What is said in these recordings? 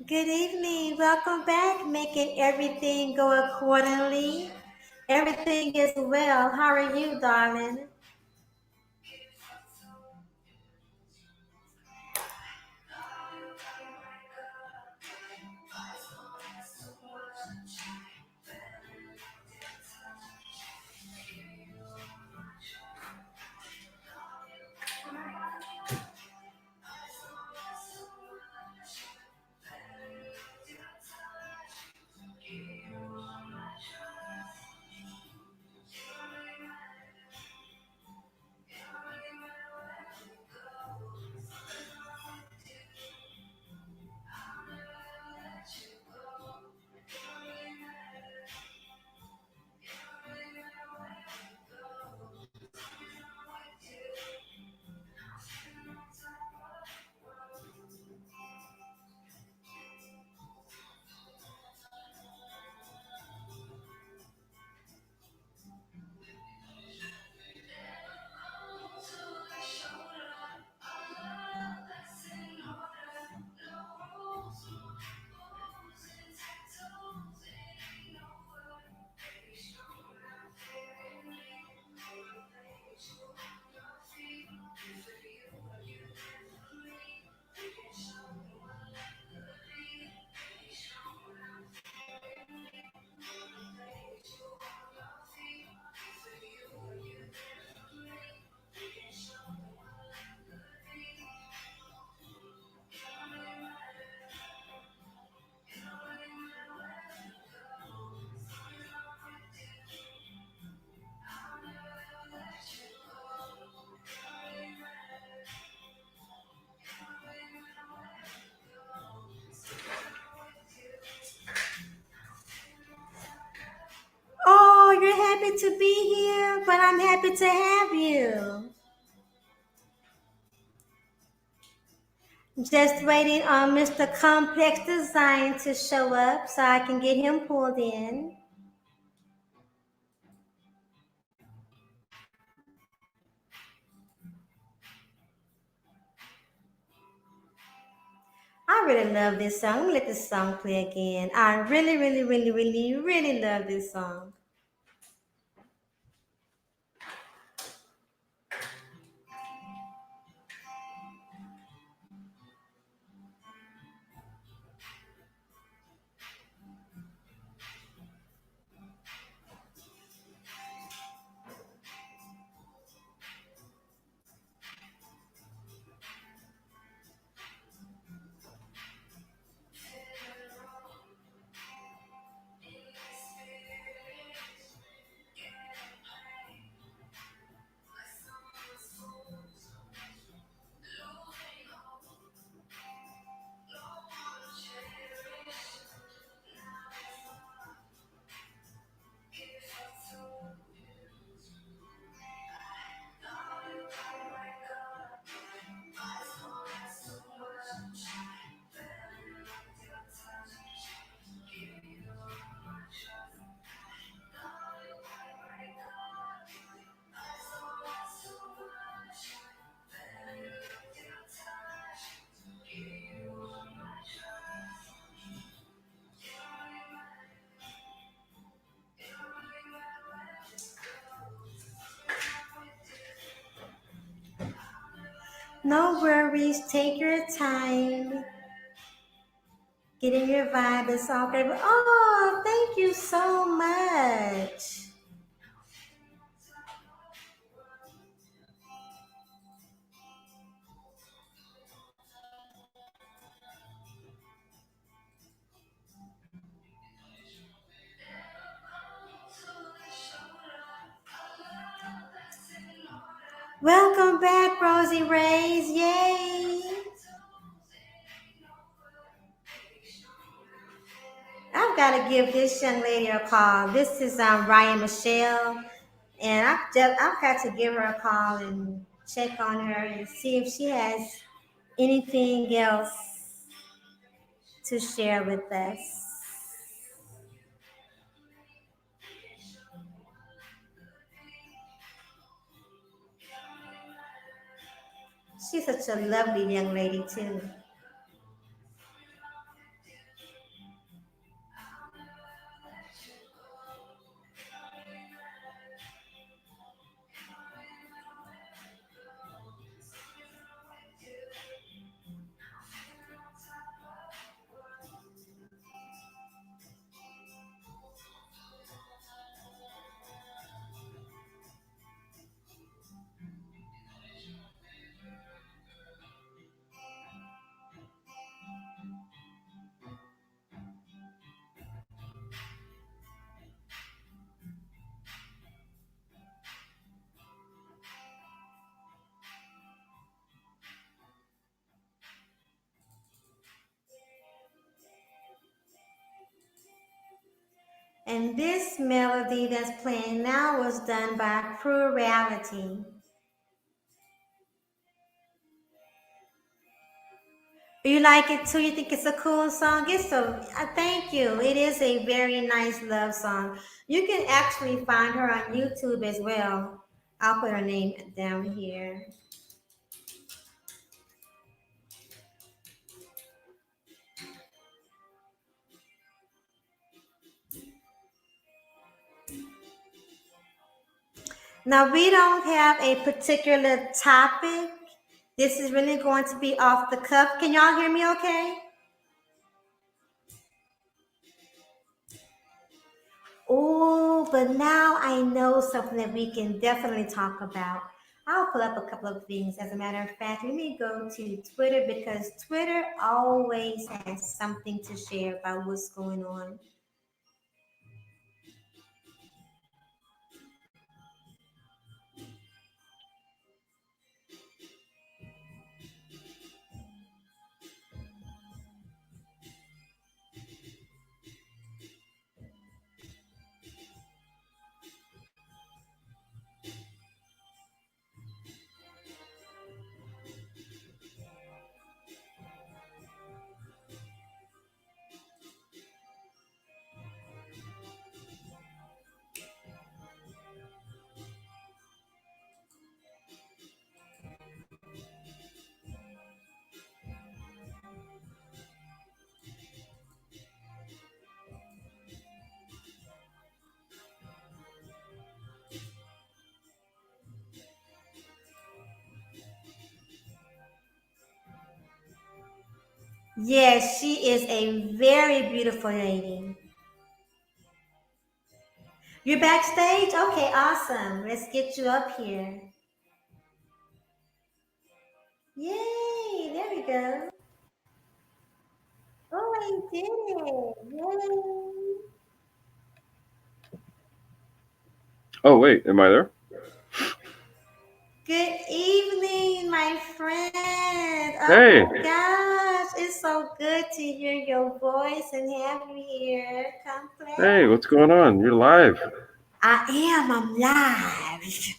Good evening. Welcome back. Making everything go accordingly. Everything is well. How are you, darling? Oh, you're happy to be here, but I'm happy to have you. Just waiting on Mr. Complex Design to show up so I can get him pulled in. I really love this song. Let this song play again. I really, really, really, really, really love this song. No worries. Take your time. Getting your vibe is all good. Oh, thank you so much. Welcome back, Rosie Rays. Yay. I've got to give this young lady a call. This is Ryan Michelle, and I've got to give her a call and check on her and see if she has anything else to share with us. She's such a lovely young lady, too. And this melody that's playing now was done by Crew Reality. You like it too? You think it's a cool song? It's so. Thank you. It is a very nice love song. You can actually find her on YouTube as well. I'll put her name down here. Now we don't have a particular topic. This is really going to be off the cuff. Can y'all hear me? Okay. Oh, but now I know something that we can definitely talk about. I'll pull up a couple of things. As a matter of fact, let me go to Twitter because Twitter always has something to share about what's going on. Yes, she is a very beautiful lady. You're backstage? Okay, awesome. Let's get you up here. Yay, there we go. Oh, I did it. Yay. Oh wait, am I there? Good evening, my friend. Oh Hey, my gosh, it's so good to hear your voice and have you here. hey, Complex. what's going on? You're live. I'm live.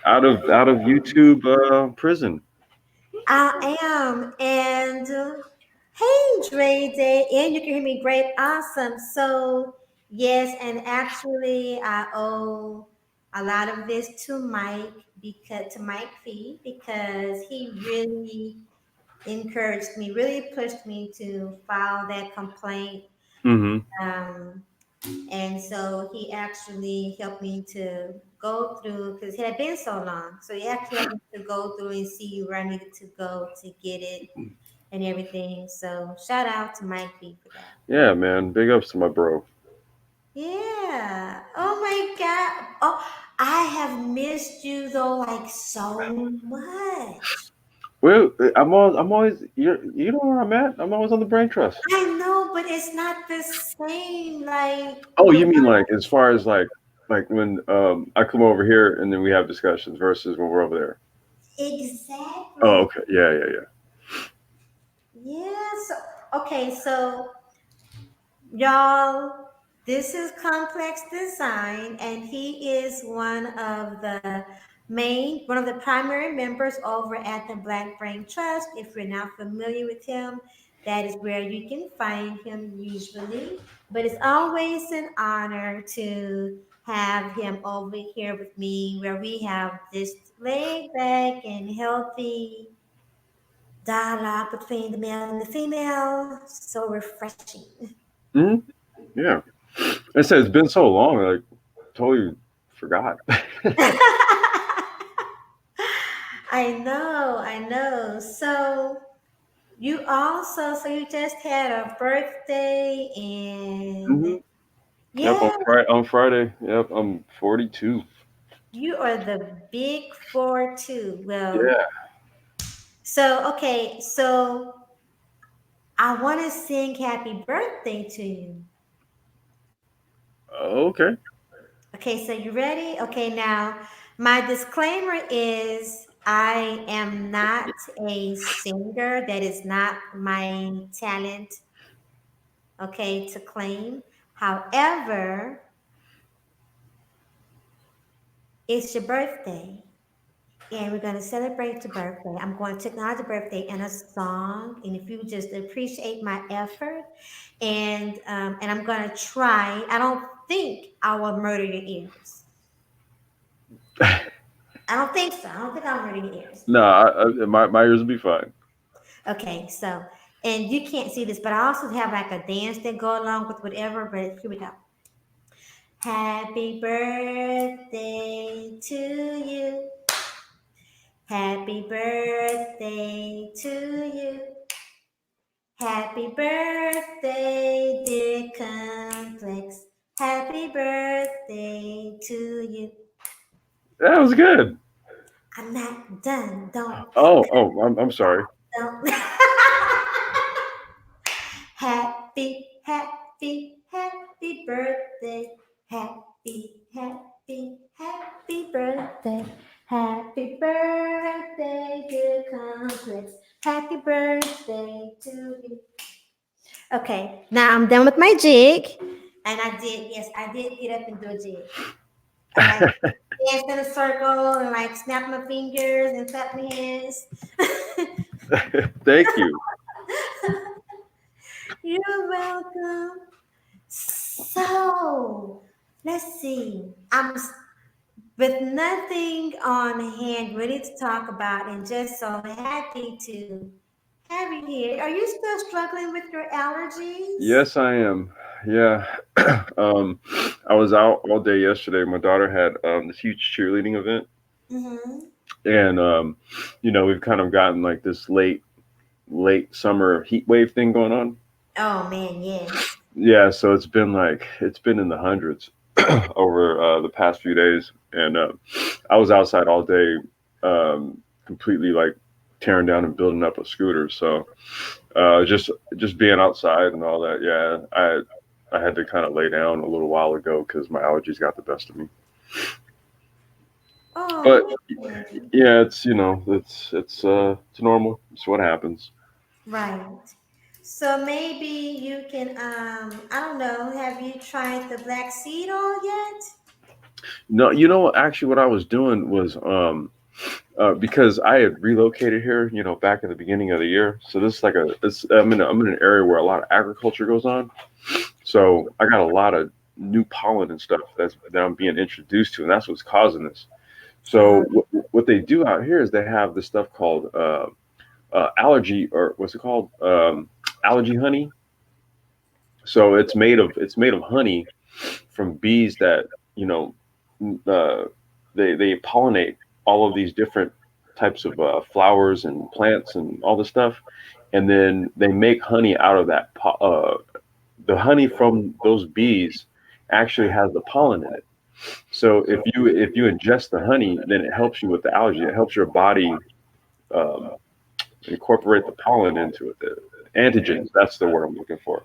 Out of YouTube prison. I am. And hey, Dre Day. And you can hear me great. Awesome. So, yes, and actually, I owe a lot of this to Mike Fee, because he really encouraged me, really pushed me to file that complaint. Mm-hmm. Um, and so he actually helped me to go through, because it had been so long. So he actually helped me to go through and see where I needed to go to get it and everything. So shout out to Mike B for that. Yeah, man. Big ups to my bro. Yeah. Oh my God. Oh, I have missed you though, like so much. Well, I'm always. You know where I'm at. I'm always on the brain trust. I know, but it's not the same. Like Oh, the you mean like as far as like when I come over here and then we have discussions versus when we're over there. Oh, exactly. okay. Yeah, yeah, yeah. Yeah. So okay. So y'all, this is Complex Design, and he is one of the primary members over at the Black Brain Trust. If you're not familiar with him, that is where you can find him usually. But it's always an honor to have him over here with me, where we have this laid back and healthy dialogue between the male and the female. So refreshing. Hmm. Yeah. I said it's been so long. Like totally forgot. I know. So you just had a birthday, Hmm. and Yep. yeah, On Friday. Yep. I'm 42. you are the big four too. Well, Yeah. so okay, so I want to sing happy birthday to you. Okay. Okay, so you ready? Okay, now my disclaimer is I am not a singer. That is not my talent. okay, to claim. However, it's your birthday, and we're going to celebrate your birthday. I'm going to acknowledge your birthday in a song, and if you just appreciate my effort, and I'm going to try. I don't think I will murder your ears. I don't think so. I don't think I'll murder your ears. No, my ears will be fine. Okay, so and you can't see this, but I also have like a dance that go along with whatever. But here we go. Happy birthday to you. Happy birthday to you. Happy birthday, dear Complex. Happy birthday to you. That was good. I'm not done. I'm sorry. Don't. Happy birthday. Happy birthday. Happy birthday, dear Complex. Happy birthday to you. Okay, now I'm done with my jig. And yes, I did get up and do a jig. I like dance in a circle and like snap my fingers and clap my hands. Thank you. You're welcome. So, let's see. With nothing on hand ready to talk about, and just so happy to have you here. Are you still struggling with your allergies? Yes, I am. Yeah. um, I was out all day yesterday. My daughter had this huge cheerleading event, Mm-hmm. and we've kind of gotten like this late summer heat wave thing going on. Oh man, yes. Yeah, so it's been in the hundreds over the past few days, and I was outside all day, completely like tearing down and building up a scooter. So just being outside and all that. Yeah, I had to kind of lay down a little while ago because my allergies got the best of me. But Oh man. yeah, it's normal. It's what happens. Right. So maybe you can I don't know, have you tried the black seed oil yet? No, actually, what I was doing was because I had relocated here, back in the beginning of the year. So this is like I'm in an area where a lot of agriculture goes on. So I got a lot of new pollen and stuff that I'm being introduced to, and that's what's causing this. So Uh, what they do out here is they have this stuff called allergy, or what's it called, allergy honey. So it's made of honey from bees that you know uh, they pollinate all of these different types of flowers and plants and all this stuff, and then they make honey out of that. The honey from those bees actually has the pollen in it. So if you ingest the honey, then it helps you with the allergy. It helps your body um, incorporate the pollen into it. The antigens. That's the word I'm looking for.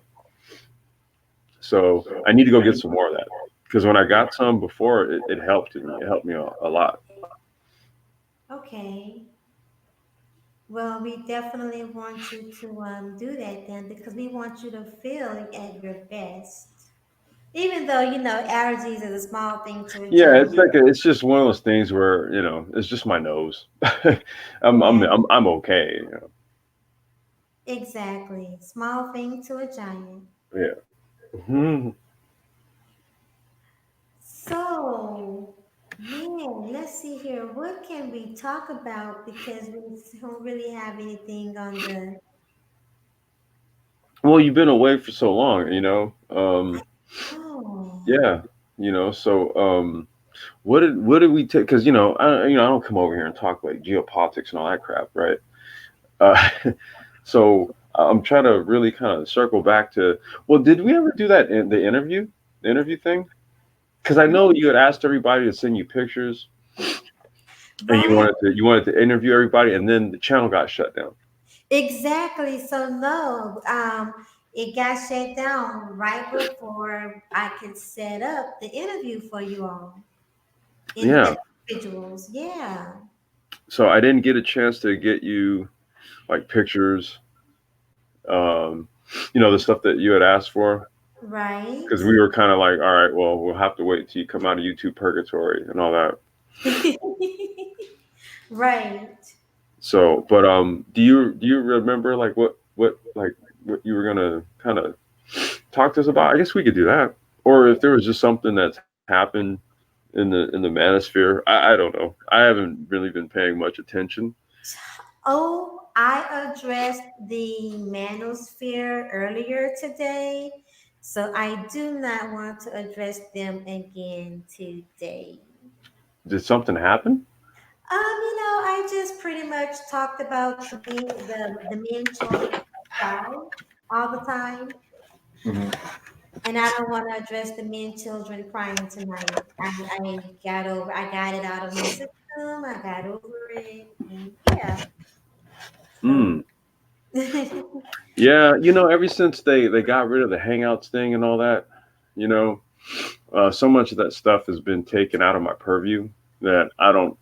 So I need to go get some more of that because when I got some before, it helped me. It helped me a lot. okay. Well, we definitely want you to do that then because we want you to feel at your best. Even though, allergies is a small thing to a Yeah, giant. it's just one of those things where it's just my nose. I'm I'm Yeah, I'm I'm okay. exactly. Small thing to a giant. Yeah. Mhm. So, man, let's see here. What can we talk about? Because we don't really have anything on the. Well, you've been away for so long, Oh, yeah, so what did we take? Because I don't come over here and talk like geopolitics and all that crap, right? Uh, so I'm trying to really kind of circle back to. Well, did we ever do that in the interview thing? Because I know you had asked everybody to send you pictures, and you right. wanted to you wanted to interview everybody, and then the channel got shut down. Exactly. So, no, it got shut down right before I could set up the interview for you all Yeah, as individuals. Yeah. so I didn't get a chance to get you like pictures. the stuff that you had asked for, Right. because we were kind of like, all right, well, we'll have to wait until you come out of YouTube purgatory and all that. Right. So, but do you remember like what you were gonna kind of talk to us about? I guess we could do that, or if there was just something that's happened in the manosphere. I don't know. I haven't really been paying much attention. Oh, I addressed the manosphere earlier today, so I do not want to address them again today. Did something happen? I just pretty much talked about the men children cry all the time, and I don't want to address the men children crying tonight. I got it out of my system. I got over it, and yeah. So. Mm. Yeah, ever since they got rid of the Hangouts thing and all that, you know, so much of that stuff has been taken out of my purview that I don't,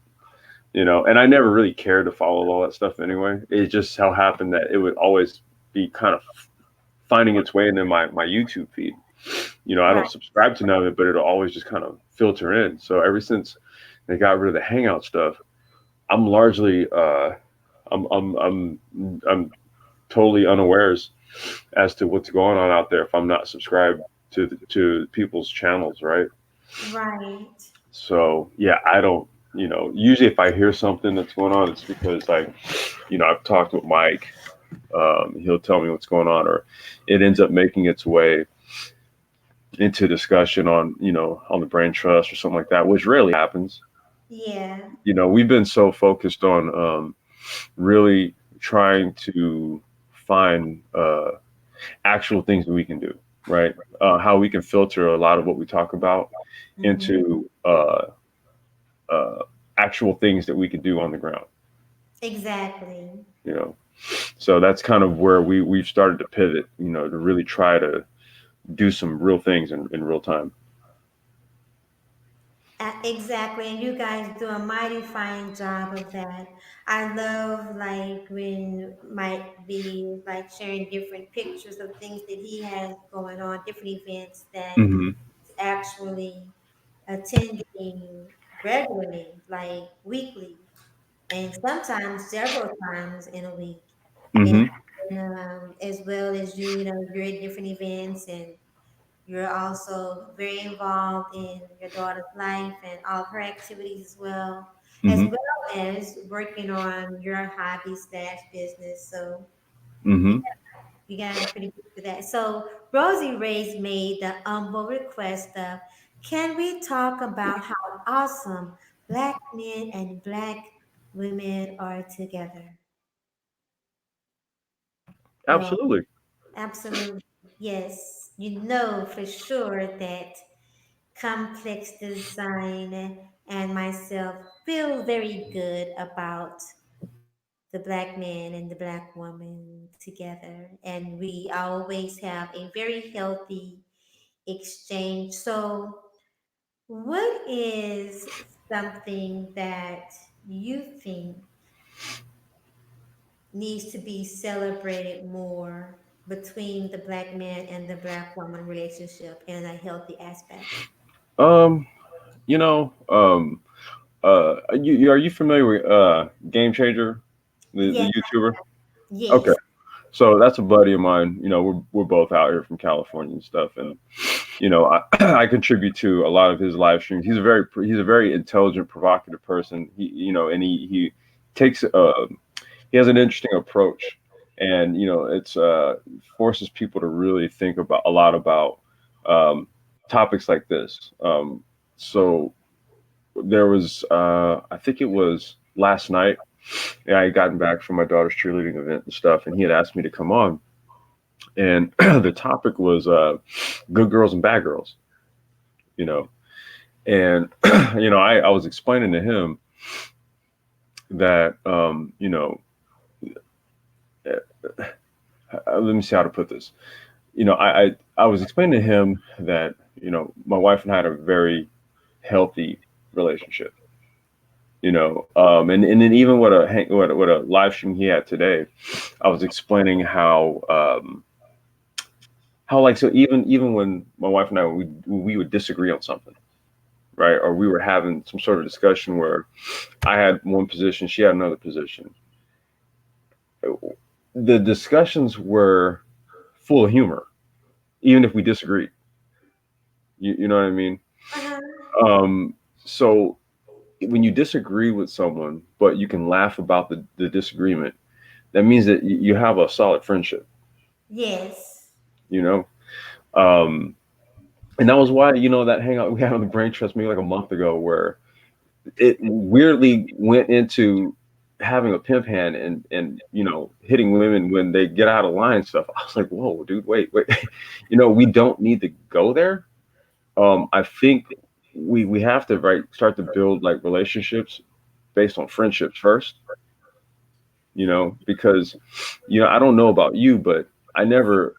and I never really cared to follow all that stuff anyway. It just how happened that it would always be kind of finding its way into my YouTube feed. I don't Right. subscribe to none of it, but it'll always just kind of filter in. So ever since they got rid of the Hangout stuff, I'm largely I'm totally unawares as to what's going on out there if I'm not subscribed to people's channels, right? Right. So yeah, I don't. Usually if I hear something that's going on, it's because I've talked with Mike. He'll tell me what's going on, or it ends up making its way into discussion on the brain trust or something like that, which rarely happens. Yeah. We've been so focused on really trying to find actual things that we can do, right? How we can filter a lot of what we talk about Hmm. into uh, actual things that we can do on the ground. Exactly. You know, so that's kind of where we've started to pivot. To really try to do some real things in real time. Exactly. And you guys do a mighty fine job of that. I love like when might be like sharing different pictures of things that he has going on, different events that Hmm. he's actually attending regularly, like weekly, and sometimes several times in a week. And, Hmm. as well as you're at different events, and you're also very involved in your daughter's life and all of her activities as Hmm. well as working on your hobby slash business. So yeah, Hmm. you guys are pretty good for that. So Rosie Ray's made the humble request of, can we talk about how awesome black men and black women are together? Well, Absolutely. absolutely. Yes, you know for sure that complex design and myself feel very good about the black man and the black woman together. And we always have a very healthy exchange. So, what is something that you think needs to be celebrated more between the black man and the black woman relationship in a healthy aspect? Um, you know, are you familiar with Game Changer, Yes, the YouTuber? Okay, yes, so that's a buddy of mine. We're both out here from California and stuff, and I I contribute to a lot of his live streams. He's a very intelligent, provocative person. And he takes he has an interesting approach, and it's forces people to really think about a lot about um, topics like this. So there was I think it was last night. Yeah, I had gotten back from my daughter's cheerleading event and stuff, and he had asked me to come on, and the topic was good girls and bad girls. You know, and I was explaining to him that let me see how to put this. I was explaining to him that my wife and I had a very healthy relationship. And then even what a live stream he had today, I was explaining how how like so even when my wife and I we would disagree on something, right? Or we were having some sort of discussion where I had one position, she had another position. The discussions were full of humor, even if we disagreed. You know what I mean? Uh-huh. Um, so when you disagree with someone, but you can laugh about the disagreement, that means that you have a solid friendship. Yes. You know, um, and that was why that hangout we had on the Brain Trust maybe like a month ago, where it weirdly went into having a pimp hand and hitting women when they get out of line and stuff. I was like, whoa, dude, wait, we don't need to go there. I think we have to start to build like relationships based on friendships first, because I don't know about you, but I never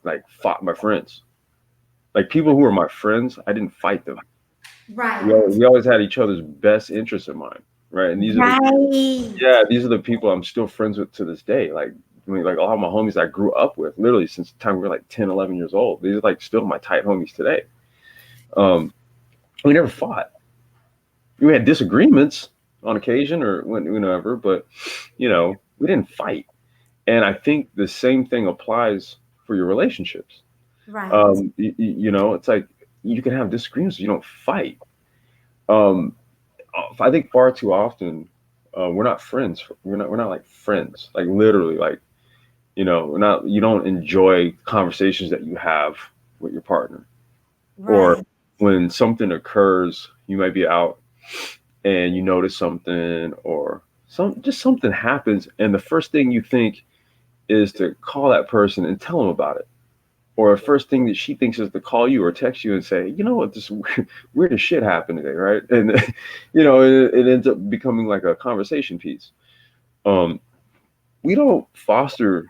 like fought my friends. Like people who were my friends, I didn't fight them. Right. We always had each other's best interests in mind, right? And Right. these are the people I'm still friends with to this day. Like, I mean, like all my homies I grew up with, literally since the time we were like 10, 11 years old. These are like still my tight homies today. Um, we never fought. We had disagreements on occasion or whenever, but we didn't fight. And I think the same thing applies for your relationships. Right. It's like you can have disagreements, you don't fight. Um, I think far too often we're not friends. We're not like friends. Like literally, like we're not. You don't enjoy conversations that you have with your partner, or Right. when something occurs, you might be out and you notice something, or something happens, and the first thing you think is to call that person and tell them about it. Or the first thing that she thinks is to call you or text you and say, you know what, this weirdest shit happened today, right? And it ends up becoming like a conversation piece. Um, we don't foster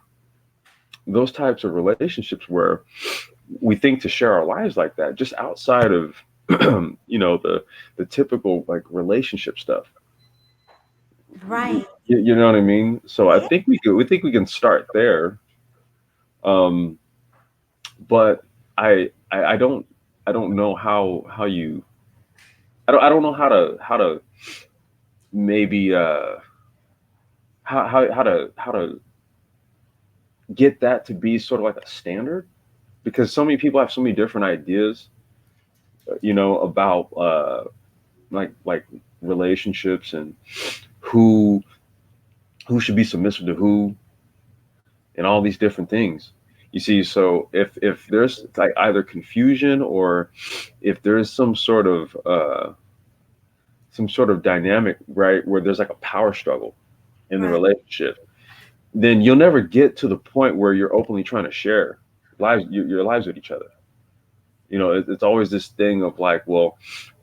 those types of relationships where we think to share our lives like that, just outside of the typical like relationship stuff. Right. You know what I mean? So I Yeah. think we can start there. Um, but I don't know how you I don't know how to maybe how to get that to be sort of like a standard, because so many people have so many different ideas, about like relationships and who who should be submissive to who and all these different things. You see, so if there's like either confusion, or if there's some sort of dynamic, right, where there's like a power struggle in the Right. relationship, then you'll never get to the point where you're openly trying to share your lives with each other. It's always this thing of like, well,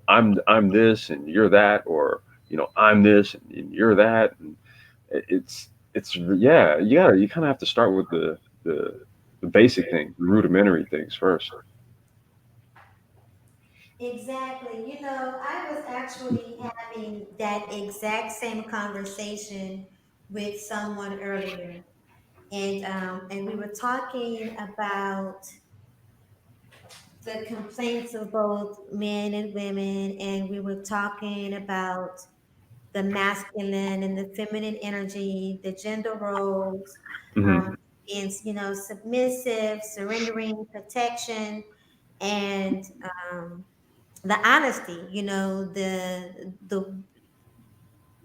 I'm this and you're that, or I'm this and you're that, and it's yeah, you kind of have to start with the basic things, the rudimentary things first. Exactly. I was actually having that exact same conversation with someone earlier, and we were talking about the complaints of both men and women, and we were talking about the masculine and the feminine energy, the gender roles, Hmm. being, submissive, surrendering, protection, and the honesty. The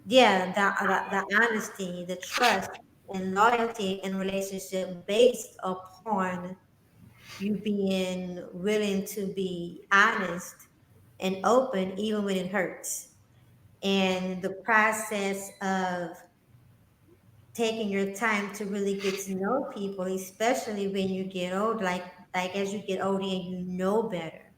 yeah, the honesty, the trust, and loyalty in relationship based upon you being willing to be honest and open even when it hurts, and the process of taking your time to really get to know people, especially when you get old, like as you get older and you know better,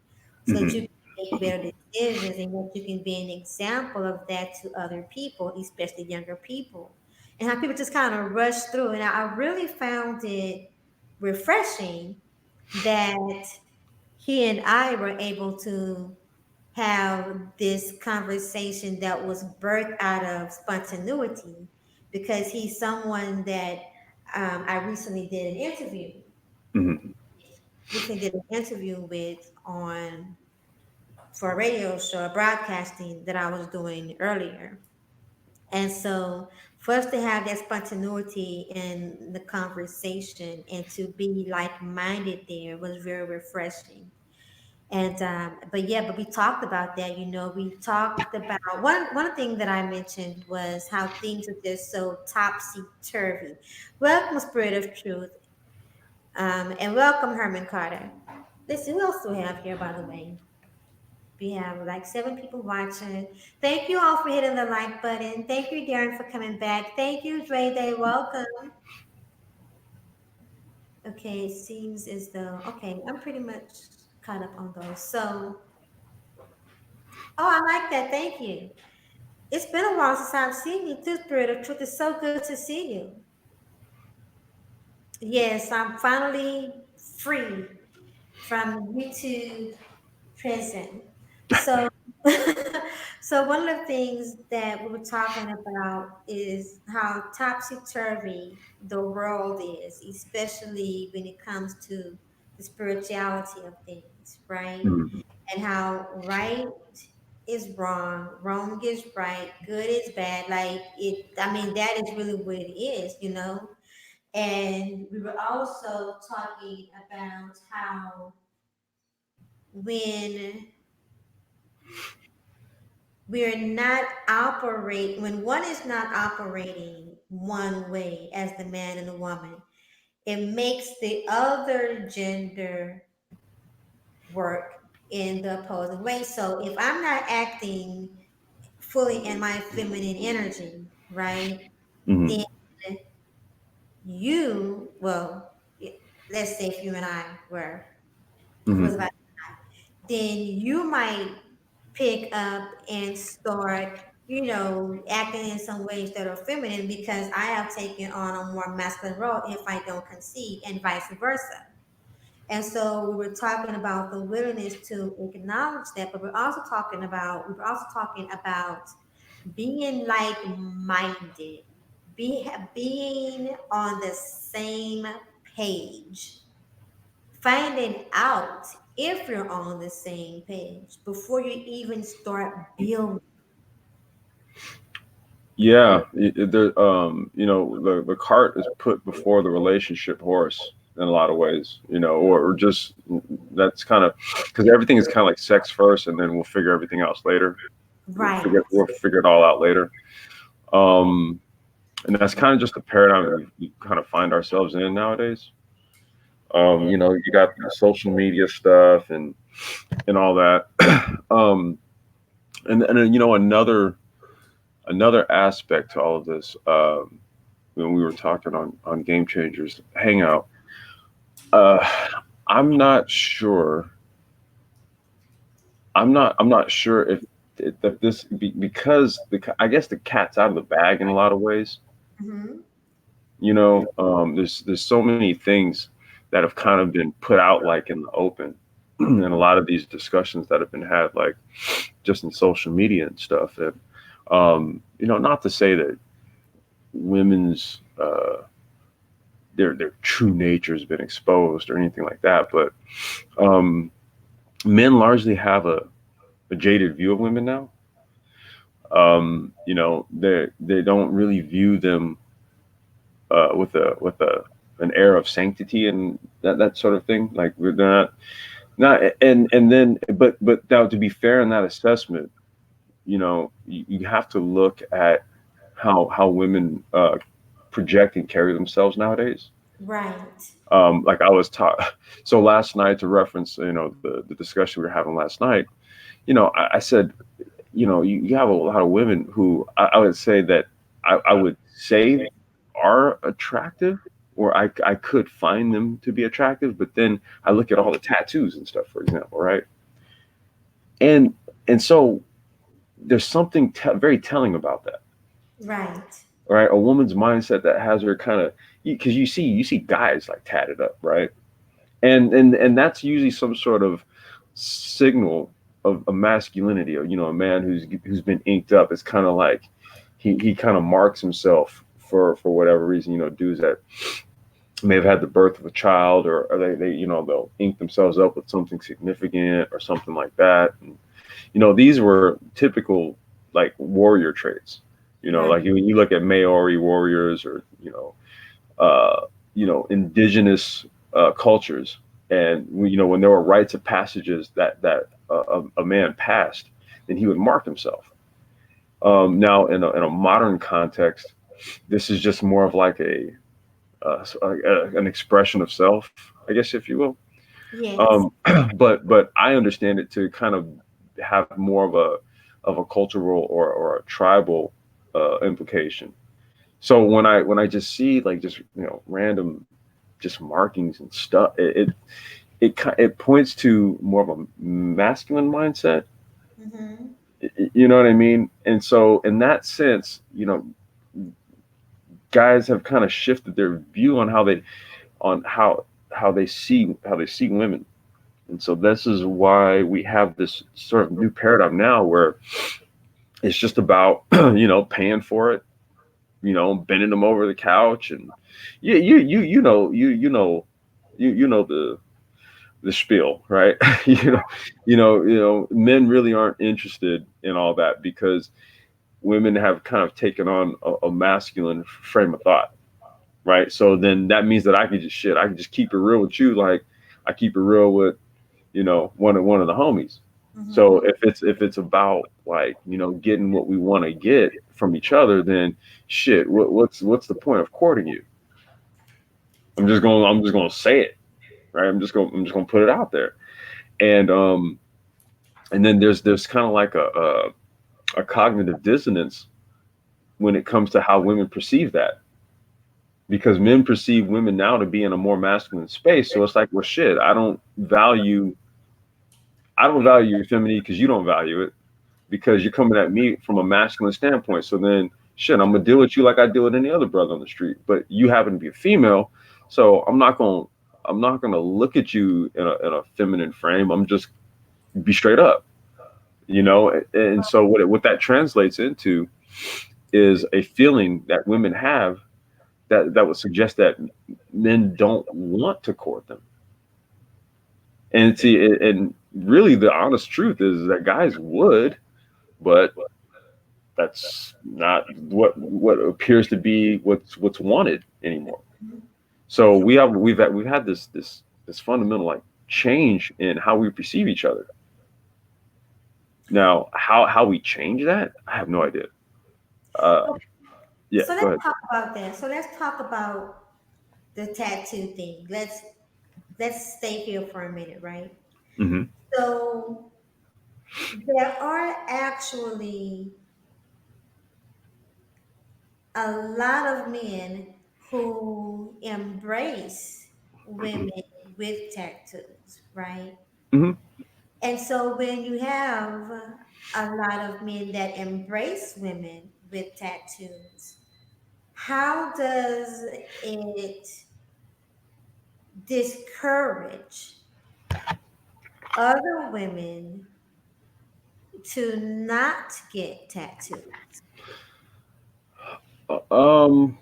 so that you Hmm. can make better decisions and that you can be an example of that to other people, especially younger people. And how people just kind of rush through. And I really found it refreshing that he and I were able to have this conversation that was birthed out of spontaneity, because he's someone that I recently did an interview. Hmm. recently did an interview with on for a radio show, a broadcasting that I was doing earlier. And so for us to have that spontaneity in the conversation and to be like minded there was very refreshing. And but yeah, but we talked about that. We talked about one thing that I mentioned was how things are just so topsy turvy. Welcome, Spirit of Truth, and welcome, Herman Carter. Let's see who else do we have here, by the way. We have like 7 people watching. Thank you all for hitting the like button. Thank you, Darren, for coming back. Thank you, Dre Day. Welcome. Okay, it seems as though I'm pretty much caught up on those. So, oh, I like that. Thank you. It's been a while since I've seen you too, Spirit of Truth. It's so good to see you. Yes, I'm finally free from YouTube prison. So, so one of the things that we were talking about is how topsy turvy the world is, especially when it comes to the spirituality of things, right? Mhm. And how right is wrong, wrong is right, good is bad. Like it, I mean, that is really what it is. And we were also talking about how when we're not when one is not operating one way as the man and the woman, it makes the other gender work in the opposing way. So if I'm not acting fully in my feminine energy, right, Mhm. then well, let's say if you and I were, if it was Mhm. about, then you might pick up and start, acting in some ways that are feminine because I have taken on a more masculine role if I don't concede, and vice versa. And so we were talking about the willingness to acknowledge that, but we were also talking about being like-minded, being on the same page, finding out if you're on the same page before you even start building. Yeah, the cart is put before the relationship horse in a lot of ways, or just that's kind of because everything is kind of like sex first, and then we'll figure everything else later. We'll Right, figure it all out later. Um, and that's kind of just the paradigm that we kind of find ourselves in nowadays. You got the social media stuff and all that. um, and then another aspect to all of this. When we were talking on Game Changers Hangout, uh, I'm not sure. I'm not sure if because I guess the cat's out of the bag in a lot of ways. hmm There's so many things that have kind of been put out like in the open, and a lot of these discussions that have been had like just in social media and stuff. And not to say that women's their true nature has been exposed or anything like that, but um, men largely have a jaded view of women now. They don't really view them with a an air of sanctity and that sort of thing. Like they're not and then but now to be fair in that assessment, you have to look at how women project and carry themselves nowadays. right, Like I was taught. So last night, to reference, the discussion we were having last night, I said, you have a lot of women who I would say that I would say are attractive, or I could find them to be attractive, but then I look at all the tattoos and stuff, for example, right? And and so there's something very telling about that, right, right? A woman's mindset that has her kind of because you see guys like tatted up, right? And that's usually some sort of signal of a masculinity, or a man who's been inked up. It's kind of like he kind of marks himself for whatever reason. Dudes that may have had the birth of a child, or they they'll ink themselves up with something significant or something like that. And, these were typical like warrior traits. Right. Like when you look at Maori warriors, or uh, indigenous cultures, and when there were rites of passages that a man passed, then he would mark himself. Now, in a modern context, this is just more of like an expression of self, I guess, if you will. Yes. But I understand it to kind of have more of a cultural or a tribal implication. So when I just see like just random just markings and stuff, it points to more of a masculine mindset. Mm-hmm. You know what I mean? And so in that sense, guys have kind of shifted their view on how they see women. And so this is why we have this sort of new paradigm now where it's just about paying for it, bending them over the couch, and you know the spiel, right? Men really aren't interested in all that because women have kind of taken on a masculine frame of thought, right? So then that means that I can just keep it real with you, like I keep it real with one of the homies. So Mm-hmm. if it's about like getting what we want to get from each other, then shit, what's the point of courting you? I'm just gonna say it, right? I'm just gonna put it out there, and then there's kind of like a cognitive dissonance when it comes to how women perceive that, because men perceive women now to be in a more masculine space. So it's like, well, shit, I don't value your femininity because you don't value it, because you're coming at me from a masculine standpoint. So then, shit, I'm gonna deal with you like I deal with any other brother on the street. But you happen to be a female, so I'm not gonna look at you in a feminine frame. I'm just be straight up, And so what that translates into is a feeling that women have that would suggest that men don't want to court them. And see, and really, the honest truth is that guys would, but that's not what appears to be what's wanted anymore. So we've had this fundamental like change in how we perceive each other. Now, how we change that, I have no idea. Uh, Okay. yeah, So go let's ahead. talk about that. So let's talk about the tattoo thing. Let's stay here for a minute, right? Hmm. So there are actually a lot of men who embrace women with tattoos, right? Hmm. And so when you have a lot of men that embrace women with tattoos, how does it discourage other women to not get tattoos? Because you have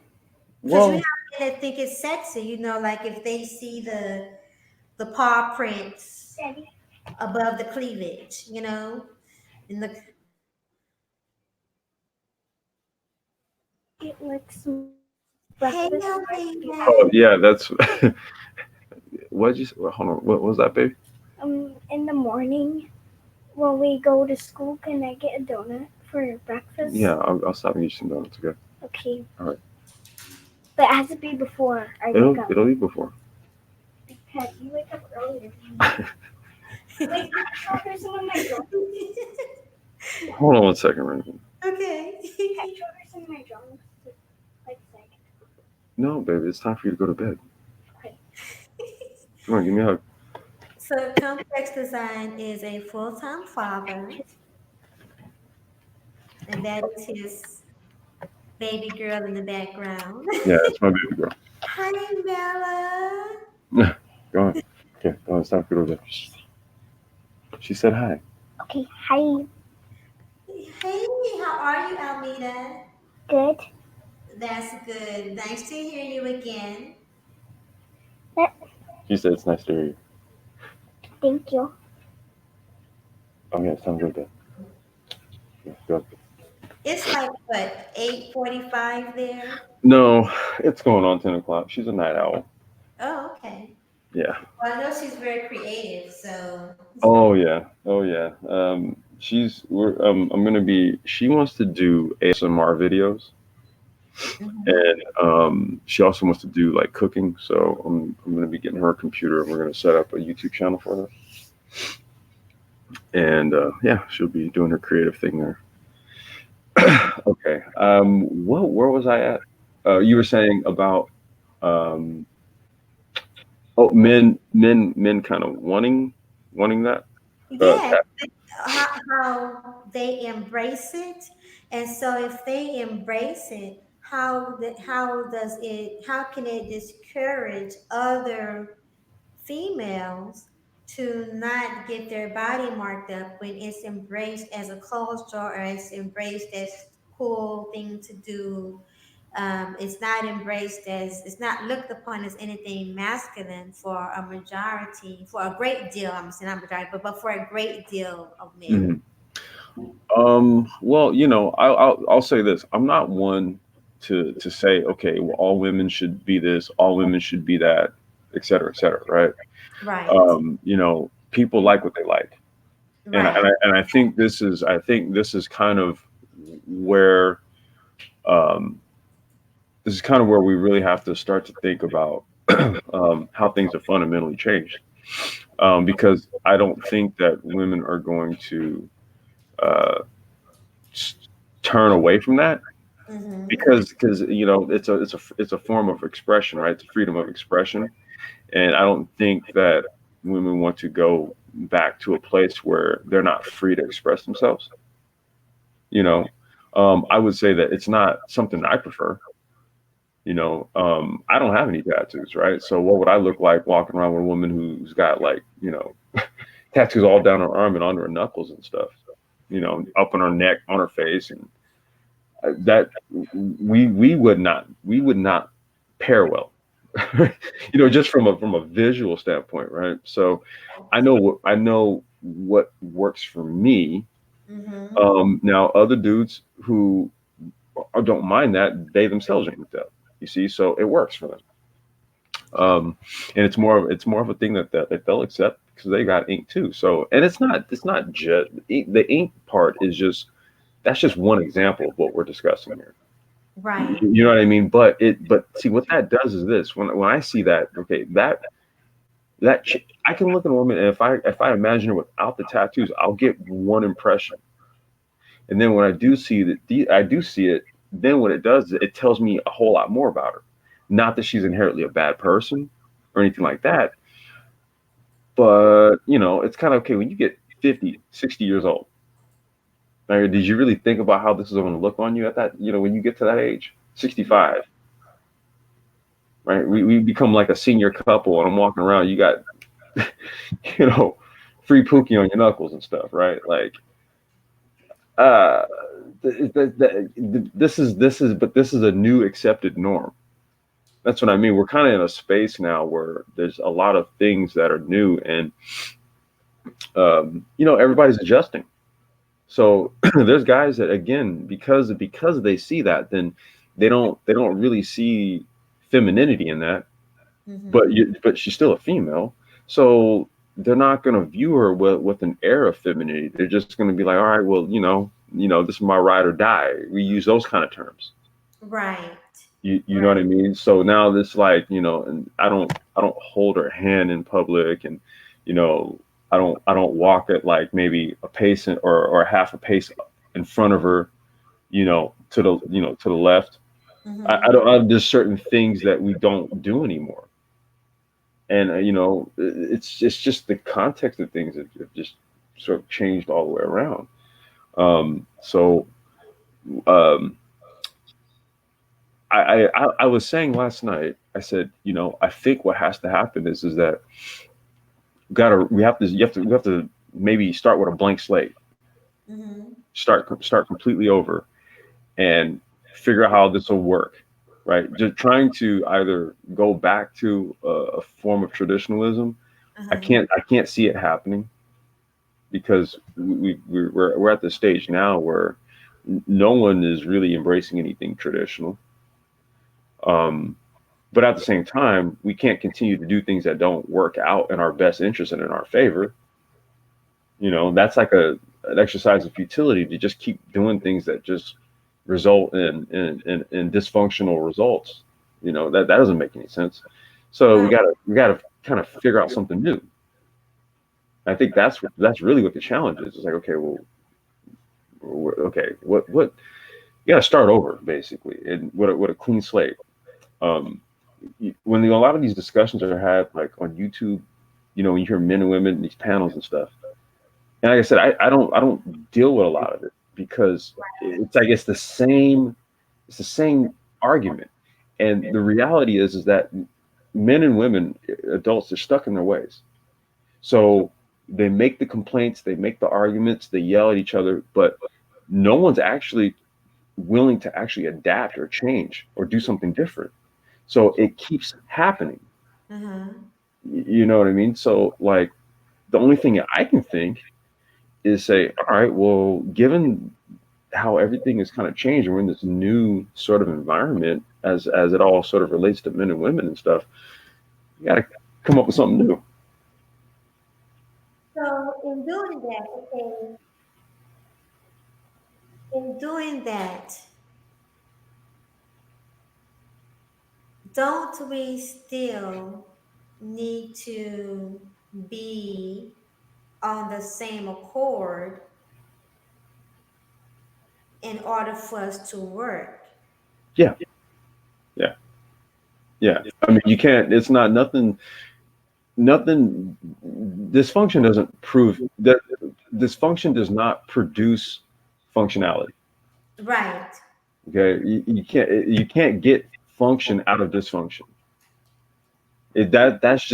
Well, men that think it's sexy, like if they see the paw prints above the cleavage, in the Eat like some breakfast hey before Alina. oh yeah, that's what you. Hold on, what was that, baby? in the morning when we go to school. Can I get a donut for breakfast? Yeah, I'll stop and get you some donuts. Okay. Okay, All right. but it has to be before I wake It'll up. it'll be before. Because you wake up earlier. Wait, can I show her some of my drawings? Hold on one second, Renton. Okay. Can I show her some of my drawings? Like a second. No, baby, it's time for you to go to bed. Okay. Come on, give me a hug. So Complex Design is a full-time father, and that is his baby girl in the background. Yeah, it's my baby girl. Hi, Bella. Go on. Okay, go on. It's time for you to go to bed. She said hi. Okay. Hi. Hey, how are you, Almeda? Good. That's good. Nice to hear you again. She said it's nice to hear you. Thank you. Oh yeah, it sounds good. Yeah, good. It's like what, 8:45 there? No, it's going on 10 o'clock. She's a night owl. Oh, okay. Yeah. Well, I know she's very creative, so Oh yeah. Oh yeah. She's. I'm gonna be. She wants to do ASMR videos, mhm. and she also wants to do like cooking. So I'm gonna be getting her a computer, and we're gonna set up a YouTube channel for her. And yeah, she'll be doing her creative thing there. Okay. Where was I at? You were saying about um, oh, men, kind of wanting that. Yeah, Tat- how they embrace it, and so if they embrace it, how can it discourage other females to not get their body marked up when it's embraced as a culture or it's embraced as cool thing to do. It's not embraced as, it's not looked upon as anything masculine for a majority, for a great deal. I'm saying not majority, but for a great deal of men. Mhm. Well, I'll say this. I'm not one to say, okay, well, all women should be this, all women should be that, et cetera, right? Right, People like what they like, right. and I think this is kind of where um, this is kind of where we really have to start to think about how things have fundamentally changed. Because I don't think that women are going to uh, s- turn away from that, Mm-hmm. because it's a form of expression, right? It's a freedom of expression, and I don't think that women want to go back to a place where they're not free to express themselves. You know, I would say that it's not something I prefer. I don't have any tattoos, right? So what would I look like walking around with a woman who's got like tattoos all down her arm and on her knuckles and stuff, up on her neck, on her face, and that we would not pair well, just from a visual standpoint, right? So I know what works for me. Mm-hmm. Now other dudes who don't mind that, they themselves are inked up. You see, so it works for them. And it's more of a thing that they'll accept because they got ink too. So, and it's not just the ink part is just that's just one example of what we're discussing here. Right. You know what I mean? But see what that does is this: when I see that, okay, I can look at a woman, and if I imagine her without the tattoos, I'll get one impression. And then when I do see it, then what it does is it tells me a whole lot more about her. Not that she's inherently a bad person or anything like that, but it's kind of okay when you get 50, 60 years old. Now, did you really think about how this is going to look on you at that, when you get to that age? 65, right? We become like a senior couple, and I'm walking around, you got, you know, free pookie on your knuckles and stuff, right? Like, uh, this is a new accepted norm. That's what I mean. We're kind of in a space now where there's a lot of things that are new, and everybody's adjusting. So there's guys that, again, because they see that, then they don't really see femininity in that, but Mm-hmm. she's still a female, so they're not going to view her with an air of femininity. They're just going to be like, all right, well, this is my ride or die. We use those kind of terms. Right. You know what I Right. mean? So now this, like, and I don't hold her hand in public, and you know I don't walk at like maybe a pace or half a pace in front of her, to the left. I Mm-hmm. don't there's certain things that we don't do anymore, and it's just the context of things have just sort of changed all the way around. So um, I was saying last night. I said, I think what has to happen is that we have to maybe start with a blank slate, Mm-hmm. start completely over, and figure out how this will work, right? Just trying to either go back to a form of traditionalism. Uh-huh. I can't see it happening because we're at the stage now where no one is really embracing anything traditional. Um, but at the same time, we can't continue to do things that don't work out in our best interest and in our favor. That's like an exercise of futility to just keep doing things that just result in dysfunctional results. That doesn't make any sense. So Right. we gotta kind of figure out something new. I think that's really what the challenge is. It's like, okay, well, okay, what you got to start over basically, and what a clean slate. Um, when a lot of these discussions are had like on YouTube, when you hear men and women in these panels and stuff, and like I said, I don't deal with a lot of it because it's like it's the same argument, and the reality is that men and women, adults, are stuck in their ways. So they make the complaints, they make the arguments, they yell at each other, but no one's actually willing to actually adapt or change or do something different. So it keeps happening. Uh-huh. You know what I mean? So like the only thing I can think is say, all right, well, given how everything is kind of changed, and we're in this new sort of environment as it all sort of relates to men and women and stuff, you got to come up with something new. So in doing that, okay, in doing that, don't we still need to be on the same accord in order for us to work? Yeah, yeah, yeah. I mean, you can't. It's not nothing. Nothing. Dysfunction doesn't prove that dysfunction does not produce functionality. Right. Okay, you can't get function out of dysfunction. That's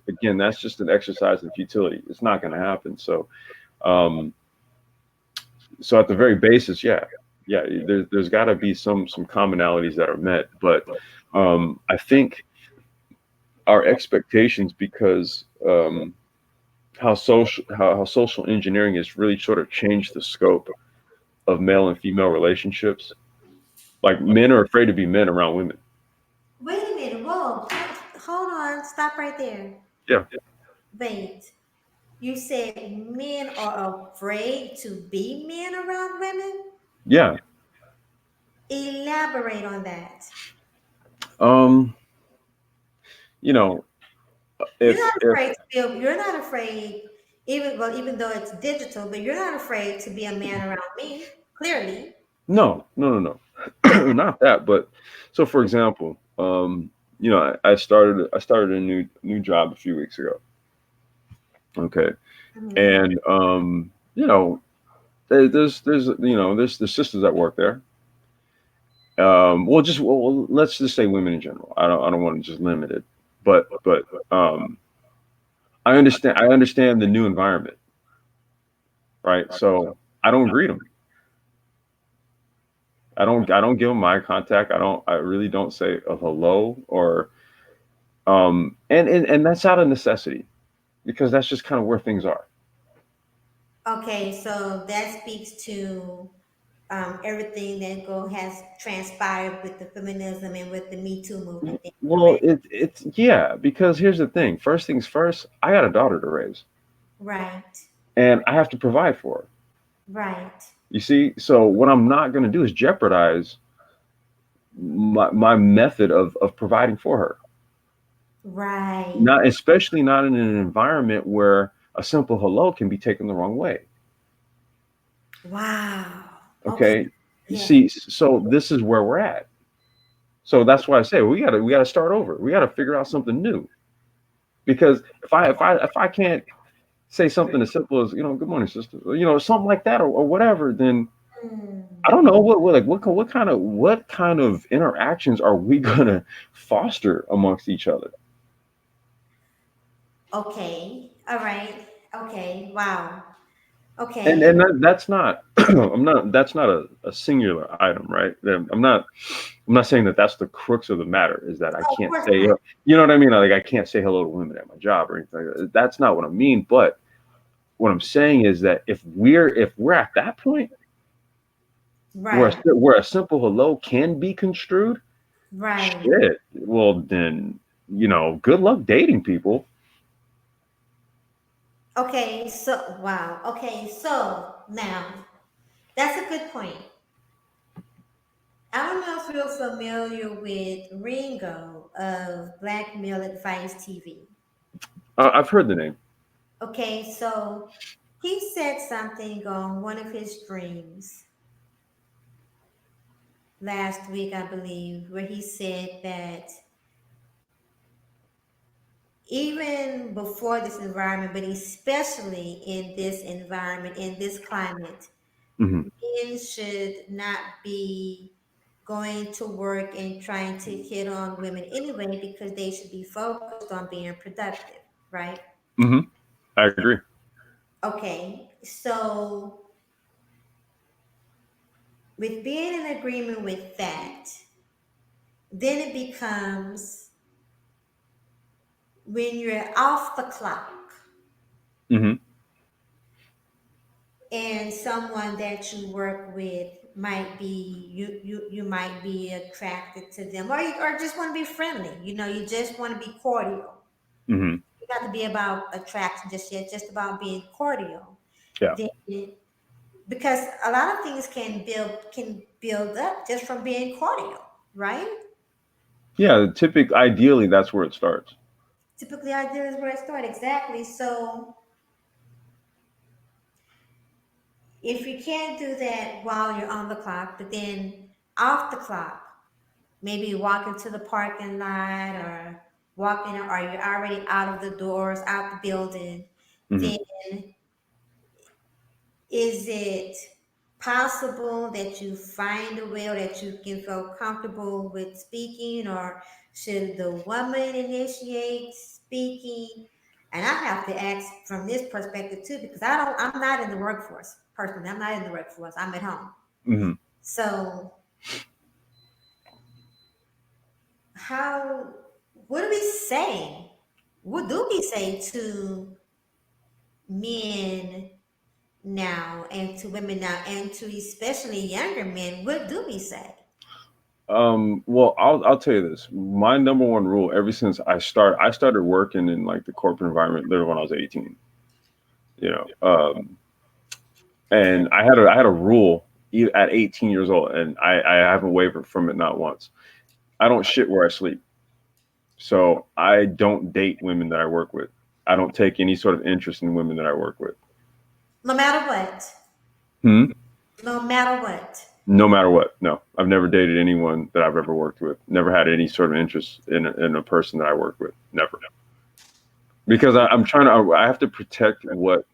again that's just an exercise in futility. It's not going to happen. Um, so at the very basis, yeah, there's got to be some commonalities that are met, but I think our expectations because how social engineering has really sort of changed the scope of male and female relationships. Like men are afraid to be men around women. Wait a minute. Whoa. Hold on. Stop right there. Yeah, Wait. You said men are afraid to be men around women? yeah. Elaborate on that. Um, you know, You're if not afraid to be, you're not afraid, even though it's digital, but you're not afraid to be a man around me, clearly. no, no, no, no, not that. But so, for example, I started a new job a few weeks ago. Okay, Hmm. and there's the sisters that work there. Let's just say women in general. I don't want to just limit it, but um, I understand the new environment, right? So I don't greet them. I don't give them eye contact. I really don't say a hello or and that's out of necessity because that's just kind of where things are. Okay, so that speaks to everything that has transpired with the feminism and with the Me Too movement. Then, Well, correct? it's yeah, because here's the thing. First things first, I got a daughter to raise Right, and I have to provide for her. right, You see, so what I'm not going to do is jeopardize my method of providing for her. right. Not especially not in an environment where a simple hello can be taken the wrong way. Wow. Okay. Okay. You Yeah. see, so this is where we're at. So that's why I say we gotta start over. We gotta figure out something new. Because if I can't say something as simple as, good morning, sister, or, something like that or whatever, then I Hmm. don't know what kind of interactions are we gonna foster amongst each other? Okay. All right. Okay. Wow. Okay. that's not I'm not that's not a singular item, right? I'm not saying that that's the crux of the matter, is that I Oh, of can't course say, not. you know what I mean? Like I can't say hello to women at my job or anything like that. That's not what I mean. But what I'm saying is that if we're at that point where Right. where a simple hello can be construed, Right. shit. Well, then, good luck dating people. Okay. So, wow. Okay. So now that's a good point. I don't know if you're familiar with Ringo of Black Male Advice TV. I've heard the name. Okay, so he said something on one of his streams last week, I believe, where he said that even before this environment, but especially in this environment, in this climate, Hmm. men should not be going to work and trying to hit on women anyway because they should be focused on being productive, right? Hmm. I agree. Okay, so with being in agreement with that, then it becomes when you're off the clock Hmm. and someone that you work with might be you might be attracted to them or just want to be friendly. You just want to be cordial. Hmm. You got to be about attraction just yet, just about being cordial. Yeah. Then because a lot of things can build up just from being cordial, right? Yeah. Ideally, that's where it starts. Typically idea is where it starts. Exactly. So if you can't do that while you're on the clock, but then off the clock, maybe walking to the parking lot or or you're already out of the doors, out the building, Hmm. then is it possible that you find a way or that you can feel comfortable with speaking, or should the woman initiate speaking? And I have to ask from this perspective too, because I'm not in the workforce personally. I'm not in the workforce. I'm at home. Hmm. So how what do we say? What do we say to men now and to women now and to especially younger men? What do we say? Well, I'll tell you this. My number one rule, ever since I started working in like the corporate environment literally when I was 18. You know, and I had a rule at 18 years old, and I haven't wavered from it not once. I don't shit where I sleep. So I don't date women that I work with. I don't take any sort of interest in women that I work with. No matter what. Hmm? No matter what. No matter what. No, I've never dated anyone that I've ever worked with. Never had any sort of interest in a person that I work with. Never. Because I'm trying to. I have to protect what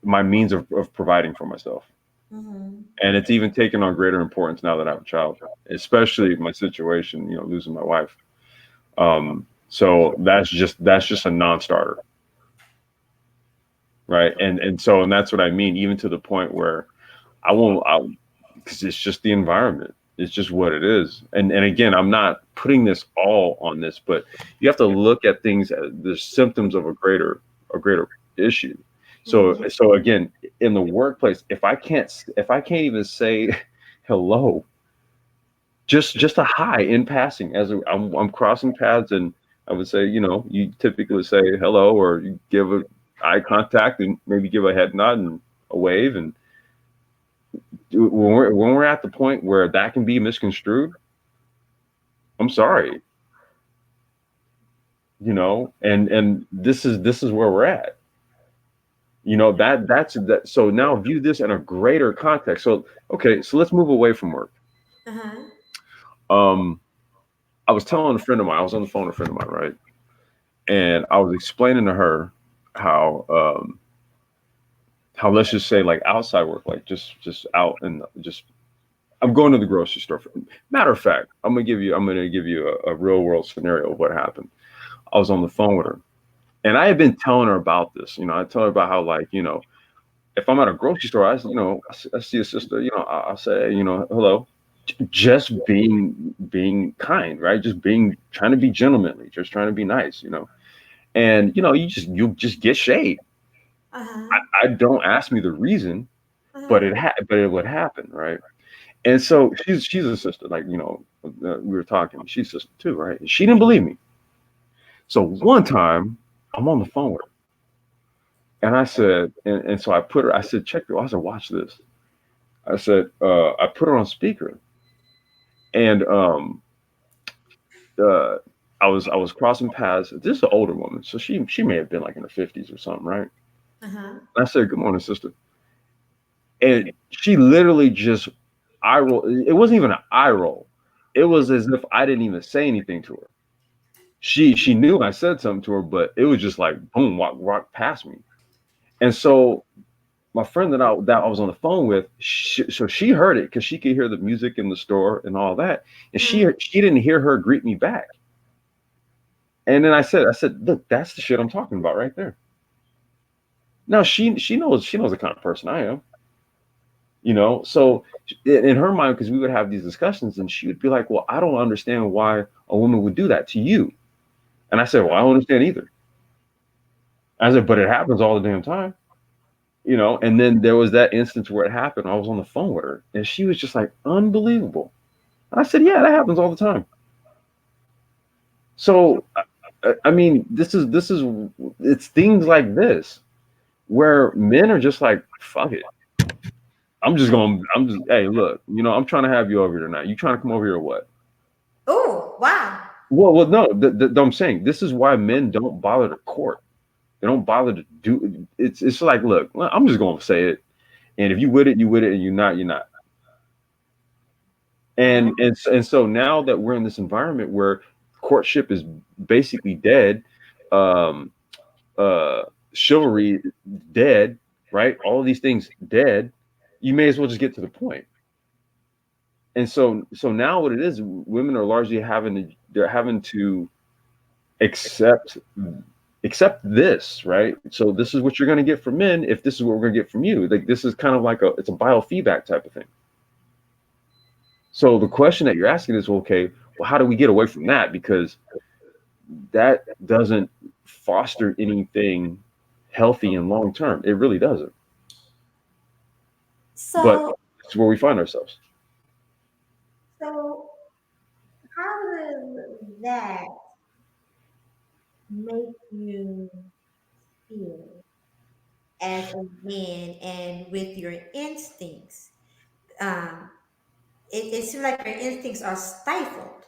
my means of providing for myself. Hmm. And it's even taken on greater importance now that I have a child, especially my situation. Losing my wife. So that's just a non-starter, right? And that's what I mean. Even to the point where I won't, because it's just the environment. It's just what it is. And again, I'm not putting this all on this, but you have to look at things as the symptoms of a greater issue. So Hmm. so again, in the workplace, if I can't even say hello, just a hi in passing as I'm crossing paths, and I would say, you typically say hello, or you give a eye contact and maybe give a head nod and a wave. And when we're at the point where that can be misconstrued, I'm sorry, and this is where we're at. That. So now view this in a greater context. So okay, so let's move away from work. Uh-huh. Um, I was telling a friend of mine, I was on the phone with a friend of mine, right? And I was explaining to her how let's just say like outside work, like just out and just I'm going to the grocery store. Matter of fact, I'm gonna give you a real world scenario of what happened. I was on the phone with her, And I had been telling her about this. I tell her about how, like, if I'm at a grocery store, I see a sister, I'll say, hello, just being kind, right? Just being trying to be gentlemanly, just trying to be nice. And you just get shade. Uh-huh. I don't ask me the reason, but Uh-huh. it would happen, right? And so she's a sister, like, we were talking. She's a sister too, right? And she didn't believe me. So one time I'm on the phone with her, and I said, and so I put her. I said, check her. I said, watch this. I said, I put her on speaker, and uh, I was crossing paths. This is an older woman, so she may have been like in her 50s or something, right? Uh-huh. And I said, good morning, sister. And she literally just eye roll. It wasn't even an eye roll. It was as if I didn't even say anything to her. She knew I said something to her, but it was just like boom, walk past me. And so my friend that I was on the phone with, so she heard it because she could hear the music in the store and all that, and Uh-huh. she didn't hear her greet me back. And then I said, look, that's the shit I'm talking about right there. Now she knows the kind of person I am. So in her mind, because we would have these discussions, and she would be like, well, I don't understand why a woman would do that to you. And I said, well, I don't understand either. I said, but it happens all the damn time. And then there was that instance where it happened. I was on the phone with her, and she was just like, unbelievable. And I said, yeah, that happens all the time. So I mean, this is it's things like this where men are just like, fuck it. Hey, look, I'm trying to have you over here tonight. You trying to come over here or what? Oh, wow. Well, no, I'm saying this is why men don't bother to court. They don't bother to do. It's like, look, well, I'm just going to say it, and if you with it, you with it, and you're not, you're not. Uh-huh. And so now that we're in this environment where courtship is basically dead, um, uh, chivalry dead, right? All of these things dead. You may as well just get to the point. And so now what it is, women are largely having to accept this, right? So this is what you're going to get from men. If this is what we're going to get from you, like this is kind of like it's a biofeedback type of thing. So the question that you're asking is, okay, well, how do we get away from that? Because that doesn't foster anything healthy and long term. It really doesn't. But So, it's where we find ourselves. so how does that make you feel as a man and with your instincts? Um, it seems like your instincts are stifled.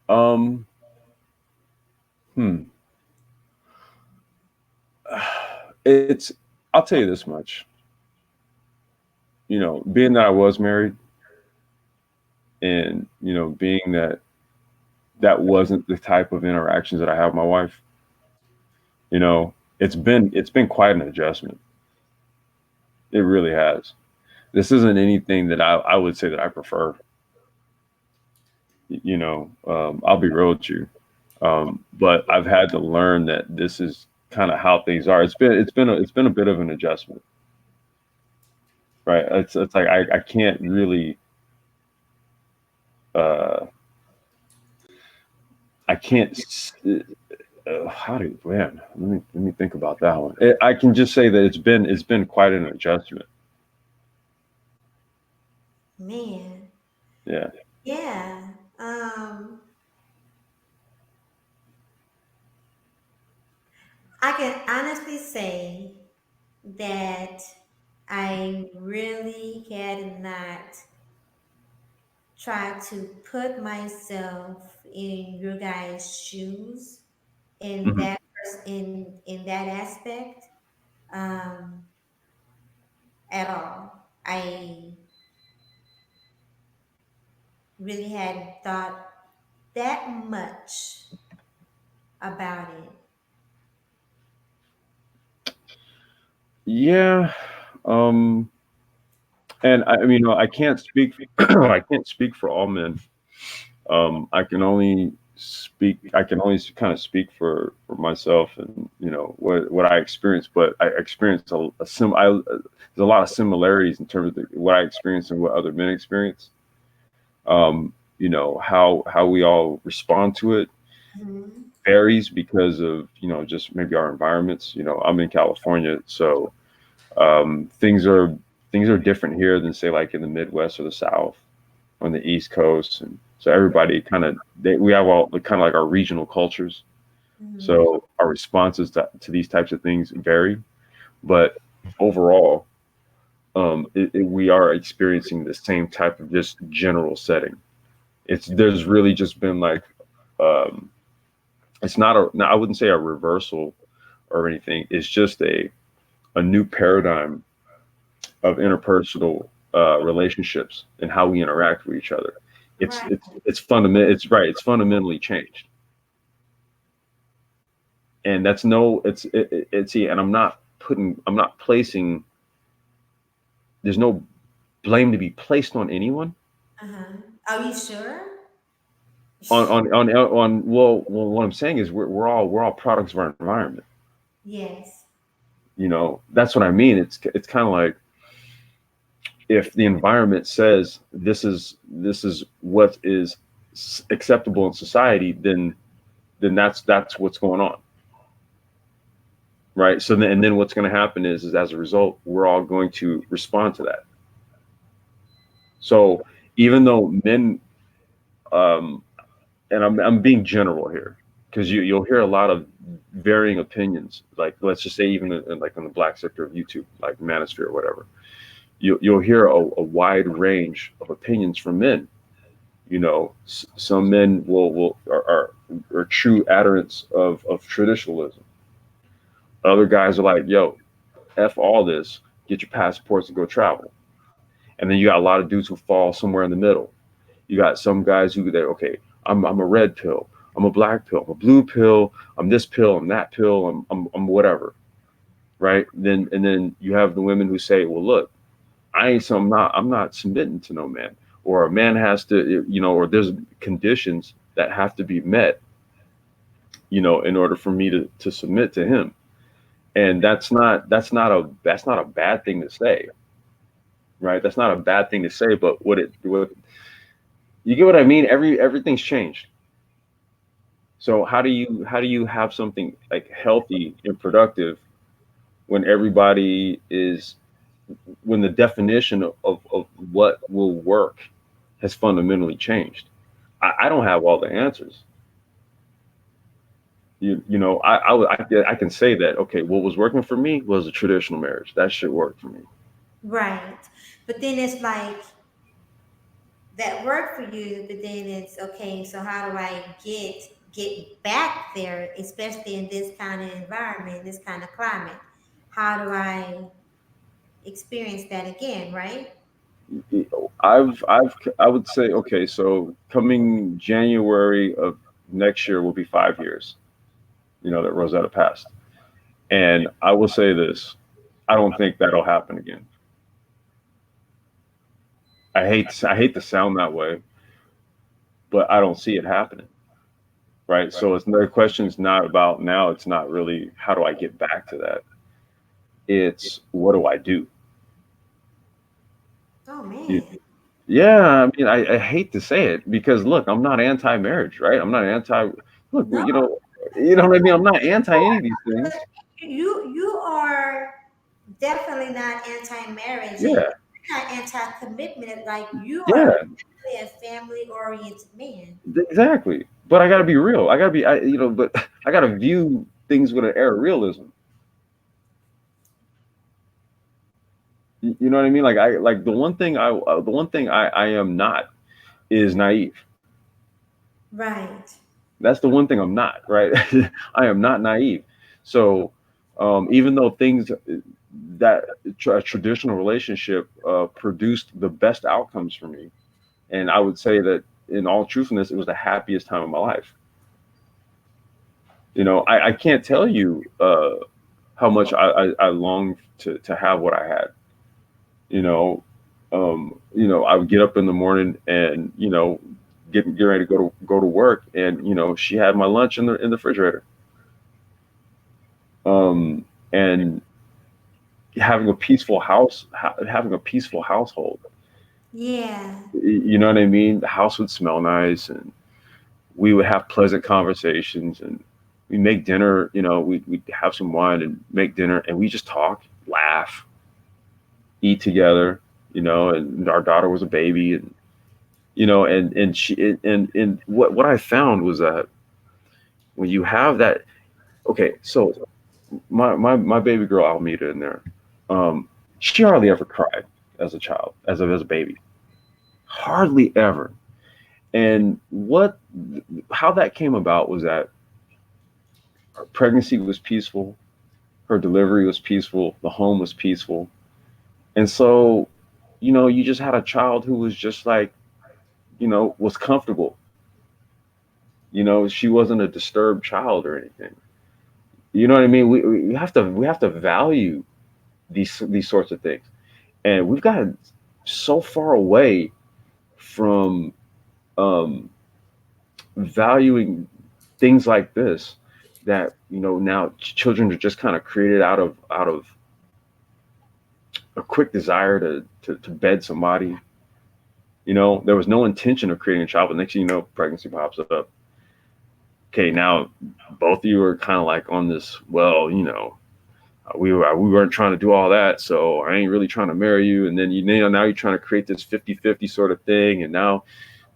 Um, hmm. It's. I'll tell you this much. Being that I was married, and being that that wasn't the type of interactions that I have with my wife. It's been quite an adjustment. It really has. This isn't anything that I would say that I prefer. I'll be real with you. But I've had to learn that this is kind of how things are. It's been a bit of an adjustment, right? It's like I can't really uh I can't how do you man let me think about that one. I can just say that it's been quite an adjustment. Man, Yeah. yeah. I can honestly say that I really had not tried to put myself in your guys' shoes in Hmm. in that aspect um, at all. I really hadn't thought that much about it. Yeah. um and I mean, I can't speak I can't speak for all men. I can only speak. I can only kind of speak for myself and what I experienced. But I experienced there's a lot of similarities in terms of what I experienced and what other men experience. How we all respond to it Mhm. varies because of just maybe our environments. I'm in California, so things are different here than say like in the Midwest or the South on the East Coast, and so everybody we have all the kind of like our regional cultures. Mhm. So our responses to these types of things vary, but overall, we are experiencing the same type of just general setting. There's really just been like um, it's not a no, I wouldn't say a reversal or anything. It's just a new paradigm of interpersonal relationships and how we interact with each other. It's Right. it's it's fundamental. It's right. It's fundamentally changed, and that's no. It's and I'm not placing. There's no blame to be placed on anyone. Uh-huh. Are you sure? Well, what I'm saying is we're all products of our environment. Yes. That's what I mean. It's kind of like if the environment says this is what is acceptable in society, then that's what's going on, right? So then, and then what's going to happen is as a result, we're all going to respond to that. So even though men, um, and I'm being general here, because you'll hear a lot of varying opinions. Like let's just say even like in the black sector of YouTube, like Manosphere or whatever, you'll hear a wide range of opinions from men. Some men are true adherents of traditionalism. Other guys are like, yo, f all this, get your passports and go travel. And then you got a lot of dudes who fall somewhere in the middle. You got some guys who they're okay. I'm a red pill. I'm a black pill. I'm a blue pill. I'm this pill. I'm that pill. I'm whatever. Right. And then you have the women who say, well, look, I'm not submitting to no man, or a man has to, or there's conditions that have to be met, in order for me to submit to him. And that's not a bad thing to say, right? That's not a bad thing to say, but what you get what I mean? Everything's changed. So how do you have something like healthy and productive when everybody is when the definition of what will work has fundamentally changed? I don't have all the answers. I can say that okay, what was working for me was a traditional marriage. That should work for me. Right. But then it's like that worked for you, but then it's okay, so how do I get back there, especially in this kind of environment, this kind of climate? How do I experience that again, right? I would say okay, so coming January of next year will be 5 years. That Rosetta passed, and I will say this: I don't think that'll happen again. I hate to sound that way, but I don't see it happening. Right. So it's the question's not about now. It's not really how do I get back to that. It's what do I do? Oh You, man. yeah. I mean, I hate to say it because look, I'm not anti-marriage, right? I'm not anti. Look, No, you know what I mean. I'm not anti any of these things. you are definitely not anti-marriage, and Yeah. you're not anti-commitment. Like you are Yeah. definitely a family-oriented man. Exactly. But I got to be real. I got to be. But I got to view things with an air of realism. You know what I mean? Like the one thing I am not is naive. Right. That's the one thing I'm not, right? I am not naive. So even though things that a traditional relationship produced the best outcomes for me, and I would say that in all truthfulness, it was the happiest time of my life. I can't tell you how much I longed to have what I had. You know, I would get up in the morning and getting ready to go to work, and she had my lunch in the refrigerator. And having a peaceful having a peaceful household. Yeah. You know what I mean? The house would smell nice, and we would have pleasant conversations, and we make dinner. We'd have some wine and make dinner, and we just talk, laugh, eat together. And our daughter was a baby, and and she and what I found was that when you have that, okay, so my baby girl Almeda in there, um, she hardly ever cried as a child, as a baby, hardly ever. And how that came about was that her pregnancy was peaceful, her delivery was peaceful, the home was peaceful, and so you just had a child who was just like was comfortable. She wasn't a disturbed child or anything. You know what I mean? We have to value these sorts of things, and we've gotten so far away from um, valuing things like this that now children are just kind of created out of a quick desire to bed somebody. There was no intention of creating a child, but next thing you know, pregnancy pops up. Okay, now both of you are kind of like on this. Well, we weren't trying to do all that, so I ain't really trying to marry you. And then now you're trying to create this 50-50 sort of thing, and now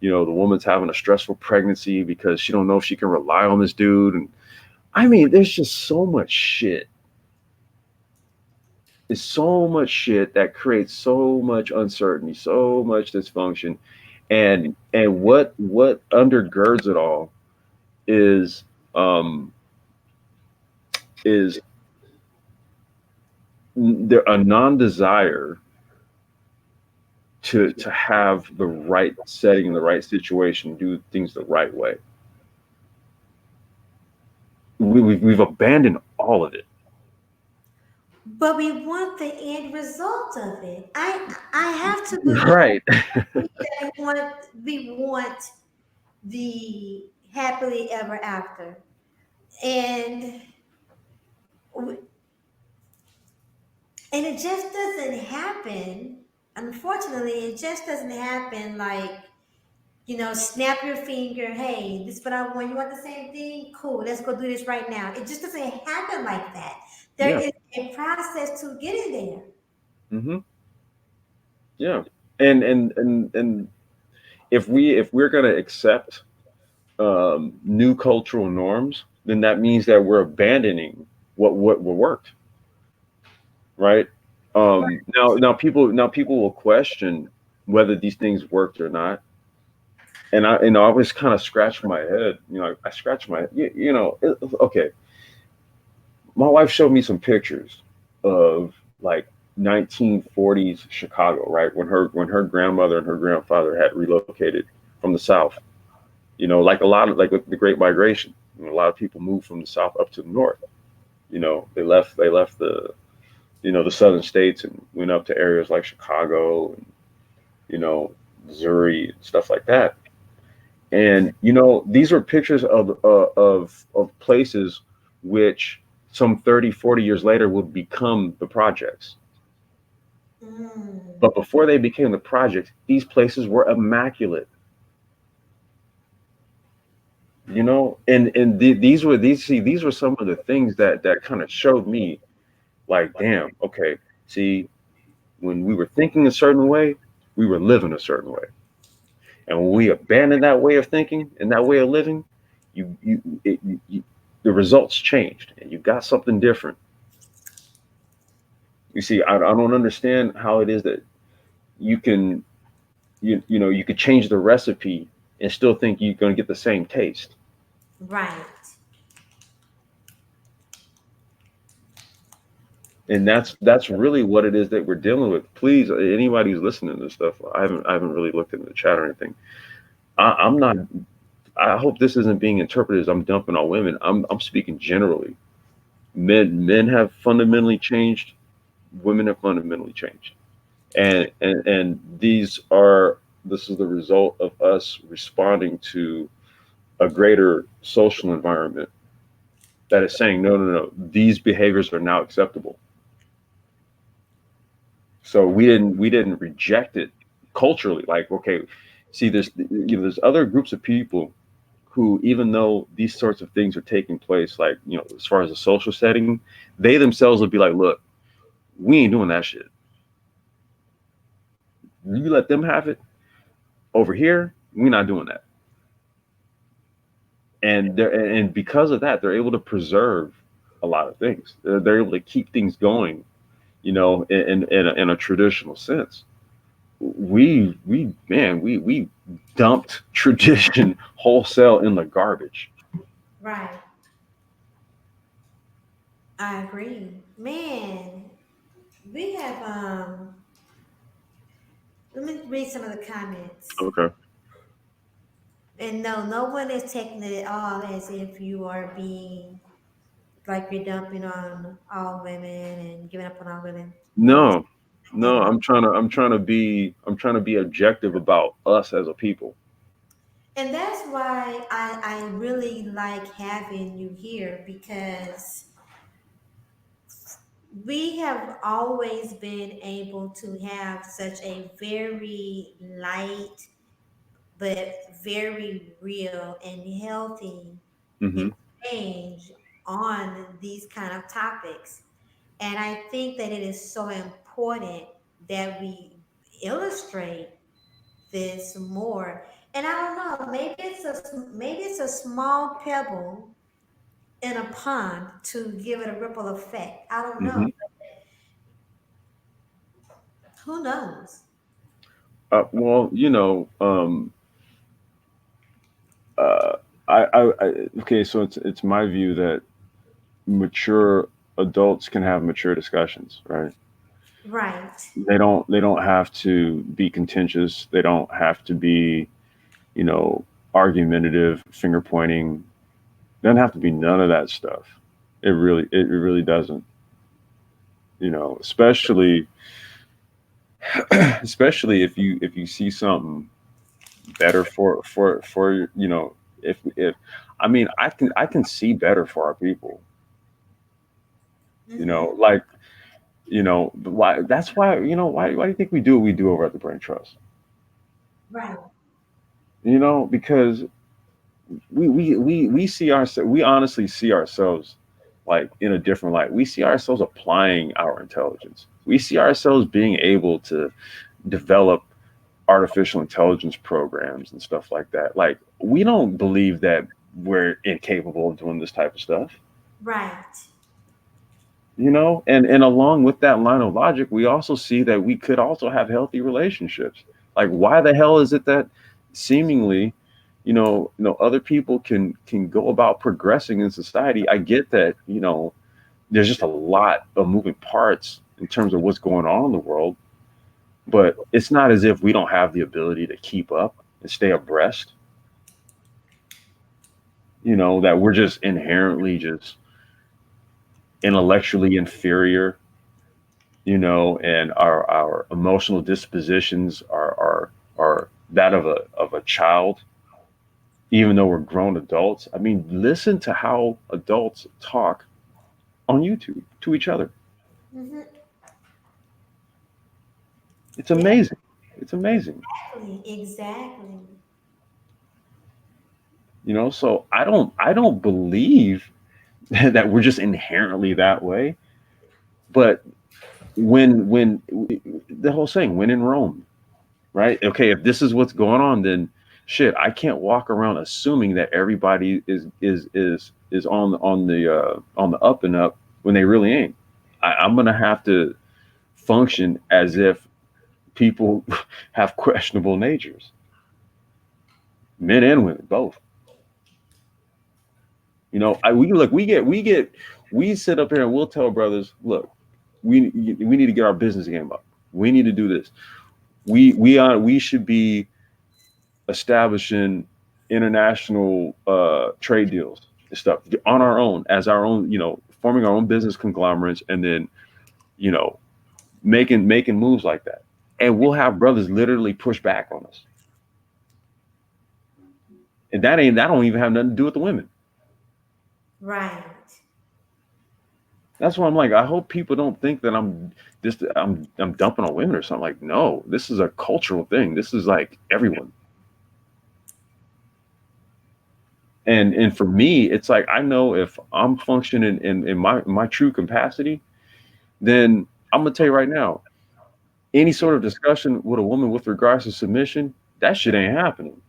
the woman's having a stressful pregnancy because she don't know if she can rely on this dude. And I mean, there's just so much shit. There's so much shit that creates so much uncertainty, so much dysfunction, and what undergirds it all is um is there a non-desire to have the right setting, the right situation, do things the right way. We've abandoned all of it. But we want the end result of it. I have to Right. believe that we want the happily ever after. And and it just doesn't happen. Unfortunately, it just doesn't happen like, snap your finger, hey, this is what I want. You want the same thing? Cool, let's go do this right now. It just doesn't happen like that. There Yeah. is a process to getting there. Hmm. Yeah. And if we're gonna accept new cultural norms, then that means that we're abandoning what worked, right? Now people will question whether these things worked or not, and I always kind of scratch my head. I scratch my okay. My wife showed me some pictures of like 1940s Chicago, right? When her grandmother and her grandfather had relocated from the South. Like a lot of like with the Great Migration. A lot of people moved from the South up to the North. They left the southern states and went up to areas like Chicago and you know Missouri and stuff like that. And these are pictures of places which some 30, 40 years later would become the projects. Mm. But before they became the projects, these places were immaculate. These were some of the things that kind of showed me, like, damn, okay, see, when we were thinking a certain way, we were living a certain way. And when we abandoned that way of thinking and that way of living, the results changed, and you got something different. You see, I don't understand how it is that you can you could change the recipe and still think you're going to get the same taste. Right. And that's really what it is that we're dealing with. Please, anybody who's listening to this stuff, I haven't really looked in the chat or anything. I'm not. I hope this isn't being interpreted as I'm dumping on women. I'm speaking generally. Men have fundamentally changed. Women have fundamentally changed, and these are This is the result of us responding to a greater social environment that is saying, no, no, no, these behaviors are now acceptable. So we didn't reject it culturally. Like, okay, see, there's other groups of people who, even though these sorts of things are taking place, like, as far as a social setting, they themselves would be like, look, we ain't doing that shit. You let them have it over here. We're not doing that. And because of that, they're able to preserve a lot of things. They're able to keep things going, in a traditional sense. We man, we dumped tradition wholesale in the garbage. Right. I agree. Man, we have let me read some of the comments. Okay. And no, no one is taking it at all as if you are being like you're dumping on all women and giving up on all women. No one's No, that no, at all. I'm trying to be objective about us as a people. And that's why I really like having you here because we have always been able to have such a very light but very real and healthy Hmm. exchange on these kind of topics. And I think that it is so important that we illustrate this more. And I don't know, maybe it's a small pebble in a pond to give it a ripple effect. I don't know. Hmm. Who knows? Well, uh, okay, so it's my view that mature adults can have mature discussions, right? Right. They don't have to be contentious. They don't have to be, you know, argumentative, finger pointing. Doesn't have to be none of that stuff. It really doesn't. Especially especially if you see something better for if I mean I can see better for our people. Hmm. Like, why that's why why do you think we do what we do over at the Brain Trust? Right. Because we honestly see ourselves like in a different light. We see ourselves applying our intelligence. We see ourselves being able to develop artificial intelligence programs and stuff like that. Like, we don't believe that we're incapable of doing this type of stuff. Right. And along with that line of logic, we also see that we could also have healthy relationships. Like, why the hell is it that seemingly, other people can go about progressing in society? I get that, there's just a lot of moving parts in terms of what's going on in the world, but it's not as if we don't have the ability to keep up and stay abreast. That we're just inherently just intellectually inferior, and our emotional dispositions are that of a child, even though we're grown adults. I mean, listen to how adults talk on YouTube to each other. Hmm. It's amazing. It's amazing. Exactly. Exactly. So I don't believe that we're just inherently that way. But when the whole saying, when in Rome, right? Okay, if this is what's going on, then shit, I can't walk around assuming that everybody is on the up and up when they really ain't. I'm gonna have to function as if people have questionable natures, men and women both. We sit up here and we'll tell brothers, look, we need to get our business game up. We need to do this. We should be establishing international trade deals and stuff on our own, as our own, forming our own business conglomerates, and then, you know making moves like that. And we'll have brothers literally push back on us. And that don't even have nothing to do with the women. Right. That's why I'm like, I hope people don't think that I'm dumping on women or something. Like, no, this is a cultural thing. This is like everyone. And for me, it's like I know if I'm functioning in my true capacity, then I'm gonna tell you right now, any sort of discussion with a woman with regards to submission, that shit ain't happening.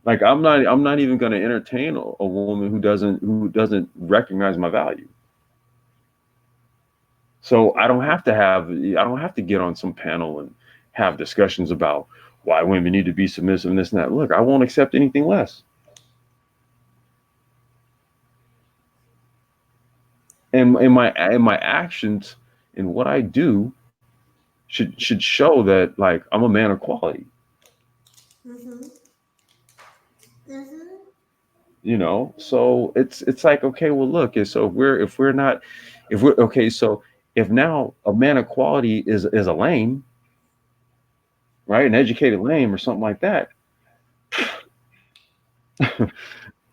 Like I'm not even gonna entertain a woman who doesn't recognize my value. So I don't have to get on some panel and have discussions about why women need to be submissive and this and that. Look, I won't accept anything less. And in my actions and what I do should show that like I'm a man of quality. Mhm. Mhm. So it's like, okay, well, look, so if we're not, if we're okay, so if now a man of quality is a lame, right, an educated lame or something like that,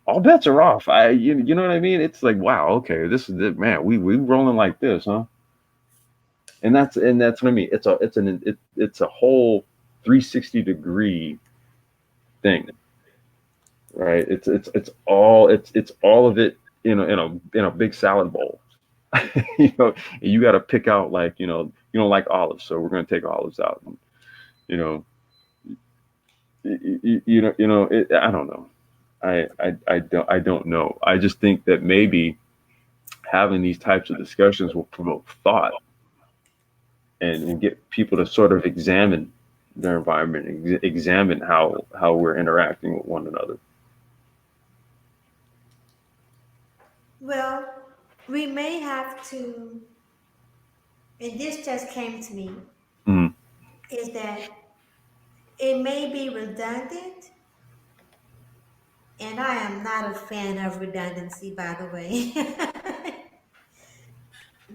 all bets are off. You know what I mean? It's like, wow, okay, this is it, man. We rolling like this, huh? And that's what I mean. It's a whole 360-degree thing, right? It's all of it in a big salad bowl. You got to pick out, like, you don't like olives, so we're going to take olives out. And, you know, I don't know. I don't know. I just think that maybe having these types of discussions will promote thought and get people to sort of examine their environment, examine how we're interacting with one another. Well, we may have to, and this just came to me, Mm. is that it may be redundant, and I am not a fan of redundancy, by the way.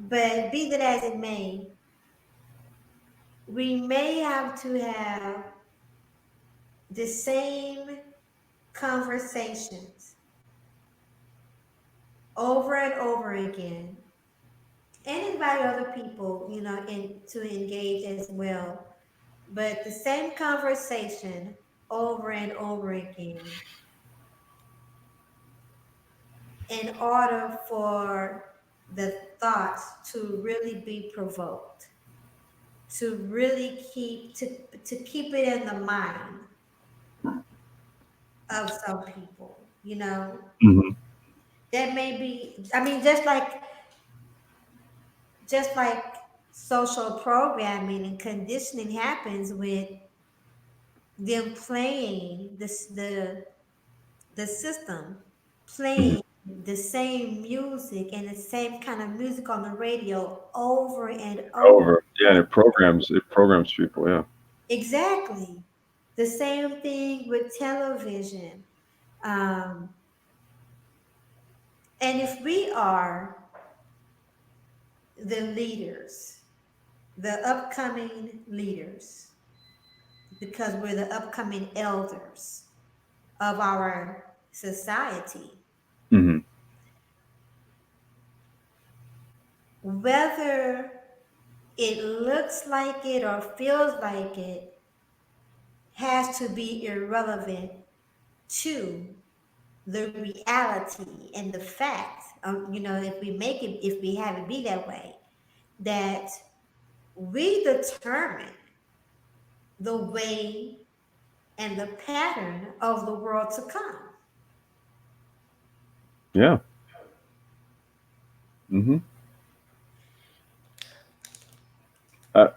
But be that as it may, we may have to have the same conversations over and over again, and invite other people, to engage as well. But the same conversation over and over again in order for the thoughts to really be provoked, to really to keep it in the mind of some people, Hmm. that may be, I mean, just like social programming and conditioning happens with them playing the system, Hmm. playing the same music and the same kind of music on the radio over and over. Over, yeah, and it programs people, yeah. Exactly. The same thing with television. Um, and if we are the leaders, the upcoming leaders, because we're the upcoming elders of our society, Hmm. whether it looks like it or feels like it, has to be irrelevant to the reality and the fact. If we have it be that way, that we determine the way and the pattern of the world to come. Yeah. Hmm. uh,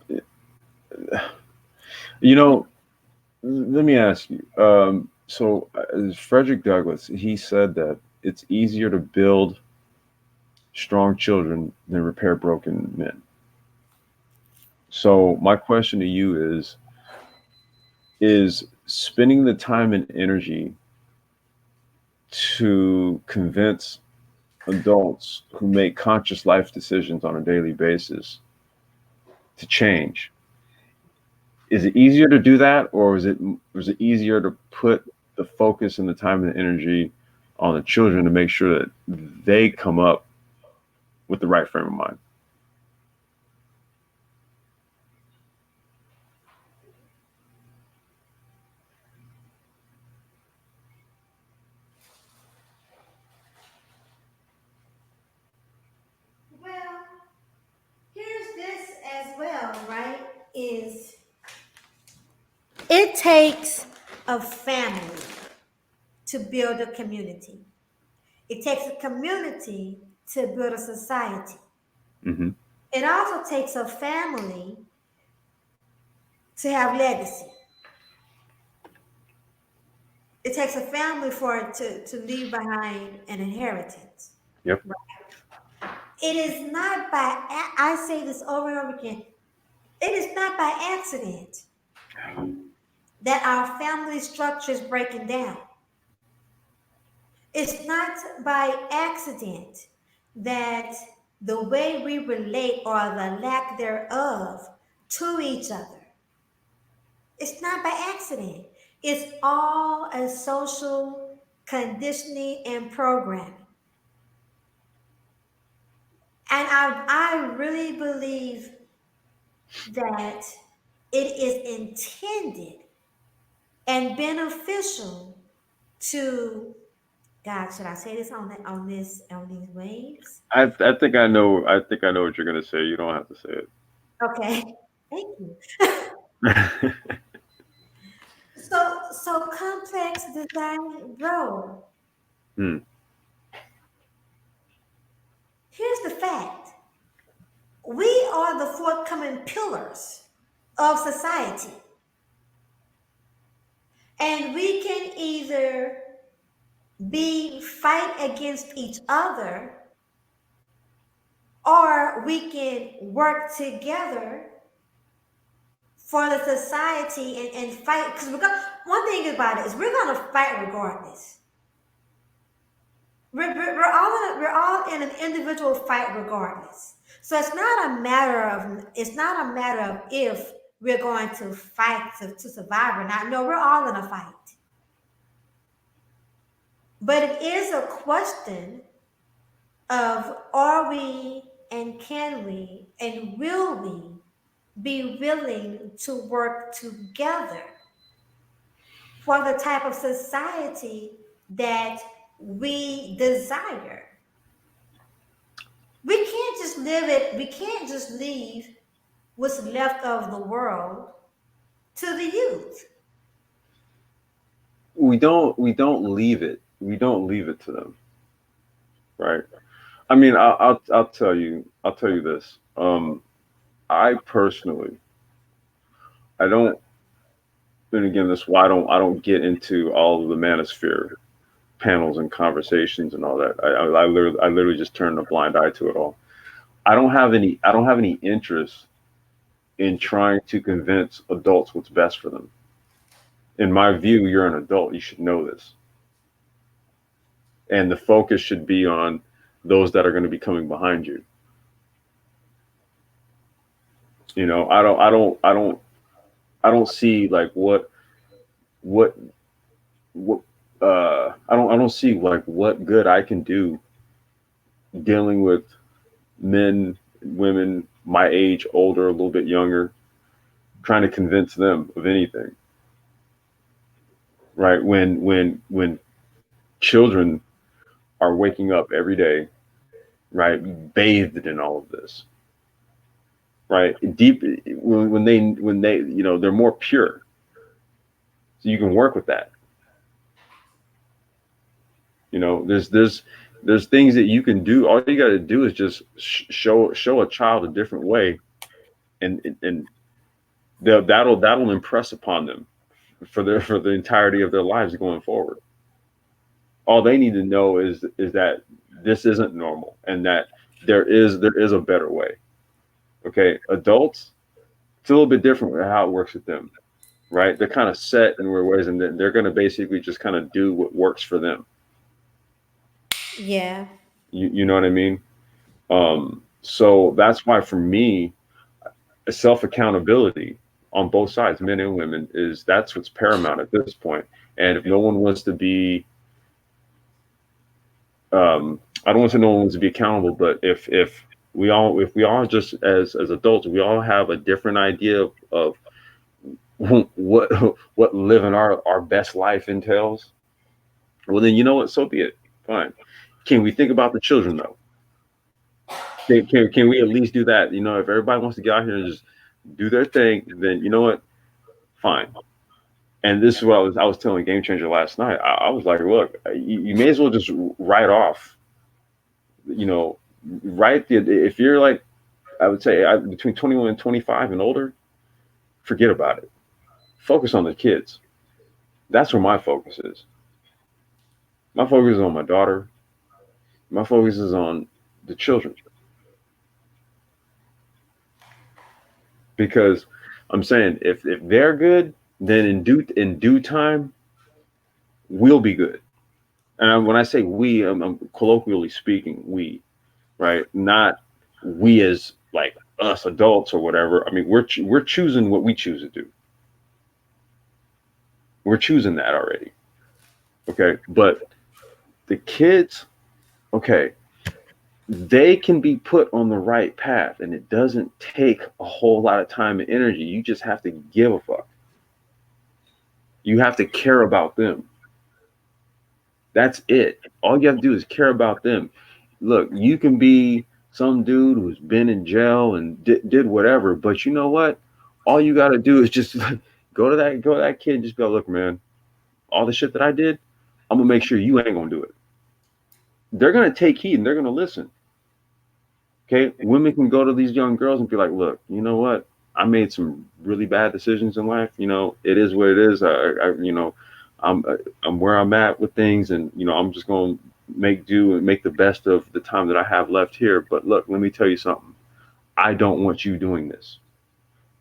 you know Let me ask you. Frederick Douglass, he said that it's easier to build strong children than repair broken men. So my question to you is spending the time and energy to convince adults who make conscious life decisions on a daily basis to change. Is it easier to do that, or was it easier to put the focus and the time and the energy on the children to make sure that they come up with the right frame of mind? Well, here's this as well, right? Is it takes a family to build a community. It takes a community to build a society. Hmm. It also takes a family to have legacy. It takes a family for it to leave behind an inheritance. Yep. It is not by, I say this over and over again, it is not by accident that our family structure is breaking down. It's not by accident that the way we relate or the lack thereof to each other, it's not by accident. It's all a social conditioning and programming. And I really believe that it is intended and beneficial to God. Should I say this on on these waves? I think I know. I think I know what you're gonna say. You don't have to say Okay, thank you. it. So complex design, bro. Hmm. Here's the fact: we are the forthcoming pillars of society, and we can either be fight against each other, or we can work together for the society and fight. Because one thing about it is we're gonna fight regardless. We're all in an individual fight regardless. So it's not a matter of if we're going to fight to survive or not. No, we're all in a fight. But it is a question of are we and can we and will we be willing to work together for the type of society that we desire. We can't just leave what's left of the world to the youth. We don't leave it. We don't leave it to them, right? I mean, I'll tell you. I'll tell you this. I personally, I don't. And again, that's why I don't get into all of the manosphere panels and conversations and all that. I literally just turn a blind eye to it all. I don't have any interest in trying to convince adults what's best for them. In my view, you're an adult. You should know this, and the focus should be on those that are going to be coming behind you. I don't see like what what I don't see like what good I can do dealing with men, women my age, older, a little bit younger, trying to convince them of anything, right? When children are waking up every day, right, bathed in all of this, right, deep when they they're more pure, so you can work with that. There's things that you can do. All you got to do is just show a child a different way, and that'll impress upon them for the entirety of their lives going forward. All they need to know is that this isn't normal, and that there is a better way. Okay, adults, it's a little bit different with how it works with them, right? They're kind of set in their ways, and they're going to basically just kind of do what works for them. Yeah. You know what I mean? So that's why for me, self accountability. on both sides, men and women, is that's what's paramount at this point. And if no one wants to be, I don't want to say no one wants to be accountable, but if we all just as adults, we all have a different idea of what what living our best life entails. Well, then you know what? So be it. Fine. Can we think about the children though? Can we at least do that? You know, if everybody wants to get out here and just do their thing, then you know what? Fine. And this is what I was telling Game Changer last night. I was like, look, you may as well just write off. You know, if you're like, I would say between 21 and 25 and older, forget about it. Focus on the kids. That's where my focus is. My focus is on my daughter. My focus is on the children, because I'm saying if they're good, then in due time we'll be good. And when I say we, I'm colloquially speaking, we, right? Not we as like us adults or whatever. I mean, we're choosing what we choose to do. We're choosing that already. Okay, but the kids, okay, they can be put on the right path, and it doesn't take a whole lot of time and energy. You just have to give a fuck. You have to care about them. That's it. All you have to do is care about them. Look, you can be some dude who's been in jail and did whatever, but you know what? All you got to do is just go to that kid and just go, look, man, all the shit that I did, I'm gonna make sure you ain't gonna do it. They're gonna take heed and they're gonna listen. Okay, women can go to these young girls and be like, look, you know what? I made some really bad decisions in life. You know, it is what it is. You know, I'm I'm where I'm at with things, and you know, I'm just going to make do and make the best of the time that I have left here. But look, let me tell you something. I don't want you doing this.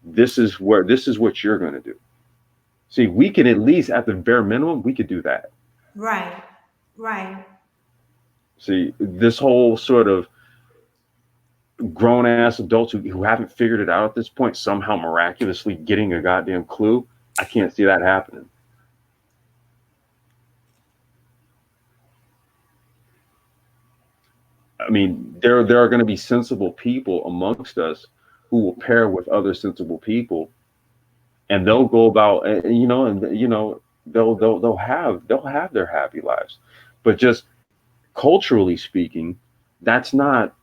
This is what you're going to do. See, we can at least, at the bare minimum, we could do that. Right. Right. See, this whole sort of grown ass adults who haven't figured it out at this point somehow miraculously getting a goddamn clue. I can't see that happening. I mean, there are going to be sensible people amongst us who will pair with other sensible people, and they'll go about, and you know, they'll have their happy lives, but just culturally speaking, that's not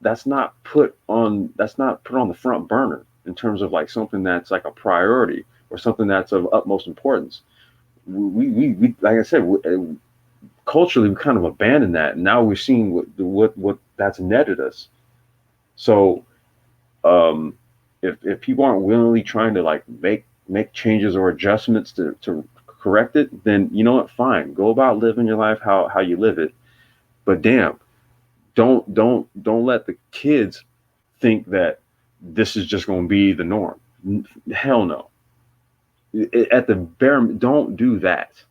that's not put on the front burner in terms of like something that's like a priority or something that's of utmost importance. We like I said, culturally we kind of abandoned that, and now we're seeing what that's netted us. So if people aren't willingly trying to like make changes or adjustments to correct it, then you know what, fine, go about living your life how you live it. But damn, don't let the kids think that this is just going to be the norm. Hell no. At the bare, don't do that.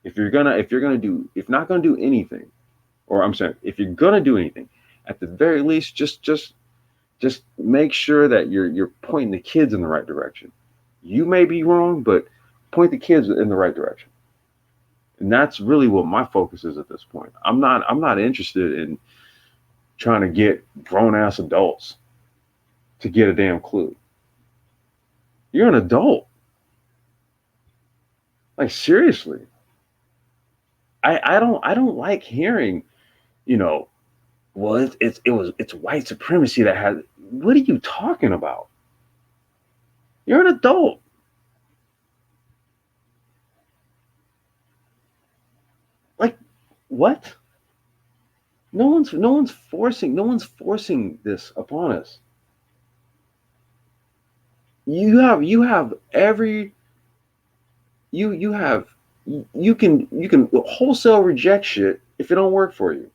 If you're gonna do, if not gonna do anything, or I'm saying, if you're gonna do anything, at the very least, just make sure that you're pointing the kids in the right direction. You may be wrong, but point the kids in the right direction. And that's really what my focus is at this point. I'm not interested in trying to get grown ass adults to get a damn clue. You're an adult. Like seriously. I don't like hearing, you know, well it's white supremacy that has, what are you talking about? You're an adult. Like what? No one's forcing this upon us. You have every you have you can wholesale reject shit if it don't work for you.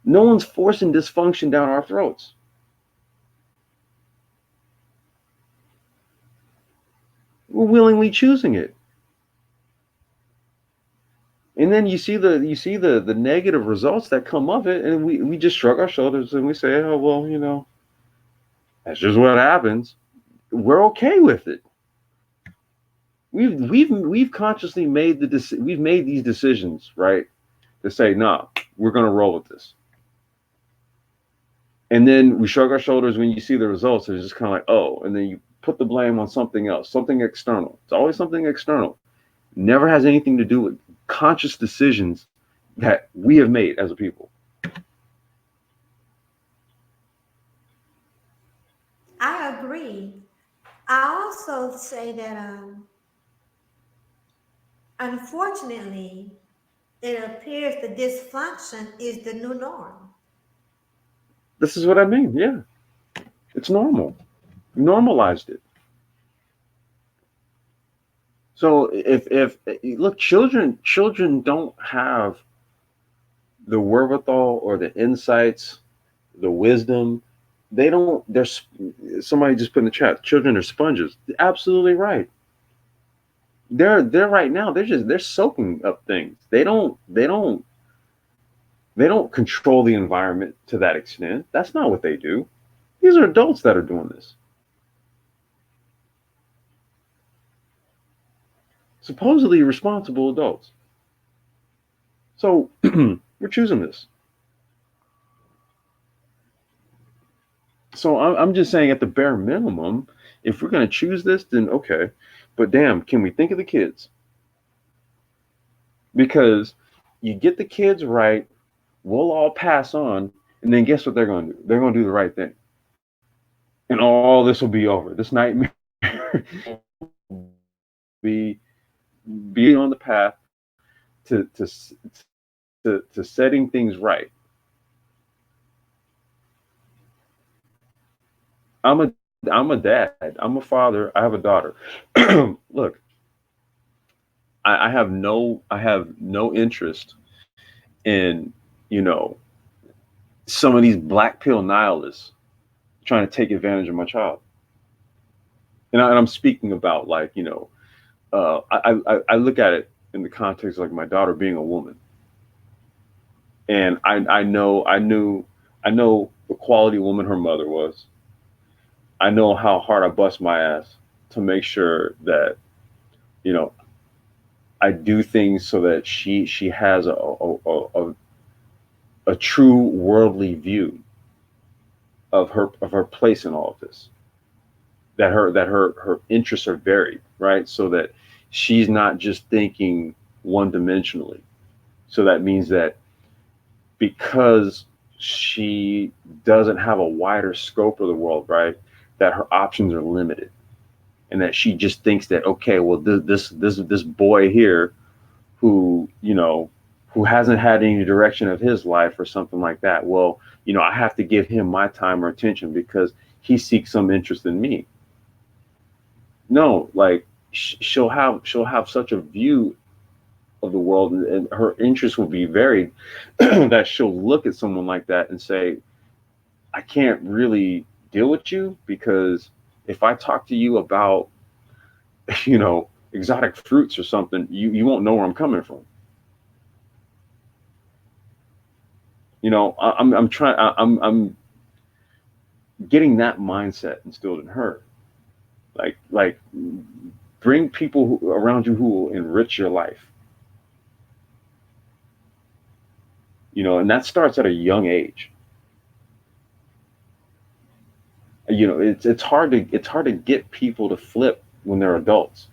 No one's forcing dysfunction down our throats. We're willingly choosing it. And then you see the negative results that come of it, and we just shrug our shoulders and we say, oh well, you know, that's just what happens. we're okay with it. We've consciously made we've made these decisions, right? To say, nah, we're gonna roll with this. And then we shrug our shoulders when you see the results. It's just kind of like, oh, and then you put the blame on something else, something external. It's always something external. Never has anything to do with conscious decisions that we have made as a people. I agree. I also say that unfortunately, it appears the dysfunction is the new norm. This is what I mean. Yeah, it's normal. We normalized it. So if look, children don't have the wherewithal or the insights, the wisdom. They don't. There's somebody just put in the chat. Children are sponges. Absolutely right. They're right now. They're soaking up things. They don't control the environment to that extent. That's not what they do. These are adults that are doing this. Supposedly responsible adults. So we're choosing this. So I'm just saying, at the bare minimum, if we're going to choose this, then okay. But damn, can we think of the kids? Because you get the kids right, we'll all pass on, and then guess what they're going to do? They're going to do the right thing, and all this will be over. This nightmare be be on the path to setting things right. I'm a I'm a dad. I'm a father. I have a daughter. Look, I have no interest in, you know, some of these black pill nihilists trying to take advantage of my child. And I'm speaking about, like, I look at it in the context of, like, my daughter being a woman, and I know the quality woman her mother was. I know how hard I bust my ass to make sure that, you know I do things so that she has a true worldly view of her place in all of this. That her interests are varied, right? So that she's not just thinking one dimensionally. So that means that because she doesn't have a wider scope of the world, right? That her options are limited, and that she just thinks that, okay, well, this boy here who who hasn't had any direction of his life or something like that. Well, I have to give him my time or attention because he seeks some interest in me. No, like, she'll have such a view of the world, and her interests will be varied, that she'll look at someone like that and say, I can't really deal with you, because if I talk to you about exotic fruits or something, you won't know where I'm coming from. I'm trying. I'm getting that mindset instilled in her. Like, bring people around you who will enrich your life. And that starts at a young age. It's hard to get people to flip when they're adults,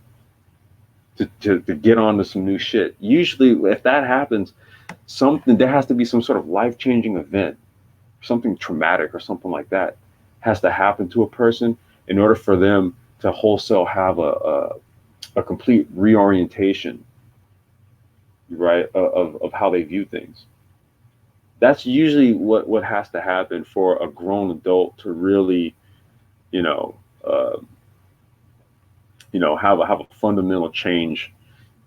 to get onto some new shit. Usually, if that happens, there has to be some sort of life-changing event, something traumatic or something like that has to happen to a person in order for them to wholesale have a complete reorientation, right, of how they view things. That's usually what has to happen for a grown adult to really, you know, uh, have a fundamental change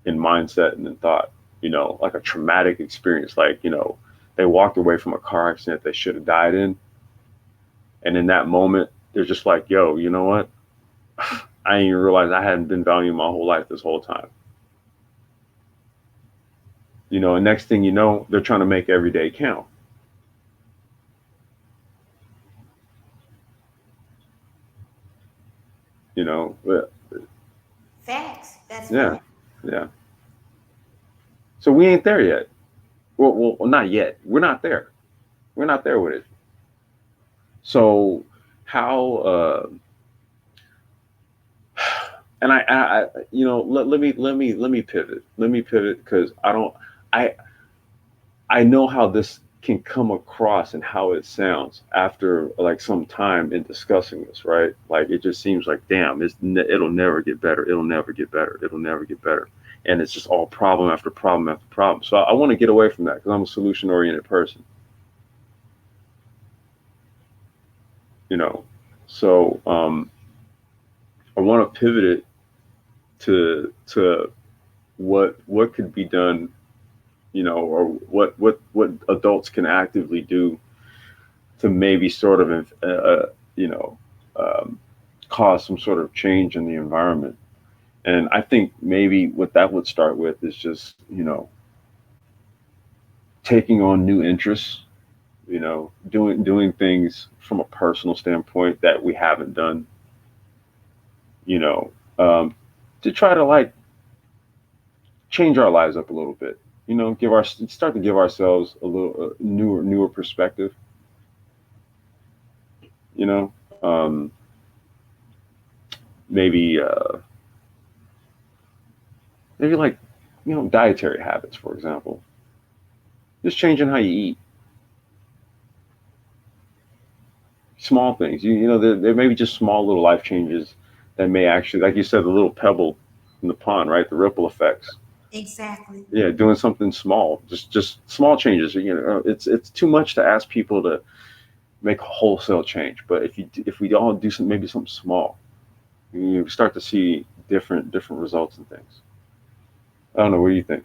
in mindset and in thought. Like a traumatic experience, like, they walked away from a car accident they should have died in, and in that moment, they're just like, yo, you know what? I didn't even realize I hadn't been valuing my whole life this whole time. And next thing you know, they're trying to make every day count. You know, but Facts. That's yeah, fact. yeah. So we ain't there yet. Well, not yet. We're not there. We're not there with it. So how? And let me pivot. Let me pivot because I don't. I I know how this can come across and how it sounds after like some time in discussing this, right? Like it just seems like, damn, it'll never get better. It'll never get better. It'll never get better. And it's just all problem after problem after problem. So I want to get away from that because I'm a solution oriented person, you know. So I want to pivot it to what could be done, or what adults can actively do to maybe sort of you know um, cause some sort of change in the environment. And I think maybe what that would start with is just taking on new interests, doing things from a personal standpoint that we haven't done, you know, um, to try to like change our lives up a little bit. Give our start to give ourselves a little newer perspective. You know, um, maybe maybe like dietary habits, for example. Just changing how you eat. Small things. There may be just small little life changes that may actually, like you said, the little pebble in the pond, right? The ripple effects. Exactly. Yeah, doing something small, just small changes. It's too much to ask people to make a wholesale change. But if we all do maybe something small, you start to see different results and things. I don't know. What do you think?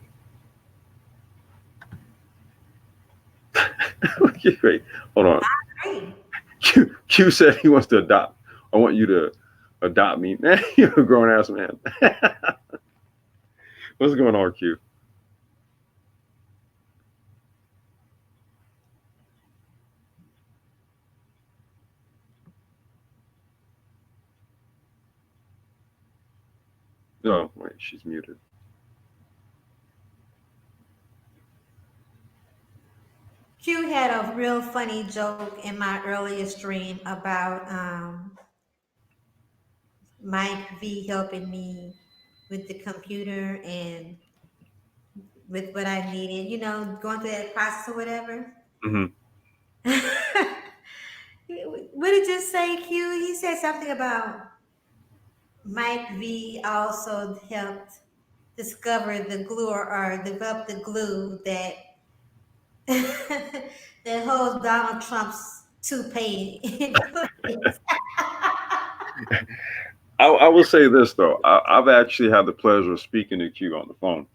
Wait, hold on. Great. Q said he wants to adopt. I want you to adopt me, man. You're a grown ass man. What's going on, Q? Oh, wait, she's muted. Q had a real funny joke in my earlier stream about Mike V helping me with the computer and with what I needed, going through that process or whatever. Hmm. What did you say, Q? He said something about Mike V also helped discover the glue or develop the glue that that holds Donald Trump's toupee in place. I will say this though. I've actually had the pleasure of speaking to Q on the phone,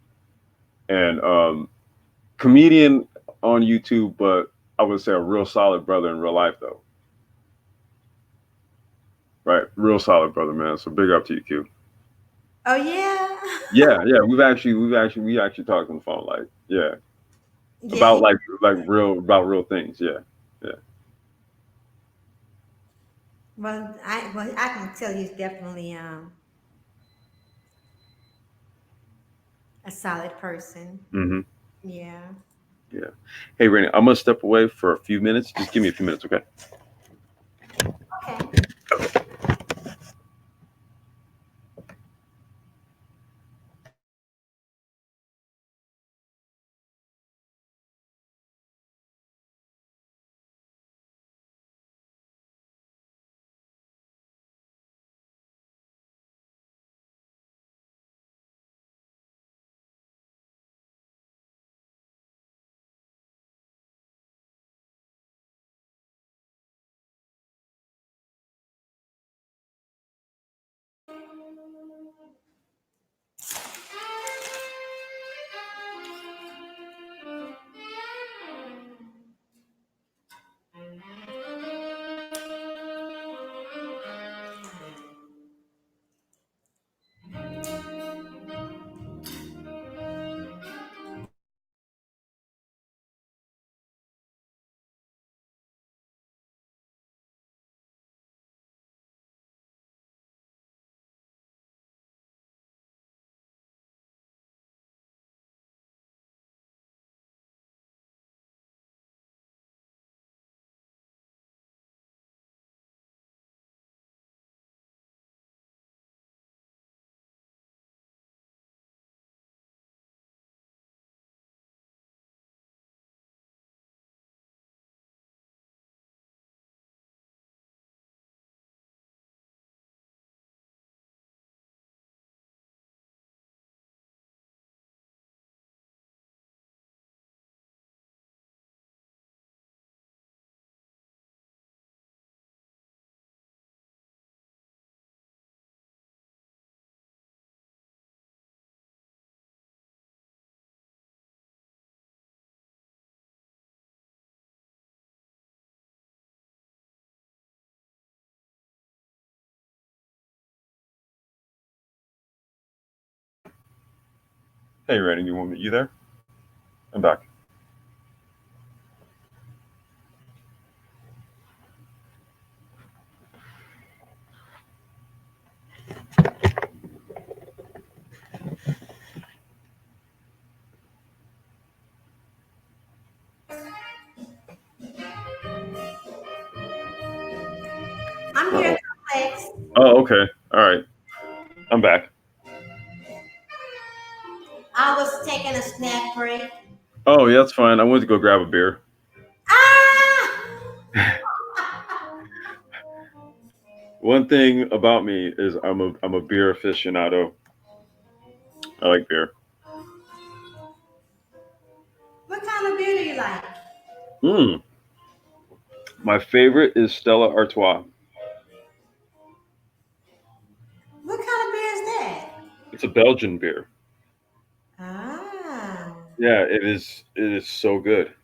and comedian on YouTube, but I would say a real solid brother in real life though. Right, real solid brother, man. So big up to you, Q. Oh yeah, Yeah, yeah. We actually talked on the phone, like, yeah, yeah. about like real things. Yeah, yeah. Well, I can tell he's definitely a solid person. Hmm. Yeah. Yeah. Hey, Rainy, I'm gonna step away for a few minutes. Just give me a few minutes, okay? Okay. Hey, Randy, you want me? You there? I'm back. I'm here, Uh-oh. Complex. Oh, okay. All right. I'm back. I was taking a snack break. Oh, yeah, that's fine. I went to go grab a beer. Ah! One thing about me is I'm a beer aficionado. I like beer. What kind of beer do you like? Mm. My favorite is Stella Artois. What kind of beer is that? It's a Belgian beer. Ah. Yeah, it is. It is so good.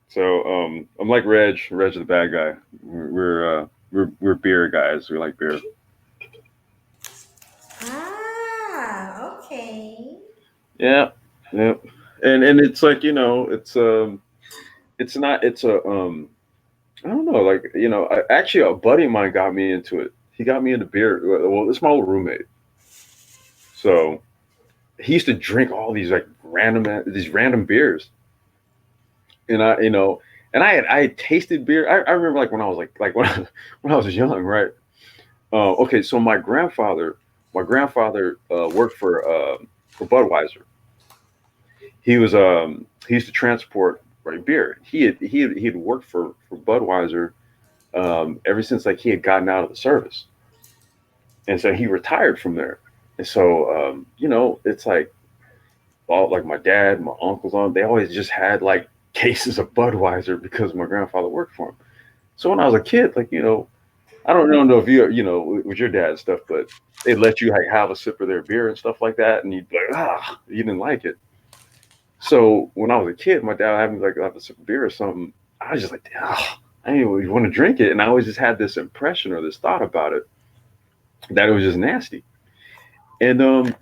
So I'm like Reg. Reg the bad guy. We're beer guys. We like beer. Ah, okay. Yeah, yeah. And it's like it's not it's a I don't know, like actually a buddy of mine got me into it. He got me into beer. Well, it's my old roommate. So he used to drink all these random beers, and I had tasted beer. I remember like when I was like when when I was young, right? Okay, so my grandfather worked for Budweiser. He used to transport, right, beer. He had worked for Budweiser ever since like he had gotten out of the service, and so he retired from there. And so it's like all like my dad, my uncles on, they always just had like cases of Budweiser because my grandfather worked for him. So when I was a kid, like I don't know if with your dad and stuff, but they let you like have a sip of their beer and stuff like that, and you'd be like, you didn't like it. So when I was a kid, my dad would have me like have a sip of beer or something. I was just like, I didn't even want to drink it, and I always just had this impression or this thought about it that it was just nasty. And then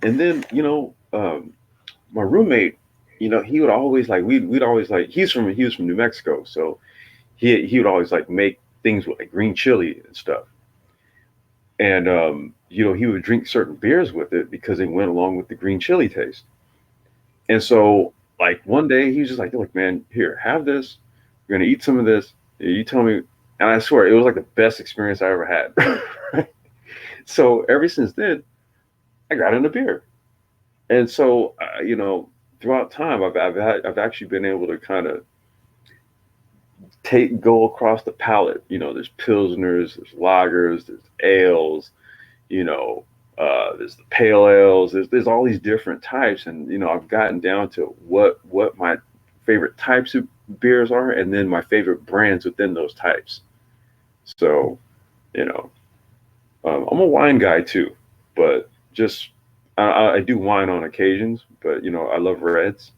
my roommate, he would always like we'd always like he was from New Mexico, so he would always like make things with like green chili and stuff. And he would drink certain beers with it because they went along with the green chili taste. And so like one day he was just like, look, man, here, have this. You're gonna eat some of this. You tell me, and I swear it was like the best experience I ever had. So ever since then, I got into beer. And so throughout time, I've actually been able to kind of go across the palette. There's pilsners, there's lagers, there's ales, you know, there's the pale ales. There's all these different types, and I've gotten down to what my favorite types of beers are, and then my favorite brands within those types. So you know, I'm a wine guy too, but just I do wine on occasions, but I love reds.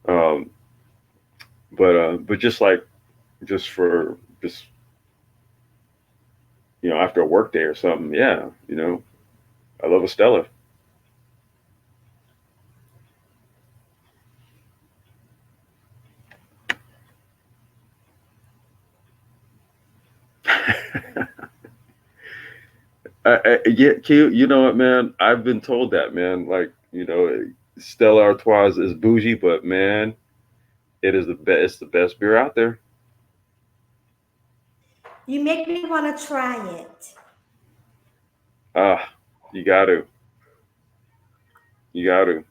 Um, but just for just after a work day or something, yeah, I love a Stella. Yeah, Q, you know what, man? I've been told that, man. Like, Stella Artois is bougie, but man, it is the best. It's the best beer out there. You make me want to try it. Ah, you got to, you got to.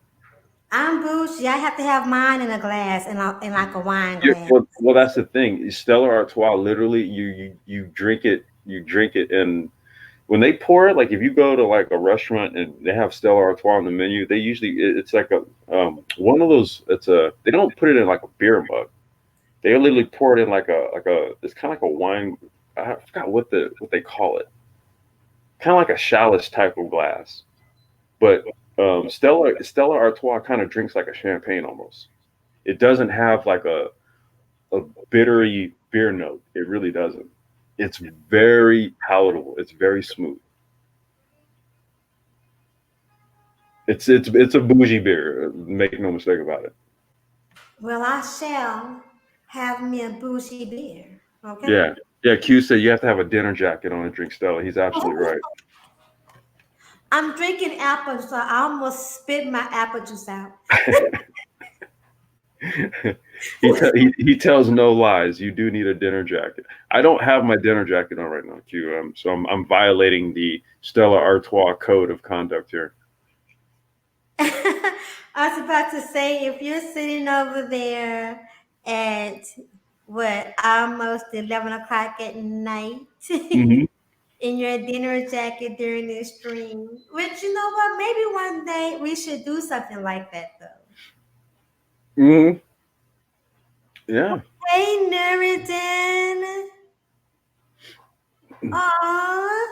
I'm bougie. I have to have mine in a glass, in like a wine Yeah, glass. well, that's the thing. Stella Artois, literally, you drink it, and when they pour it, like if you go to like a restaurant and they have Stella Artois on the menu, they usually it's like a one of those. They don't put it in like a beer mug. They literally pour it in like a it's kind of like a wine. I forgot what they call it. Kind of like a chalice type of glass, but Stella Artois kind of drinks like a champagne almost. It doesn't have like a bittery beer note. It really doesn't. It's very palatable. It's very smooth. It's a bougie beer. Make no mistake about it. Well, I shall have me a bougie beer. Okay. Yeah, yeah. Q said you have to have a dinner jacket on to drink Stella. He's absolutely right. I'm drinking apple, so I almost spit my apple juice out. He tells no lies. You do need a dinner jacket. I don't have my dinner jacket on right now, Q. So I'm violating the Stella Artois code of conduct here. I was about to say, if you're sitting over there at what almost 11 o'clock at night Hmm. in your dinner jacket during this stream, which you know what, maybe one day we should do something like that though. Hmm. Yeah. Hey, Nuridan. Aww.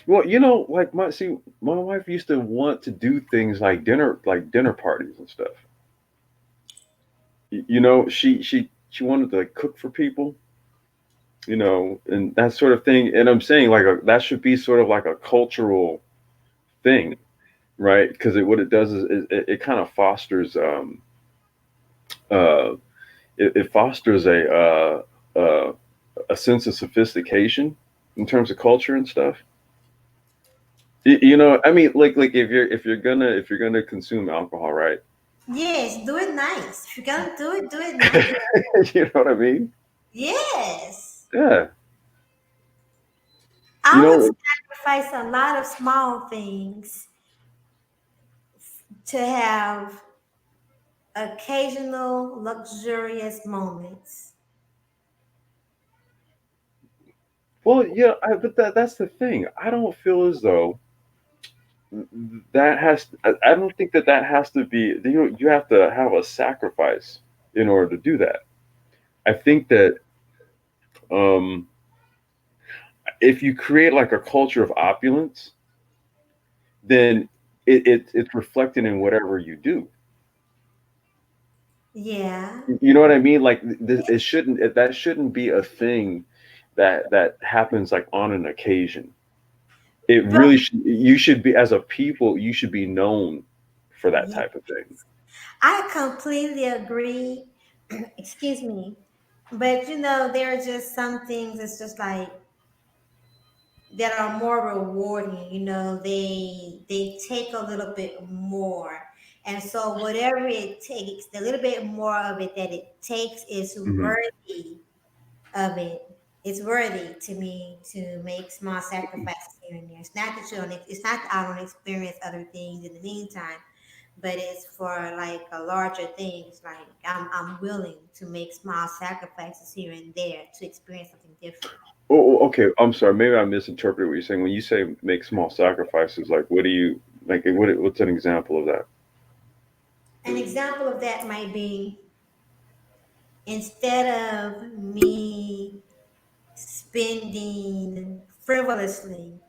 Well, my wife used to want to do things like dinner parties and stuff. She wanted to like cook for people, and that sort of thing. And I'm saying that should be sort of like a cultural thing, right? Because what it does is it kind of fosters uh it fosters a sense of sophistication in terms of culture and stuff. I mean, like if you're gonna consume alcohol, right? Yes, do it nice. If you're gonna do it nice. You know what I mean? Yes. Yeah. You I would know, sacrifice a lot of small things to have occasional luxurious moments. well, yeah, but that's the thing. I don't feel as though I don't think that has to be. You have to have a sacrifice in order to do that. I think that um, if you create like a culture of opulence, then it's reflected in whatever you do. Yeah. You know what I mean? Like that shouldn't be a thing that happens like on an occasion. It But really should. You should be, as a people, you should be known for that yeah, type of thing. I completely agree. Excuse me. But you know, there are just some things it's just like that are more rewarding. You know, they take a little bit more. And so whatever it takes, the little bit more of it that it takes is Hmm. worthy of it. It's worthy to me to make small sacrifices here and there. It's not that you don't. It's not that I don't experience other things in the meantime, but it's for like a larger thing. It's like I'm willing to make small sacrifices here and there to experience something different. Okay. I'm sorry. Maybe I misinterpreted what you're saying. When you say make small sacrifices, like what do you like? What's an example of that? An example of that might be instead of me spending frivolously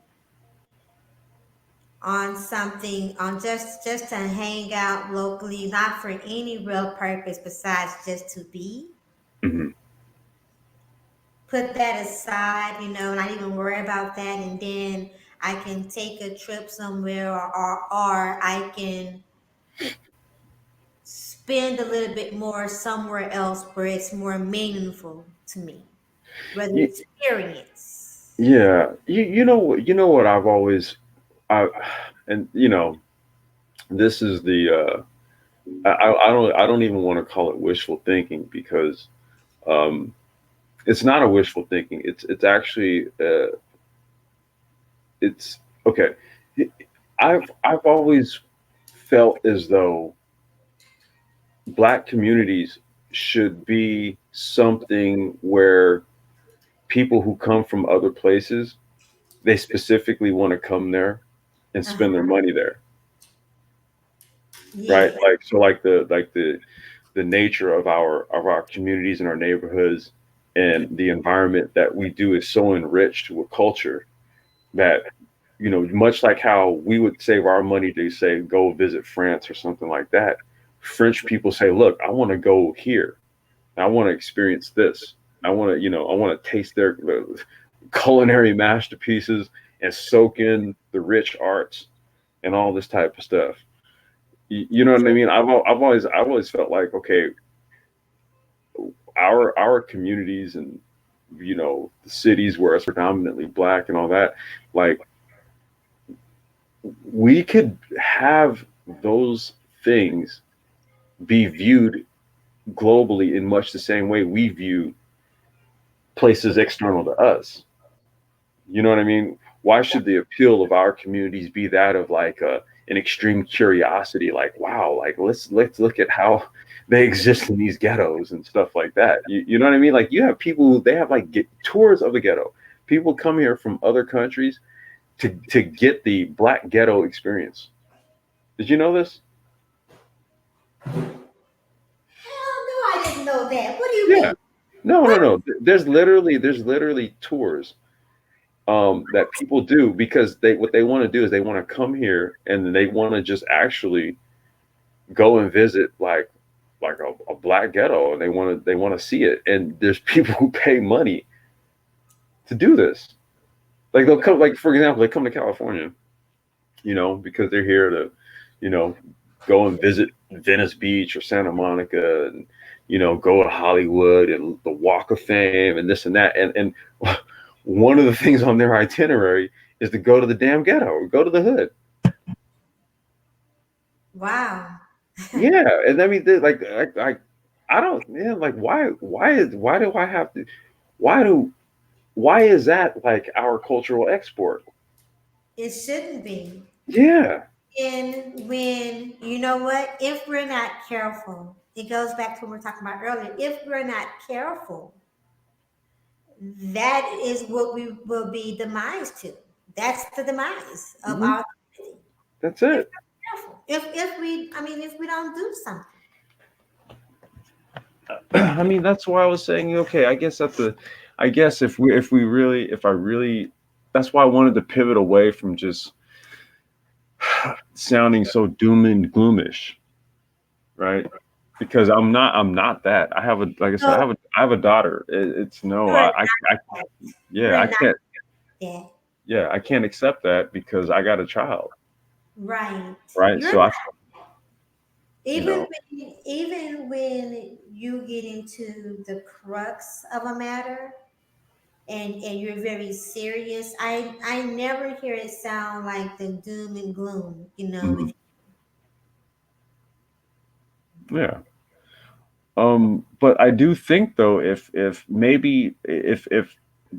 on something on just to hang out locally, not for any real purpose besides just to be, Hmm. put that aside, you know, not even worry about that, and then I can take a trip somewhere, or I can spend a little bit more somewhere else where it's more meaningful to me, whether experience. Yeah. You know what I've always I and this is the I don't even want to call it wishful thinking because um it's not a wishful thinking. It's actually it's okay. I've always felt as though black communities should be something where people who come from other places, they specifically want to come there and spend their Uh-huh. money there, right? Yeah. Like the nature of our communities and our neighborhoods and the environment that we do is so enriched with culture that much like how we would save our money to say go visit France or something like that, French people say, look, I want to go here. I want to experience this. I want to taste their culinary masterpieces and soak in the rich arts and all this type of stuff. You know what I mean? I've always felt like, okay, our communities and the cities where it's predominantly black and all that, like we could have those things be viewed globally in much the same way we view places external to us. You know what I mean? Why should the appeal of our communities be that of like an extreme curiosity? Like, wow, like let's look at how they exist in these ghettos and stuff like that. You know what I mean? Like, you have people who they have like get tours of the ghetto. People come here from other countries to get the black ghetto experience. Did you know this? Hell no, I didn't know that. What do you Yeah. mean? No, no, What? no. There's literally tours that people do because they what they want to do is they want to come here and they want to just actually go and visit like a black ghetto, and they want to see it. And there's people who pay money to do this. Like they'll come, like for example, they come to California, because they're here to, you know, go and visit Venice Beach or Santa Monica, and go to Hollywood and the Walk of Fame and this and that. And one of the things on their itinerary is to go to the damn ghetto or go to the hood. Wow. Yeah, and I mean, like, I don't, yeah, like, why do I have to, why do, why is that like our cultural export? It shouldn't be. Yeah. And when, you know what, if we're not careful, it goes back to what we were talking about earlier. If we're not careful, that is what we will be demised to. That's the demise of Hmm. our community. That's If it. we're not careful. If we, I mean, if we don't do something. I mean, that's why I was saying, okay, I guess if I really, that's why I wanted to pivot away from just sounding so doom and gloomish, right? Because I'm not that. I have a, like I said, No, I have a daughter. It's no, you're I not. yeah, You're I not can't, that. yeah, I can't accept that because I got a child, Right. right? You're So you even know, when, even when you get into the crux of a matter, and you're very serious, I never hear it sound like the doom and gloom, mhm, with yeah. But I do think though, if maybe if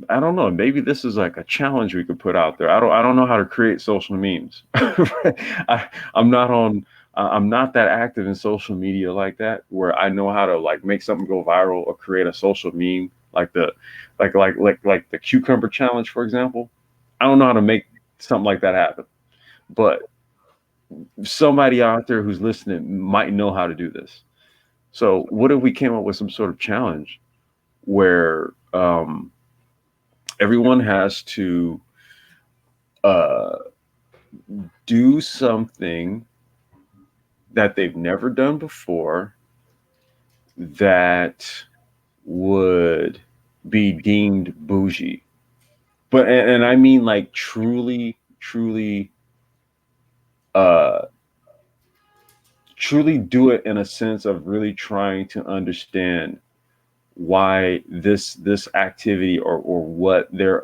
I don't know, maybe this is like a challenge we could put out there. I don't know how to create social memes. I'm not on. I'm not that active in social media like that, where I know how to like make something go viral or create a social meme like like the cucumber challenge, for example. I don't know how to make something like that happen, but somebody out there who's listening might know how to do this. So what if we came up with some sort of challenge where everyone has to uh, do something that they've never done before that would be deemed bougie, but and I mean like truly uh, truly do it in a sense of really trying to understand why this activity or what they're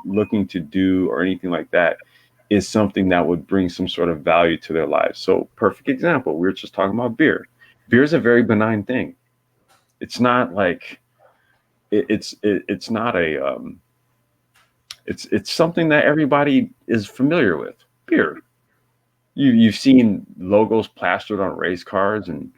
looking to do or anything like that is something that would bring some sort of value to their lives. So perfect example, we were just talking about beer. Beer is a very benign thing. It's not like it's not a it's something that everybody is familiar with. Beer. You've seen logos plastered on race cars and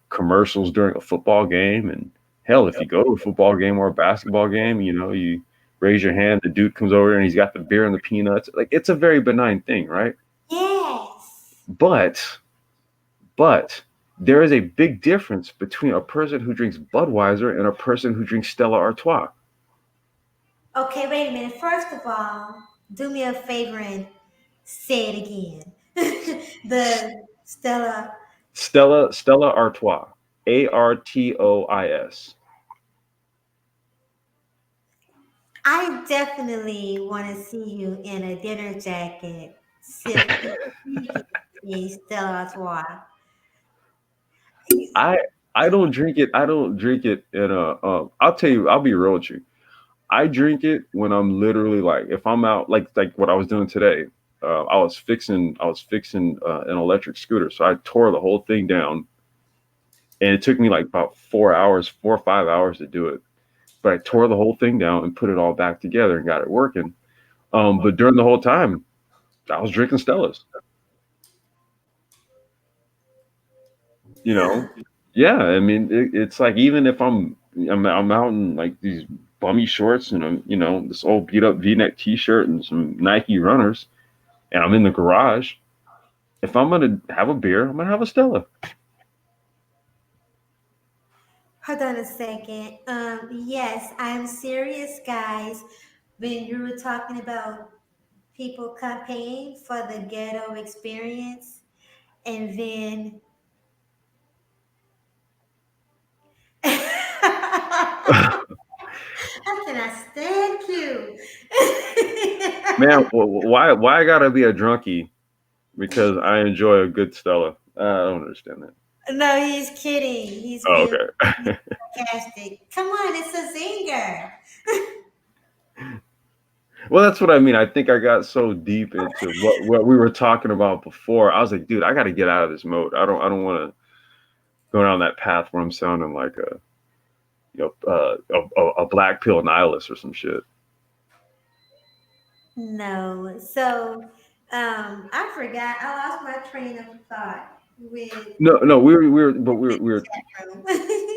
commercials during a football game. And hell, if you go to a football game or a basketball game, you raise your hand, the dude comes over and he's got the beer and the peanuts. Like, it's a very benign thing, right? yes. But, but there is a big difference between a person who drinks Budweiser and a person who drinks Stella Artois. Okay, wait a minute. First of all, do me a favor and say it again. The Stella. Stella Artois, Artois. I definitely want to see you in a dinner jacket, sipping Stella Artois. I I don't drink it. I don't drink it in a. I'll tell you. I'll be real with you. I drink it when I'm literally like, if I'm out, like what I was doing today. I was fixing an electric scooter, so I tore the whole thing down, and it took me like about 4 hours, 4 or 5 hours to do it. But I tore the whole thing down and put it all back together and got it working. But during the whole time, I was drinking Stellas. You know, Huh. yeah. I mean, it's like even if I'm out in like these bummy shorts and I'm this old beat up V-neck T-shirt and some Nike runners, and I'm in the garage. If I'm gonna have a beer, I'm gonna have a Stella. Hold on a second. Yes, I'm serious, guys. When you were talking about people campaigning for the ghetto experience, and then I cannot stand you. Man, why I gotta be a drunkie because I enjoy a good Stella? I don't understand that. No, he's kidding. He's Oh, being okay. sarcastic. Come on, it's a zinger. Well, that's what I mean. I think I got so deep into what we were talking about before. I was like, dude, I got to get out of this mode. I don't want to go down that path where I'm sounding like a black pill nihilist or some shit. No. So, I forgot. I lost my train of thought with No, no, we were room.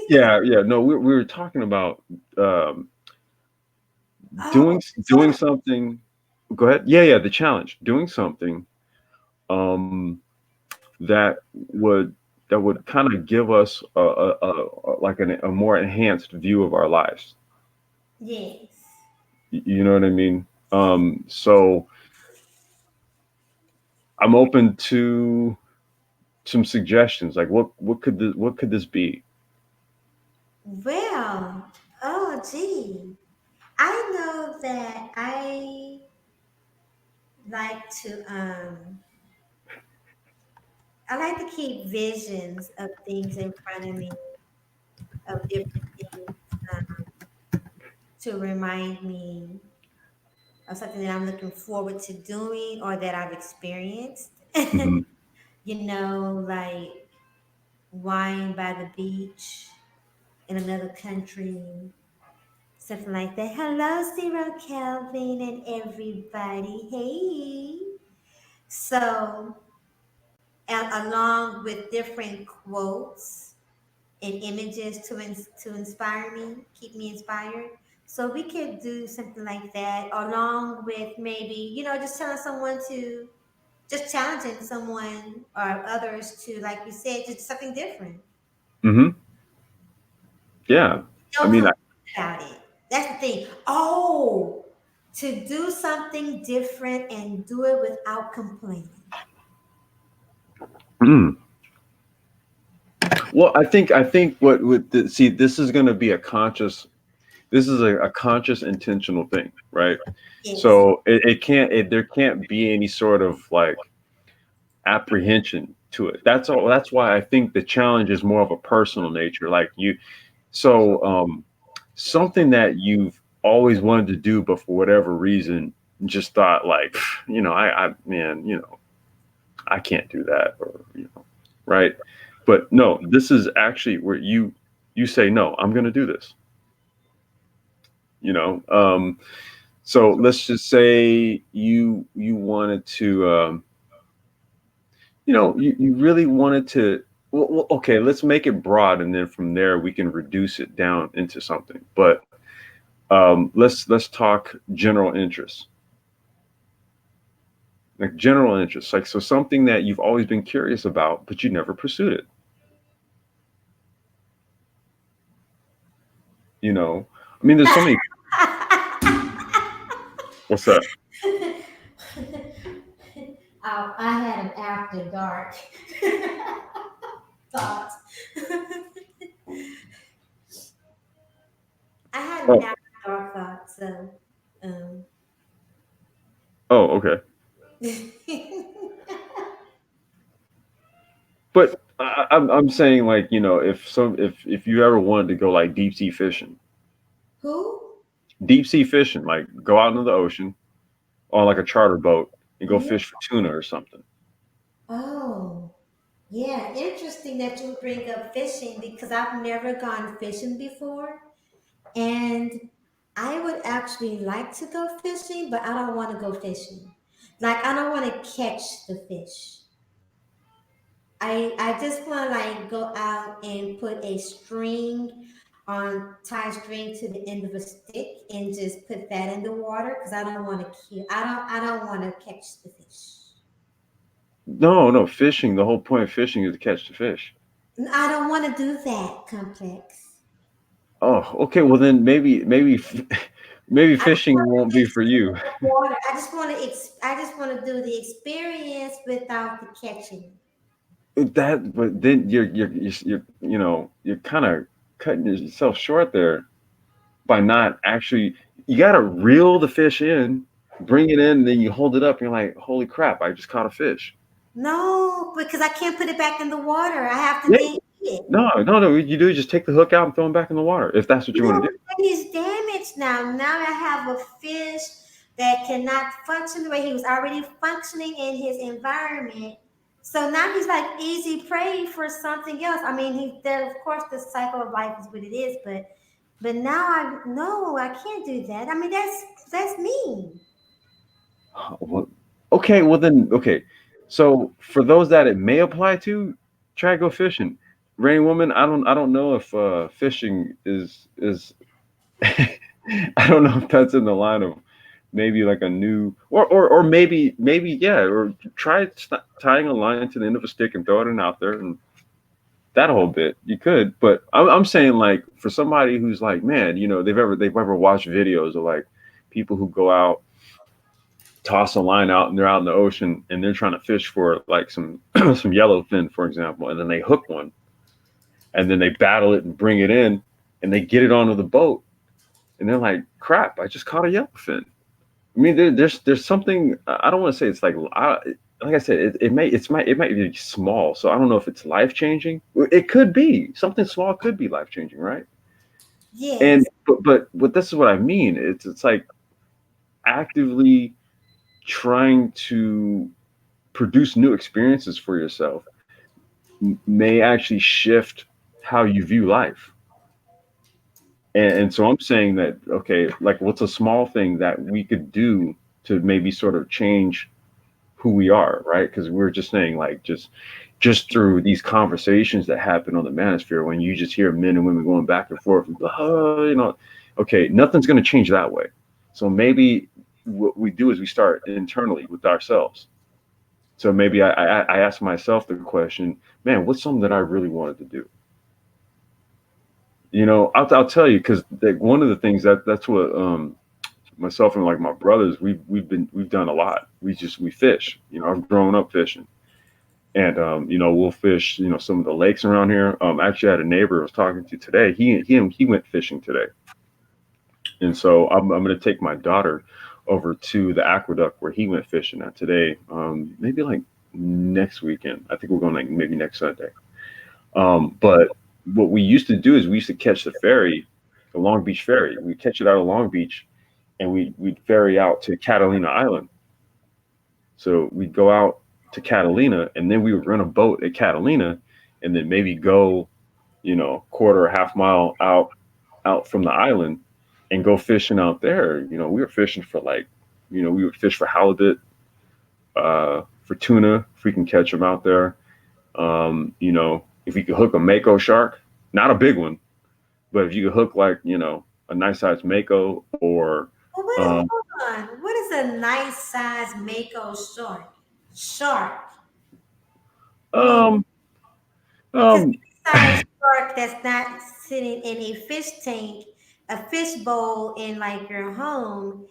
yeah, yeah, no, we were talking about um, Oh, doing something. Go ahead. Yeah, yeah, the challenge, doing something um, that would kind of give us like a more enhanced view of our lives. yes. You know what I mean? So I'm open to some suggestions. Like what could this be? Well, oh, gee. I know that I like to, I like to keep visions of things in front of me, of different things, to remind me of something that I'm looking forward to doing or that I've experienced. Hmm. You know, like wine by the beach in another country, something like that. Hello, Zero Kelvin and everybody. Hey. So, along with different quotes and images to inspire me, keep me inspired. So we could do something like that, along with maybe just telling someone to just challenging someone or others to, like you said, just something different. Hmm. Yeah. I Don't mean, complain about it. That's the thing. Oh, to do something different and do it without complaining. mm. Well, I think see, this is going to be a conscious. This is a conscious, intentional thing, right? Yes. So there can't be any sort of like apprehension to it. That's all. That's why I think the challenge is more of a personal nature. Like so something that you've always wanted to do, but for whatever reason, just thought like, I man, I can't do that, or right. But no, this is actually where you say, no, I'm going to do this. You know, so let's just say you wanted to, you really wanted to. Well, okay, let's make it broad, and then from there we can reduce it down into something. But let's talk general interests, like general interests, like so something that you've always been curious about, but you never pursued it. I mean, there's so many. What's that? I had an after dark thought. I had an Oh, after dark thought. So. Oh, okay. But I'm saying like if you ever wanted to go like deep sea fishing, Who? deep sea fishing, like go out into the ocean on like a charter boat and go Mhm. fish for tuna or something. Oh, yeah. Interesting that you bring up fishing because I've never gone fishing before. And I would actually like to go fishing, but I don't want to go fishing. Like, I don't want to catch the fish. I just want to like go out and put a string on tie string to the end of a stick and just put that in the water because I don't want to kill. I don't want to catch the fish. No, no, fishing. The whole point of fishing is to catch the fish. I don't want to do that complex. Oh, okay. Well, then maybe I just fishing want won't to be for you. experience the water. I just want to do the experience without the catching. That, but then you're kind of cutting yourself short there by not actually. You got to reel the fish in, bring it in, and then you hold it up. And you're like, holy crap! I just caught a fish. No, because I can't put it back in the water. I have to Yeah. then eat it. No, no, no. You do is just take the hook out and throw them back in the water if that's what you want No, to do. he's damaged now. Now I have a fish that cannot function the way he was already functioning in his environment. So now he's like easy prey for something else. I mean, he there of course the cycle of life is what it is, but now I no, I can't do that. I mean, that's mean. Well, okay, well then, okay. So for those that it may apply to, try to go fishing. Rain woman, I don't know if fishing is I don't know if that's in the line of maybe like a new or maybe yeah, or try tying a line to the end of a stick and throwing it out there and that whole bit you could. But I'm saying like for somebody who's like, man, they've ever watched videos of like people who go out, toss a line out and they're out in the ocean and they're trying to fish for like some some yellowfin, for example, and then they hook one and then they battle it and bring it in and they get it onto the boat and they're like, crap, I just caught a yellowfin. I mean, there's something I don't want to say it's like I said, it might be small, so I don't know if it's life changing. It could be something small, could be life changing, right? Yes. And but this is what I mean. It's like actively trying to produce new experiences for yourself may actually shift how you view life. And so I'm saying that, okay, like what's a small thing that we could do to maybe sort of change who we are, right? Because we're just saying like just through these conversations that happen on the manosphere when you just hear men and women going back and forth, okay, nothing's going to change that way. So maybe what we do is we start internally with ourselves. So maybe I ask myself the question, man, what's something that I really wanted to do? I'll tell you because like, one of the things that's what myself and like my brothers we've done a lot. We fish. I've grown up fishing, and we'll fish. Some of the lakes around here. Actually, I had a neighbor I was talking to today. He went fishing today, and so I'm going to take my daughter over to the aqueduct where he went fishing at today. Maybe like next weekend. I think we're going like maybe next Sunday. But what we used to do is we used to catch the ferry, the Long Beach ferry. We catch it out of Long Beach, and we'd ferry out to Catalina Island. So we'd go out to Catalina, and then we would rent a boat at Catalina, and then maybe go, quarter or half mile out from the island, and go fishing out there. We were fishing for like, we would fish for halibut, for tuna if we can catch them out there. If you could hook a mako shark, not a big one, but if you could hook like a nice sized mako or Well, wait, um, hold on. What is a nice size mako shark? Shark. I mean, um, because um, any size shark that's not sitting in a fish tank, a fish bowl in like your home,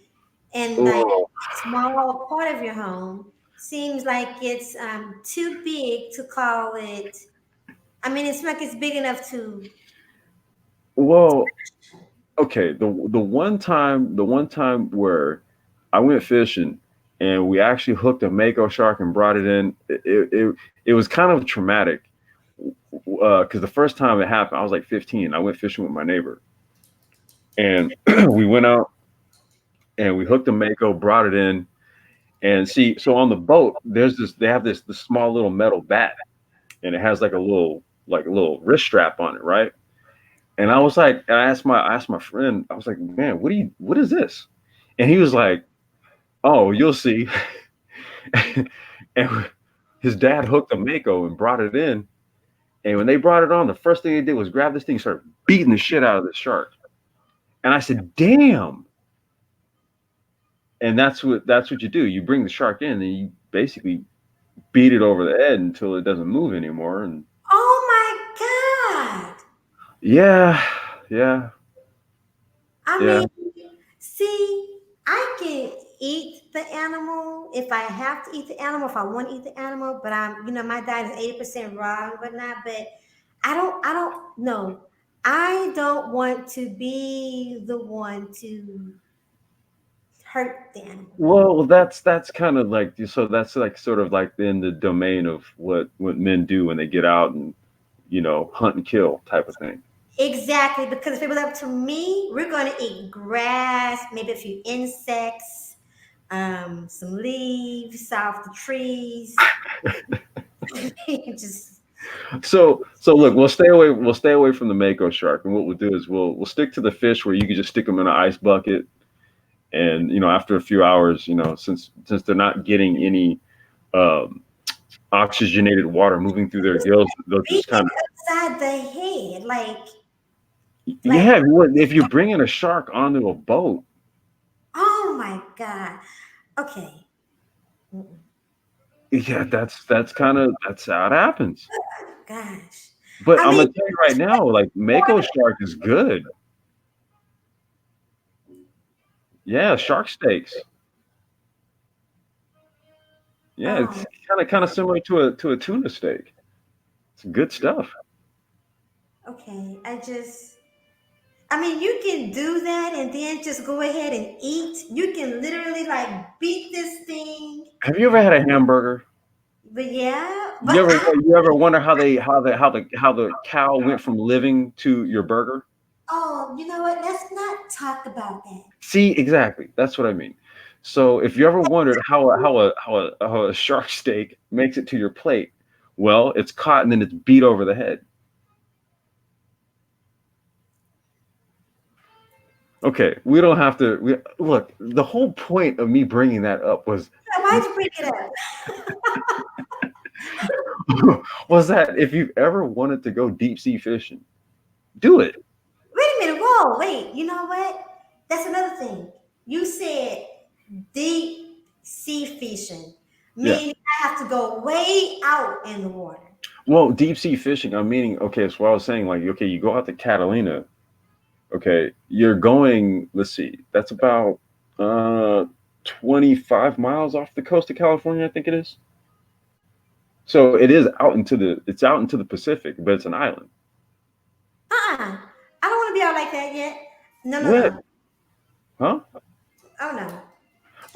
and like oh, small part of your home seems like it's too big to call it. I mean, it's like it's big enough to. well, okay. The one time where I went fishing and we actually hooked a mako shark and brought it in. It was kind of traumatic because the first time it happened, I was like 15. I went fishing with my neighbor, and we went out and we hooked a mako, brought it in, and see. So on the boat, there's this. They have this small little metal bat, and it has like a little wrist strap on it, right? And I was like, and I asked my friend, I was like, man, what is this? And he was like, oh, you'll see. And his dad hooked a mako and brought it in. And when they brought it on, the first thing they did was grab this thing, and start beating the shit out of the shark. And I said, damn. And that's what you do. You bring the shark in and you basically beat it over the head until it doesn't move anymore. And Oh my God. yeah, yeah, I yeah. mean, see, I can eat the animal if I have to eat the animal, if I want to eat the animal, but my diet is 80% raw and whatnot, but I don't know. I don't want to be the one to hurt the animal. Well, that's kind of like so that's like sort of like in the domain of what men do when they get out and hunt and kill type of thing. Exactly, because if it was up to me, we're going to eat grass, maybe a few insects, some leaves off the trees. Just So look, we'll stay away from the mako shark, and what we'll do is we'll stick to the fish where you can just stick them in an ice bucket, and after a few hours, since they're not getting any um, oxygenated water moving through their gills, they'll beat just kind it of upside the head, like yeah. If you're bringing a shark onto a boat, oh my God. Okay. Mm-mm. yeah, that's how it happens. Gosh. But I I'm mean, gonna tell you right now, like mako shark is good. Yeah, shark steaks. Yeah, oh, it's kind of similar to a tuna steak. It's good stuff. okay. I mean, you can do that and then just go ahead and eat. You can literally like beat this thing. Have you ever had a hamburger? But yeah, but You ever I you ever wonder how the cow went from living to your burger? oh, you know what? Let's not talk about that. See, exactly. That's what I mean. So if you ever wondered how a shark steak makes it to your plate, well, it's caught and then it's beat over the head. Okay, we don't have to. Look, the whole point of me bringing that up was Yeah, why'd you bring it up? was that if you've ever wanted to go deep sea fishing, do it. Wait a minute. Whoa, wait. You know what? That's another thing. You said deep sea fishing, Yeah. meaning I have to go way out in the water. Well, deep sea fishing, I'm meaning, okay, so I was saying, like, okay, you go out to Catalina, okay, you're going, let's see, that's about 25 miles off the coast of California, I think it is. So it's out into the Pacific, but it's an island. Uh-uh. I don't want to be out like that yet. No, no, What? no. Huh? Oh no.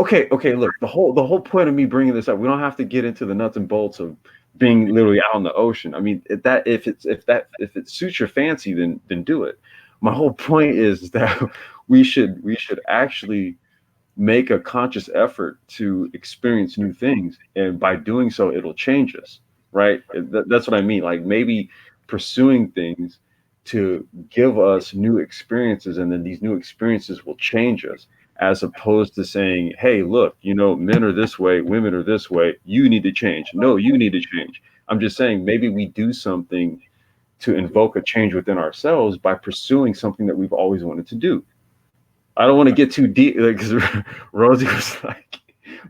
Okay, look, the whole point of me bringing this up, we don't have to get into the nuts and bolts of being literally out in the ocean. I mean, if it suits your fancy, then do it. My whole point is that we should actually make a conscious effort to experience new things, and by doing so it'll change us, right? That's what I mean, like maybe pursuing things to give us new experiences, and then these new experiences will change us, as opposed to saying, hey, look, men are this way, women are this way, you need to change. No, you need to change. I'm just saying maybe we do something to invoke a change within ourselves by pursuing something that we've always wanted to do. I don't want to get too deep, because Rosie was like,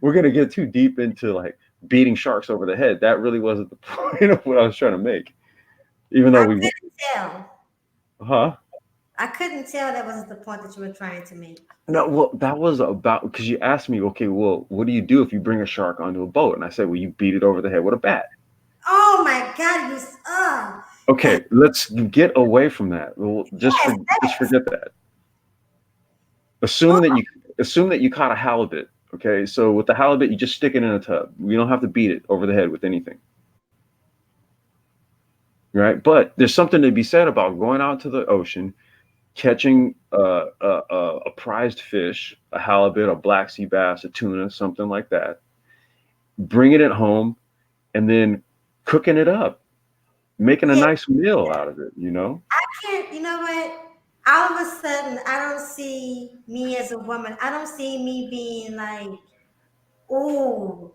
"We're gonna get too deep into like beating sharks over the head." That really wasn't the point of what I was trying to make. Even though I we, couldn't tell. huh? I couldn't tell that wasn't the point that you were trying to make. No, well, that was about because you asked me, okay, well, what do you do if you bring a shark onto a boat? And I said, well, you beat it over the head with a bat. Oh my God, that Okay, let's get away from that. Well, just yes, forget that. Assuming that you caught a halibut, Okay, so with the halibut, you just stick it in a tub. You don't have to beat it over the head with anything, right? But there's something to be said about going out to the ocean, catching a prized fish, a halibut, a black sea bass, a tuna, something like that, bringing it home, and then cooking it up, making a Yeah, nice meal out of it. You know? I can't. You know what? All of a sudden, I don't see me as a woman. I don't see me being like, oh,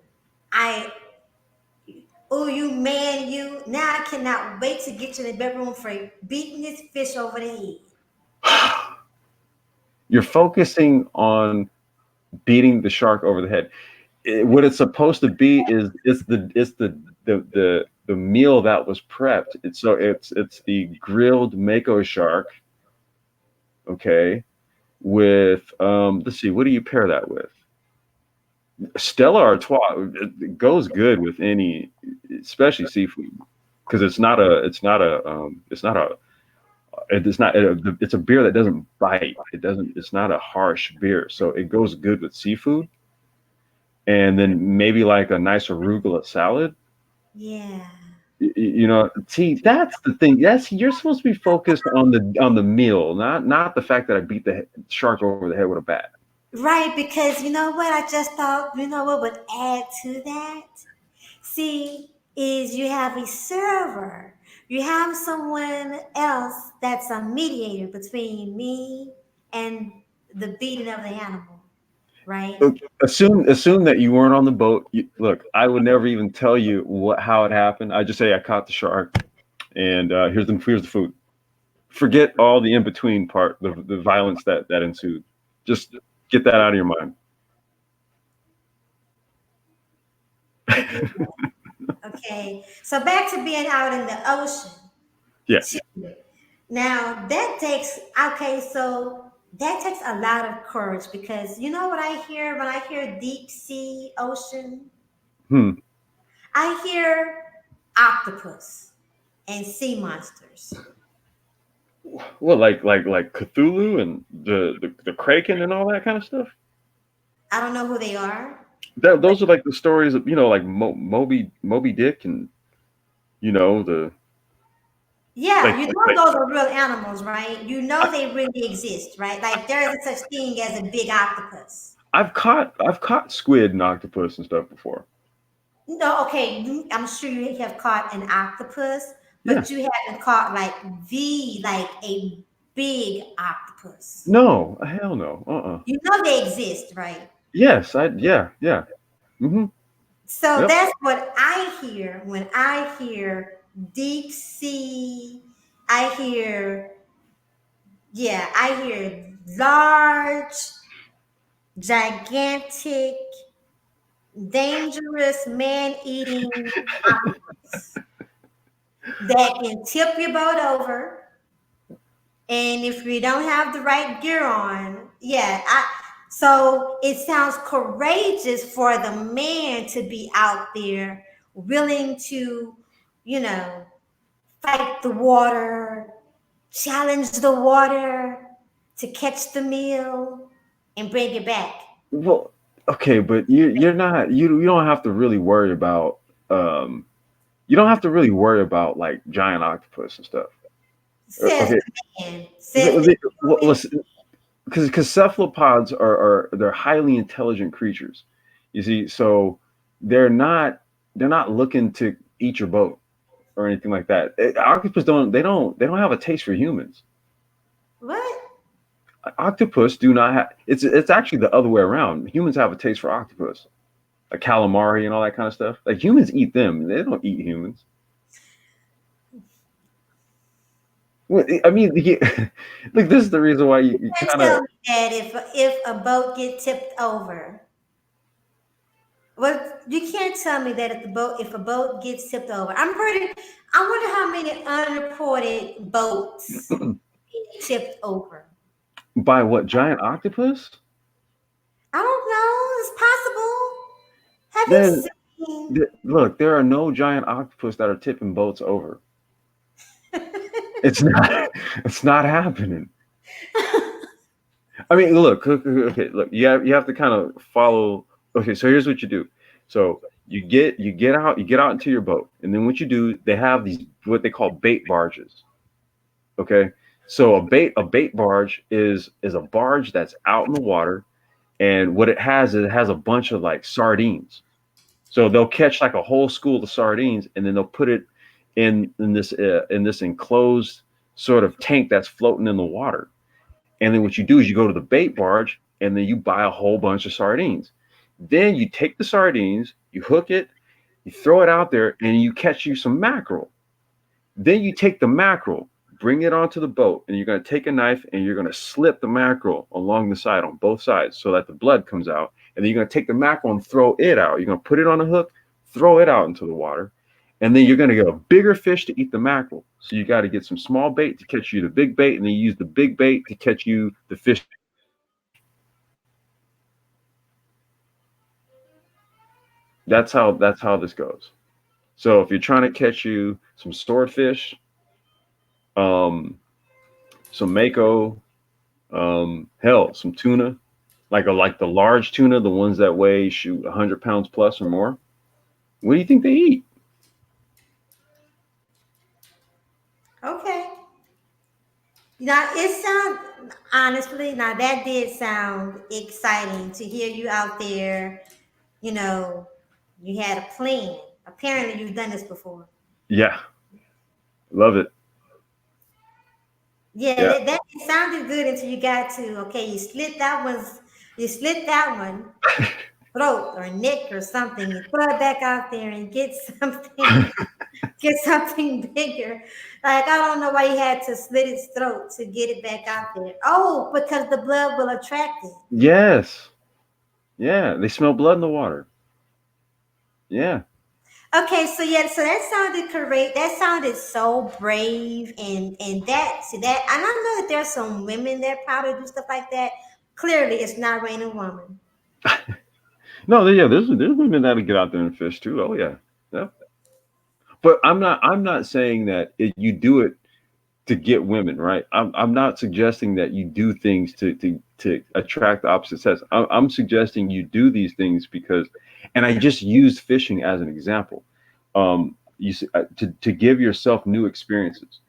I, oh, you man, you. Now I cannot wait to get you in the bedroom for beating this fish over the head. You're focusing on beating the shark over the head. What it's supposed to be is the meal that was prepped. It's the grilled mako shark, okay, with let's see, what do you pair that with? Stella Artois. It goes good with any, especially seafood, because it's not it's a beer that doesn't bite. It's not a harsh beer, so it goes good with seafood, and then maybe like a nice arugula salad. Yeah. You know, see, that's the thing. That's You're supposed to be focused on the meal, not the fact that I beat the shark over the head with a bat. Right, because you know what? I just thought, you know what would add to that? See, is you have a server. You have someone else that's a mediator between me and the beating of the animal, right? Look, assume that you weren't on the boat. Look, I would never even tell you how it happened. I just say I caught the shark, and here's the food. Forget all the in between part, the violence that ensued. Just get that out of your mind. Okay. So back to being out in the ocean. Yes. Now that takes okay, so that takes a lot of courage because you know what I hear when I hear deep sea ocean? Hmm. I hear octopus and sea monsters. Well, like Cthulhu and the Kraken and all that kind of stuff. I don't know who they are, but Those are like the stories of like Moby Dick and the yeah, like you like know those are real animals, right? You know they really exist, right? Like there is such thing as a big octopus. I've caught squid and octopus and stuff before. No, okay, I'm sure you have caught an octopus, Yeah. but you haven't caught like a big octopus. No, hell no. You know they exist, right? Yes, yeah. Hmm. So Yep. that's what I hear when I hear deep sea. I hear, yeah, I hear large, gigantic, dangerous, man eating octopus that can tip your boat over. And if you don't have the right gear on, yeah, so it sounds courageous for the man to be out there willing to, you know, fight the water, challenge the water to catch the meal and bring it back. Well, okay, but you're not you don't have to really worry about um you don't have to really worry about like giant octopus and stuff. Says Okay, the man. Says the human. listen, because cephalopods they're highly intelligent creatures. You see, so they're not they're not looking to eat your boat or anything like that. Octopus don't have a taste for humans. What? Octopus do not have. It's actually the other way around. Humans have a taste for octopus, like calamari and all that kind of stuff. Like humans eat them. They don't eat humans. Well, I mean, like this is the reason why you You kind of. tell me that if a boat get tipped over, well, you can't tell me that if a boat gets tipped over. I wonder how many unreported boats get tipped over. By what, giant octopus? I don't know. It's possible. Have Then you seen? look, there are no giant octopus that are tipping boats over. It's not. It's not happening. I mean, look, okay, look, you have to kind of follow. Okay, so here's what you do. So you get out into your boat, and then what you do, they have these what they call bait barges. Okay, so a bait barge is a barge that's out in the water, and what it has is it has a bunch of like sardines. So they'll catch like a whole school of sardines, and then they'll put it in this enclosed sort of tank that's floating in the water. And then what you do is you go to the bait barge and then you buy a whole bunch of sardines. Then you take the sardines, you hook it, you throw it out there, and you catch you some mackerel. Then you take the mackerel, bring it onto the boat, and you're going to take a knife and you're going to slit the mackerel along the side on both sides so that the blood comes out. And then you're going to take the mackerel and throw it out. You're going to put it on a hook, throw it out into the water, and then you're going to get a bigger fish to eat the mackerel. So you got to get some small bait to catch you the big bait, and then you use the big bait to catch you the fish. That's how this goes. So if you're trying to catch you some swordfish, um, some mako, hell, some tuna, like the large tuna, the ones that weigh shoot 100 pounds plus or more. What do you think they eat? Okay. Now it sound honestly, now that did sound exciting to hear you out there, you know, you had a plan. Apparently you've done this before. Yeah, love it. Yeah, Yeah, that it sounded good until you got to okay, you slit that one throat or neck or something, you throw it back out there and get something get something bigger. Like I don't know why you had to slit its throat to get it back out there. Oh, because the blood will attract it. yes, yeah. They smell blood in the water. Yeah, Okay, so yeah, so that sounded correct. That sounded so brave, and that see that, and I know that there's some women that probably do stuff like that. Clearly, it's not raining woman. no, yeah. There's women that'll get out there and fish too. Oh yeah, yeah. But I'm not saying that you do it to get women, right? I'm not suggesting that you do things to attract the opposite sex. I'm suggesting you do these things because, and I just used fishing as an example, to give yourself new experiences,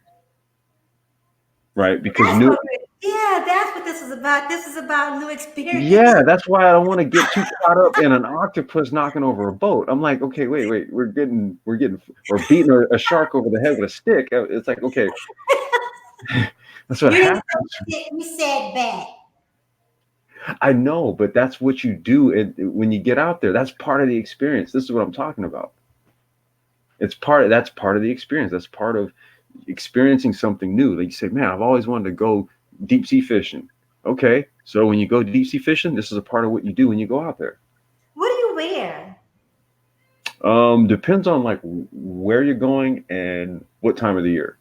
right? Because That's new, what. Yeah, that's what this is about. This is about new experience. yeah, that's why I don't want to get too caught up in an octopus knocking over a boat. I'm like, okay, wait, we're getting or beating a shark over the head with a stick. It's like, okay, that's what You didn't happens. say you said back. I know, but that's what you do when you get out there. That's part of the experience. This is what I'm talking about. That's part of the experience. That's part of experiencing something new. Like you say, man, I've always wanted to go deep sea fishing. Okay, so when you go deep sea fishing, this is a part of what you do when you go out there. What do you wear? Depends on like where you're going and what time of the year.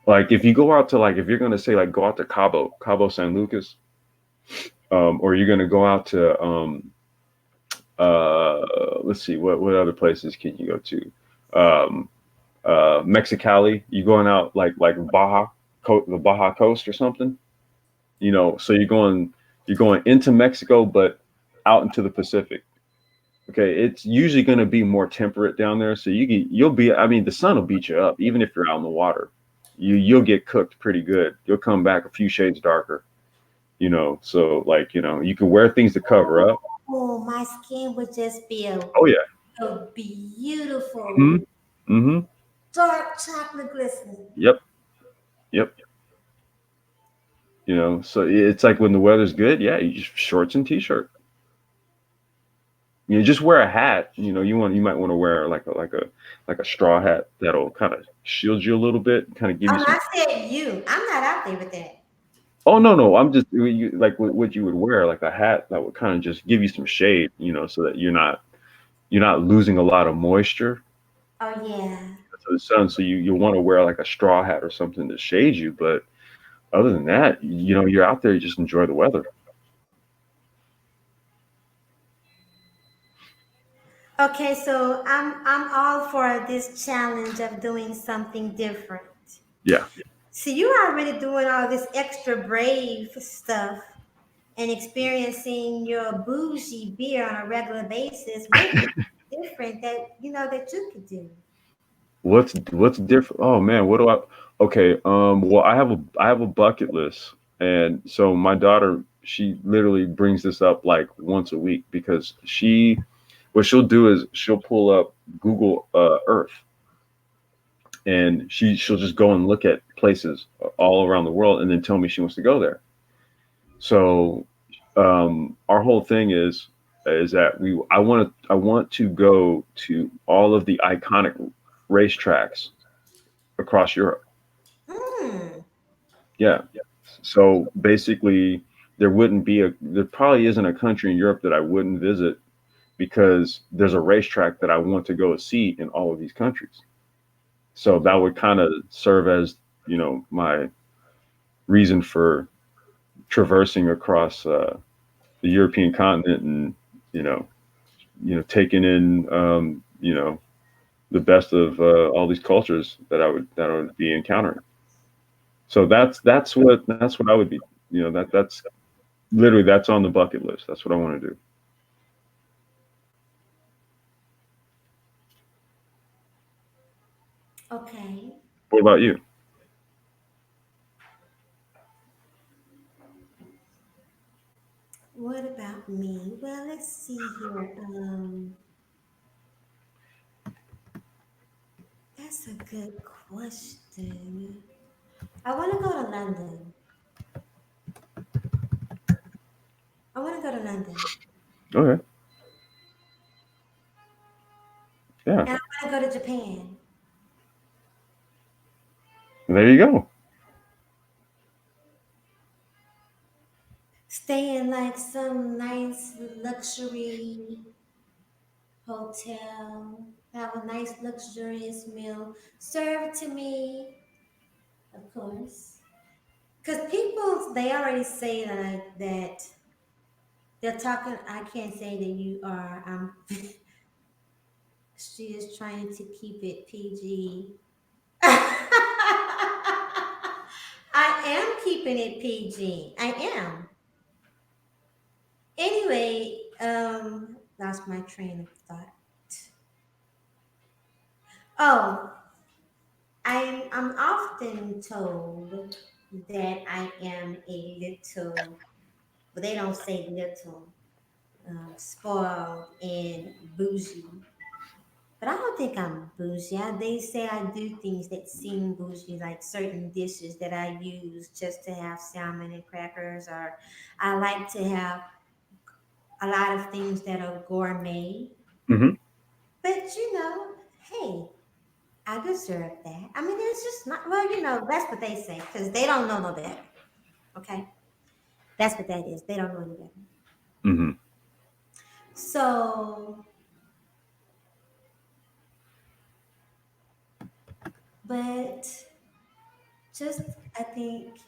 Like if you go out to like if you're gonna say like go out to Cabo San Lucas, or you're gonna go out to let's see what other places can you go to? Um, Mexicali. You going out like the Baja Coast or something? So you're going into Mexico, but out into the Pacific. Okay, it's usually going to be more temperate down there, so you'll be. I mean, the sun will beat you up, even if you're out in the water. You'll get cooked pretty good. You'll come back a few shades darker. So like you can wear things to cover up. Oh, my skin would just be Oh yeah. a beautiful Hmm. Hmm. dark chocolate glistening. Yep. Yep. So it's like when the weather's good, yeah, you just shorts and t-shirt. Just wear a hat. You might want to wear like a straw hat that'll kind of shield you a little bit, kind of give Oh, you no, some. I said you. I'm not out there with that. Oh no, no, I'm just like what you would wear, like a hat that would kind of just give you some shade, so that you're not losing a lot of moisture Oh yeah. to the sun. So you want to wear like a straw hat or something to shade you. But other than that, you're out there, you just enjoy the weather. Okay, so I'm all for this challenge of doing something different. Yeah. So you already doing all this extra brave stuff and experiencing your bougie beer on a regular basis. What is different that that you could do? What's different? Oh man, what do I? Okay, well, I have a bucket list, and so my daughter, she literally brings this up like once a week because what she'll do is she'll pull up Google Earth, and she'll just go and look at places all around the world, and then tell me she wants to go there. So, our whole thing is that I want to go to all of the iconic racetracks across Europe. Hmm. Yeah. So basically, there probably isn't a country in Europe that I wouldn't visit because there's a racetrack that I want to go see in all of these countries. So that would kind of serve as, my reason for traversing across the European continent and, you know, taking in, the best of all these cultures that I would be encountering. So that's what I would be. That's literally that's on the bucket list. That's what I want to do. Okay. What about you? What about me? Well, let's see here. That's a good question. I want to go to London. I want to go to London, Okay. Yeah. and I want to go to Japan. There you go. Stay in like some nice luxury hotel. Have a nice luxurious meal served to me, of course. Because people, they already say that they're talking. I can't say that you are. She is trying to keep it PG. I am keeping it PG. I am. Anyway, lost my train of thought. Oh, I'm often told that I am a little, but they don't say little, spoiled and bougie. But I don't think I'm bougie. They say I do things that seem bougie, like certain dishes that I use just to have salmon and crackers, or I like to have a lot of things that are gourmet. Hmm. But hey, I deserve that. I mean, it's just not, well, that's what they say because they don't know no better. Okay? That's what that is. They don't know any better. Hmm. So, but just, I think,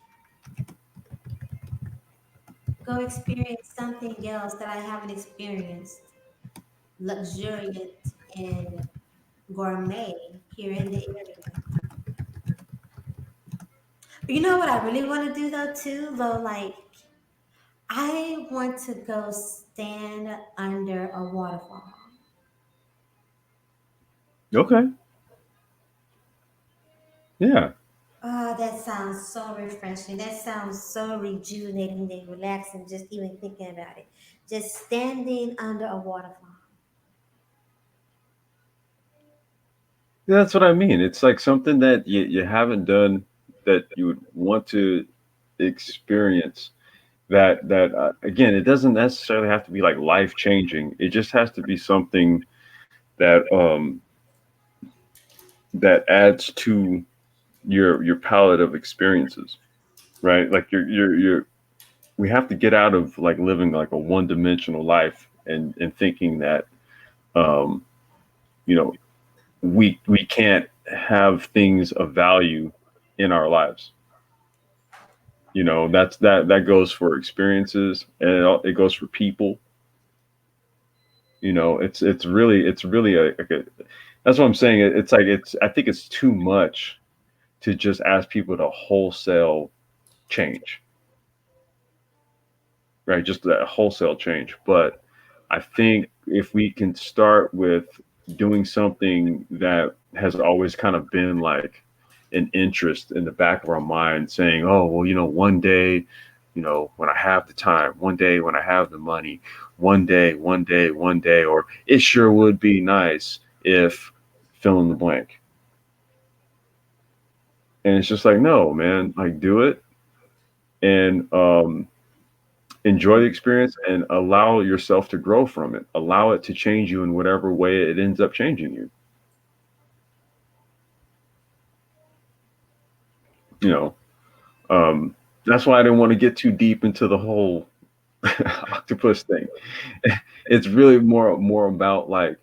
go experience something else that I haven't experienced, luxuriant and gourmet here in the area. But you know what I really want to do though too, though, like I want to go stand under a waterfall. Okay. Yeah. Oh, that sounds so refreshing. That sounds so rejuvenating and relaxing just even thinking about it. Just standing under a waterfall. Yeah, that's what I mean. It's like something that you haven't done that you would want to experience. That again, it doesn't necessarily have to be like life changing. It just has to be something that that adds to your palette of experiences, right? Like you're we have to get out of like living like a one dimensional life and thinking that um, you know we can't have things of value in our lives. That goes for experiences and it goes for people. It's really like that's what I'm saying. It's like I think it's too much to just ask people to wholesale change, right? Just that wholesale change. But I think if we can start with doing something that has always kind of been like an interest in the back of our mind, saying, oh, well, one day, when I have the time, one day when I have the money, one day, or it sure would be nice if fill in the blank. And it's just like, no, man, like do it and enjoy the experience and allow yourself to grow from it. Allow it to change you in whatever way it ends up changing you. You know, that's why I didn't want to get too deep into the whole octopus thing. It's really more about like,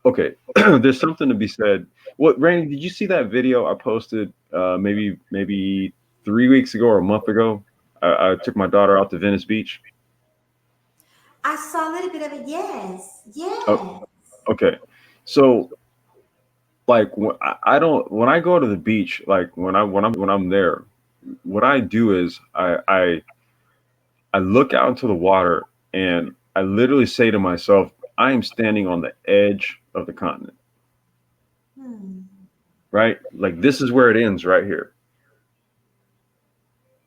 okay, there's something to be said. What, Randy? Did you see that video I posted maybe 3 weeks ago or a month ago? I took my daughter out to Venice Beach. I saw a little bit of it. Yes, Oh, yes. okay, so like I don't when I go to the beach, like when I'm there, what I do is I look out into the water and I literally say to myself, I am standing on the edge of the continent, Hmm. right? Like this is where it ends right here.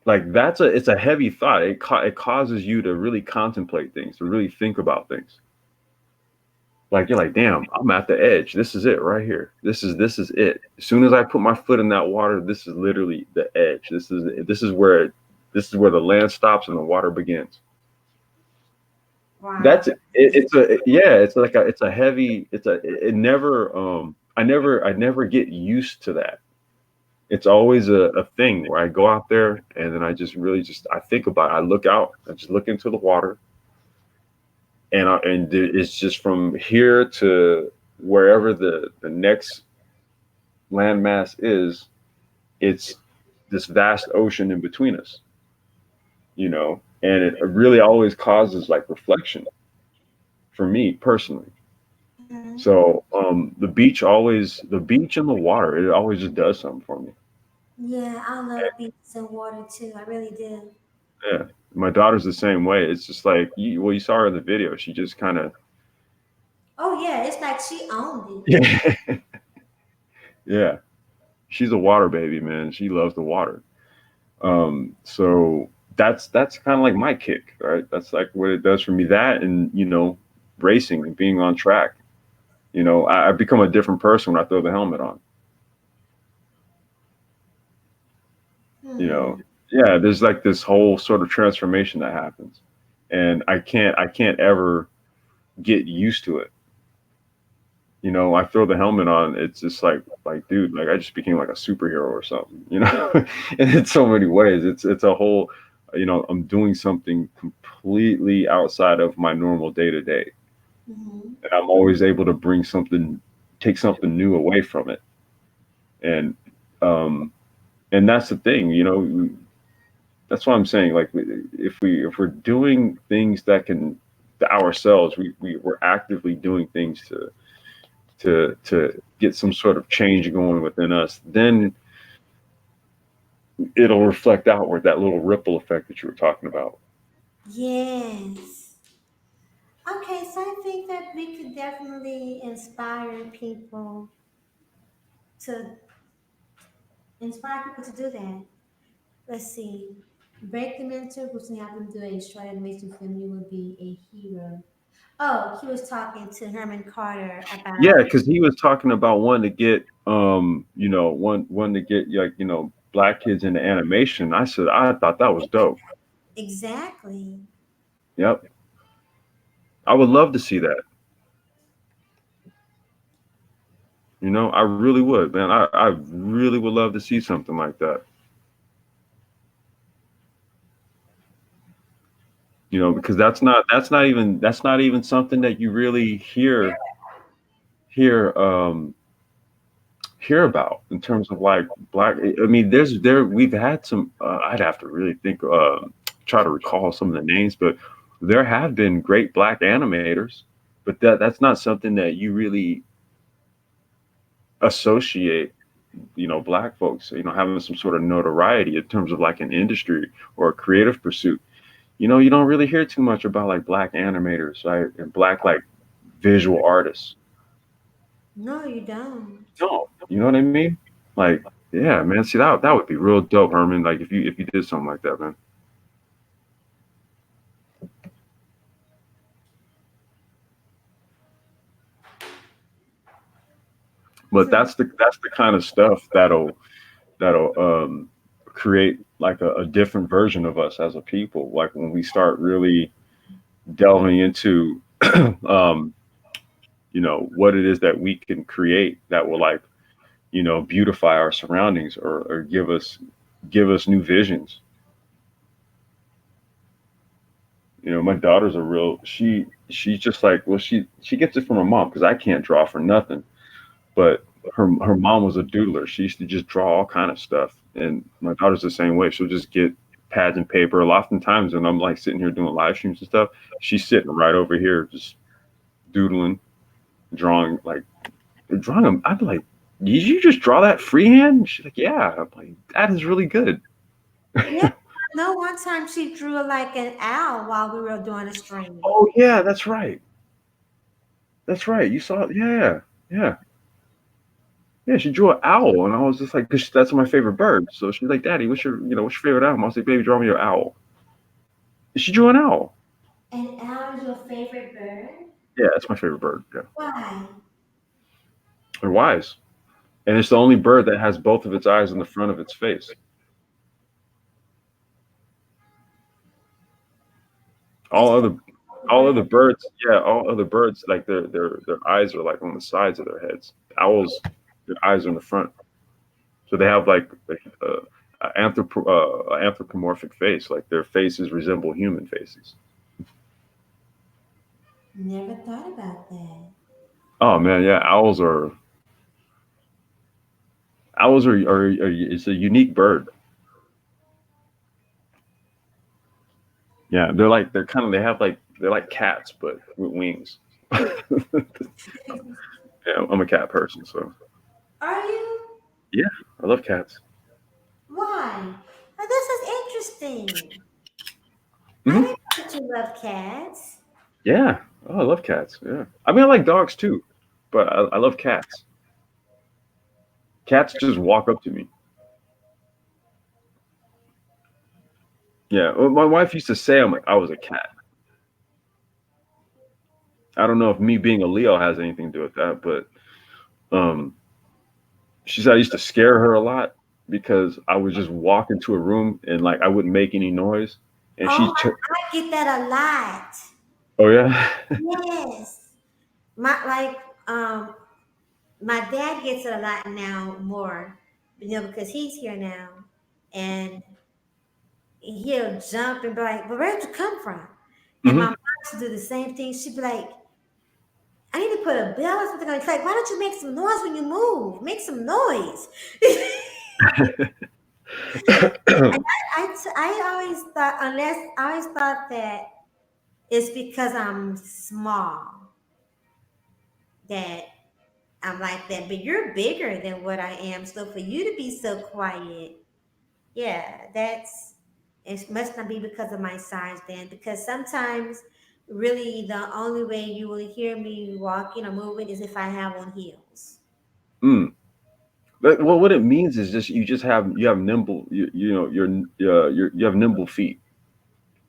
Like it's a heavy thought. It causes you to really contemplate things, to really think about things. Like you're like, damn, I'm at the edge. This is it right here. This is it. As soon as I put my foot in that water, this is literally the edge. This is where the land stops and the water begins. Wow. That's it. It's a yeah. It's a heavy. It never. I never get used to that. It's always a thing where I go out there and then I just really just I think about it. I look out. I just look into the water it's just from here to wherever the next landmass is. It's this vast ocean in between us, and it really always causes like reflection for me personally. Hmm. So the beach and the water, it always just does something for me. Yeah, I love beaches and water too. I really do. Yeah, my daughter's the same way. It's just like you saw her in the video. She just kind of Oh yeah, it's like she owned it. yeah, yeah. She's a water baby, man. She loves the water. So that's kind of like my kick, right? That's like what it does for me. That and racing and being on track. I become a different person when I throw the helmet on. You know, Hmm. yeah. There's like this whole sort of transformation that happens, and I can't ever get used to it. I throw the helmet on. It's just like dude, like I just became like a superhero or something. And in so many ways, it's a whole. I'm doing something completely outside of my normal day to day, Hmm. and I'm always able to take something new away from it, and um, and that's the thing. That's what I'm saying. Like if we're doing things that can to ourselves, we're actively doing things to get some sort of change going within us, then it'll reflect outward, that little ripple effect that you were talking about. Yes. Okay, so I think that we could definitely to inspire people to do that. Let's see. Break the mental groups and have them do a short animation film. You will be a hero. Oh, he was talking to Herman Carter Yeah, about because he was talking about wanting to get one to get like black kids into animation. I said I thought that was dope. exactly. Yep, I would love to see that. I really would, man. I really would love to see something like that. Because that's not even something that you really hear hear about in terms of like black. I mean, we've had some. I'd have to really think, try to recall some of the names, but there have been great black animators, but that's not something that you really associate. black folks, having some sort of notoriety in terms of like an industry or a creative pursuit. You don't really hear too much about like black animators, right? And black like visual artists. No, you don't. No, you know what I mean? Like, yeah, man. See, that would be real dope, Herman. Like if you did something like that, man. But So that's the kind of stuff that'll create like a different version of us as a people. Like when we start really delving into um, what it is that we can create that will like beautify our surroundings or give us new visions. My daughter's a real she's just like, well, she gets it from her mom because I can't draw for nothing. But her mom was a doodler. She used to just draw all kind of stuff, and my daughter's the same way. She'll just get pads and paper. Oftentimes, when I'm like sitting here doing live streams and stuff, she's sitting right over here just doodling, drawing like drawing them. I'm like, did you just draw that freehand? She's like, yeah. I'm like, that is really good. yeah, no. One time she drew like an owl while we were doing a stream. Oh yeah, that's right. That's right. You saw it. Yeah, yeah. Yeah, she drew an owl, and I was just like, cause that's my favorite bird. So she's like, "Daddy, what's your favorite animal?" I was like, "Baby, draw me your owl." And she drew an owl. An owl is your favorite bird? Yeah, that's my favorite bird. Yeah, Why? they're wise, and it's the only bird that has both of its eyes in the front of its face. It's All other, a all bird. other birds, yeah, all other birds, like their eyes are like on the sides of their heads. Owls, their eyes are in the front, so they have like anthropomorphic face, like their faces resemble human faces. Never thought about that. Oh man, yeah, owls are it's a unique bird. Yeah, they have like they're like cats but with wings. Yeah, I'm a cat person, so Are you? yeah, I love cats. Why? Oh, this is interesting. I Hmm. didn't know that you love cats. Yeah, oh, I love cats. Yeah, I mean I like dogs too, but I love cats. Cats just walk up to me. Yeah, well, my wife used to say I was a cat. I don't know if me being a Leo has anything to do with that, but um, she said I used to scare her a lot because I would just walk into a room and like I wouldn't make any noise, and Oh, I get that a lot. oh yeah. Yes. My like my dad gets it a lot now more, because he's here now, and he'll jump and be like, "But where'd you come from?" And my Hmm. mom used to do the same thing. She'd be like, "I need to put a bell or something on." It's like, "Why don't you make some noise when you move? Make some noise." And I always thought, I always thought that it's because I'm small that I'm like that. But you're bigger than what I am, so for you to be so quiet, yeah, it must not be because of my size then. Because sometimes, really, the only way you will hear me walking or moving is if I have on heels. Mm. But well, what it means is just you have nimble you have nimble feet,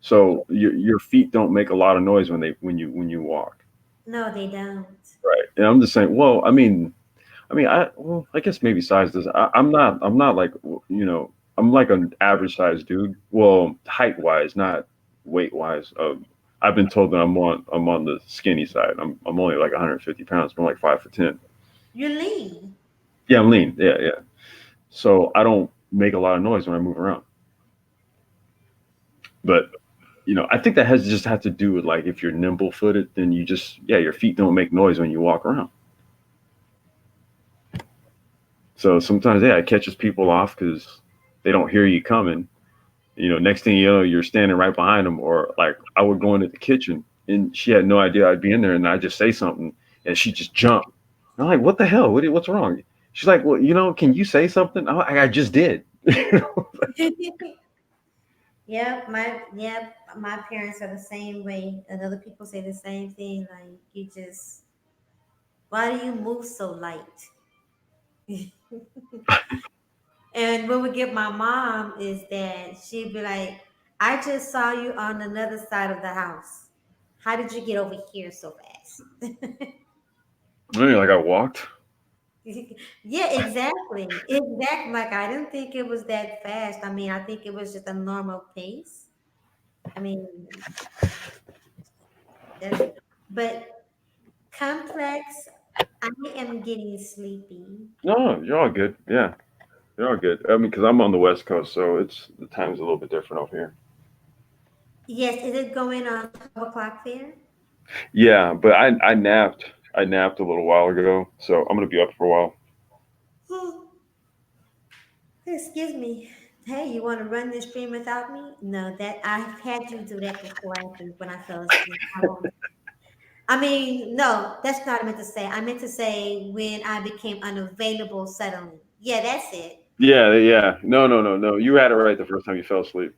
so your feet don't make a lot of noise when you walk. No, they don't. Right. And I'm just saying. Well, I guess maybe size does. I'm not like I'm like an average size dude. Well, height wise, not weight wise. I've been told that I'm on the skinny side. I'm only like 150 pounds. But I'm like 5'10". You're lean. Yeah, I'm lean. Yeah, yeah. So I don't make a lot of noise when I move around. But I think that has just have to do with like if you're nimble footed, then you just your feet don't make noise when you walk around. So sometimes it catches people off because they don't hear you coming. Next thing you know, you're standing right behind them, or like I would go into the kitchen and she had no idea I'd be in there, and I just say something and she just jumped. I'm like, what the hell? What's wrong? She's like, well, can you say something? I just did. My parents are the same way, and other people say the same thing. Like why do you move so light? And what would get my mom is that she'd be like, I just saw you on another side of the house. How did you get over here so fast? Really, like I walked. Yeah, exactly. Exactly. Like I didn't think it was that fast. I mean, I think it was just a normal pace. I mean, that's but complex. I am getting sleepy. No, you're all good. Yeah, you're all good. I mean, because I'm on the West Coast, so it's the time's a little bit different over here. Yes, is it going on 12 o'clock there? Yeah, but I napped. I napped a little while ago, so I'm gonna be up for a while. Excuse me. Hey, you want to run this stream without me? No, that I've had you do that before. I think when I fell asleep. I mean, no, that's not what I meant to say. I meant to say when I became unavailable suddenly. Yeah, that's it. Yeah, yeah. No, no, no, no. You had it right the first time you fell asleep.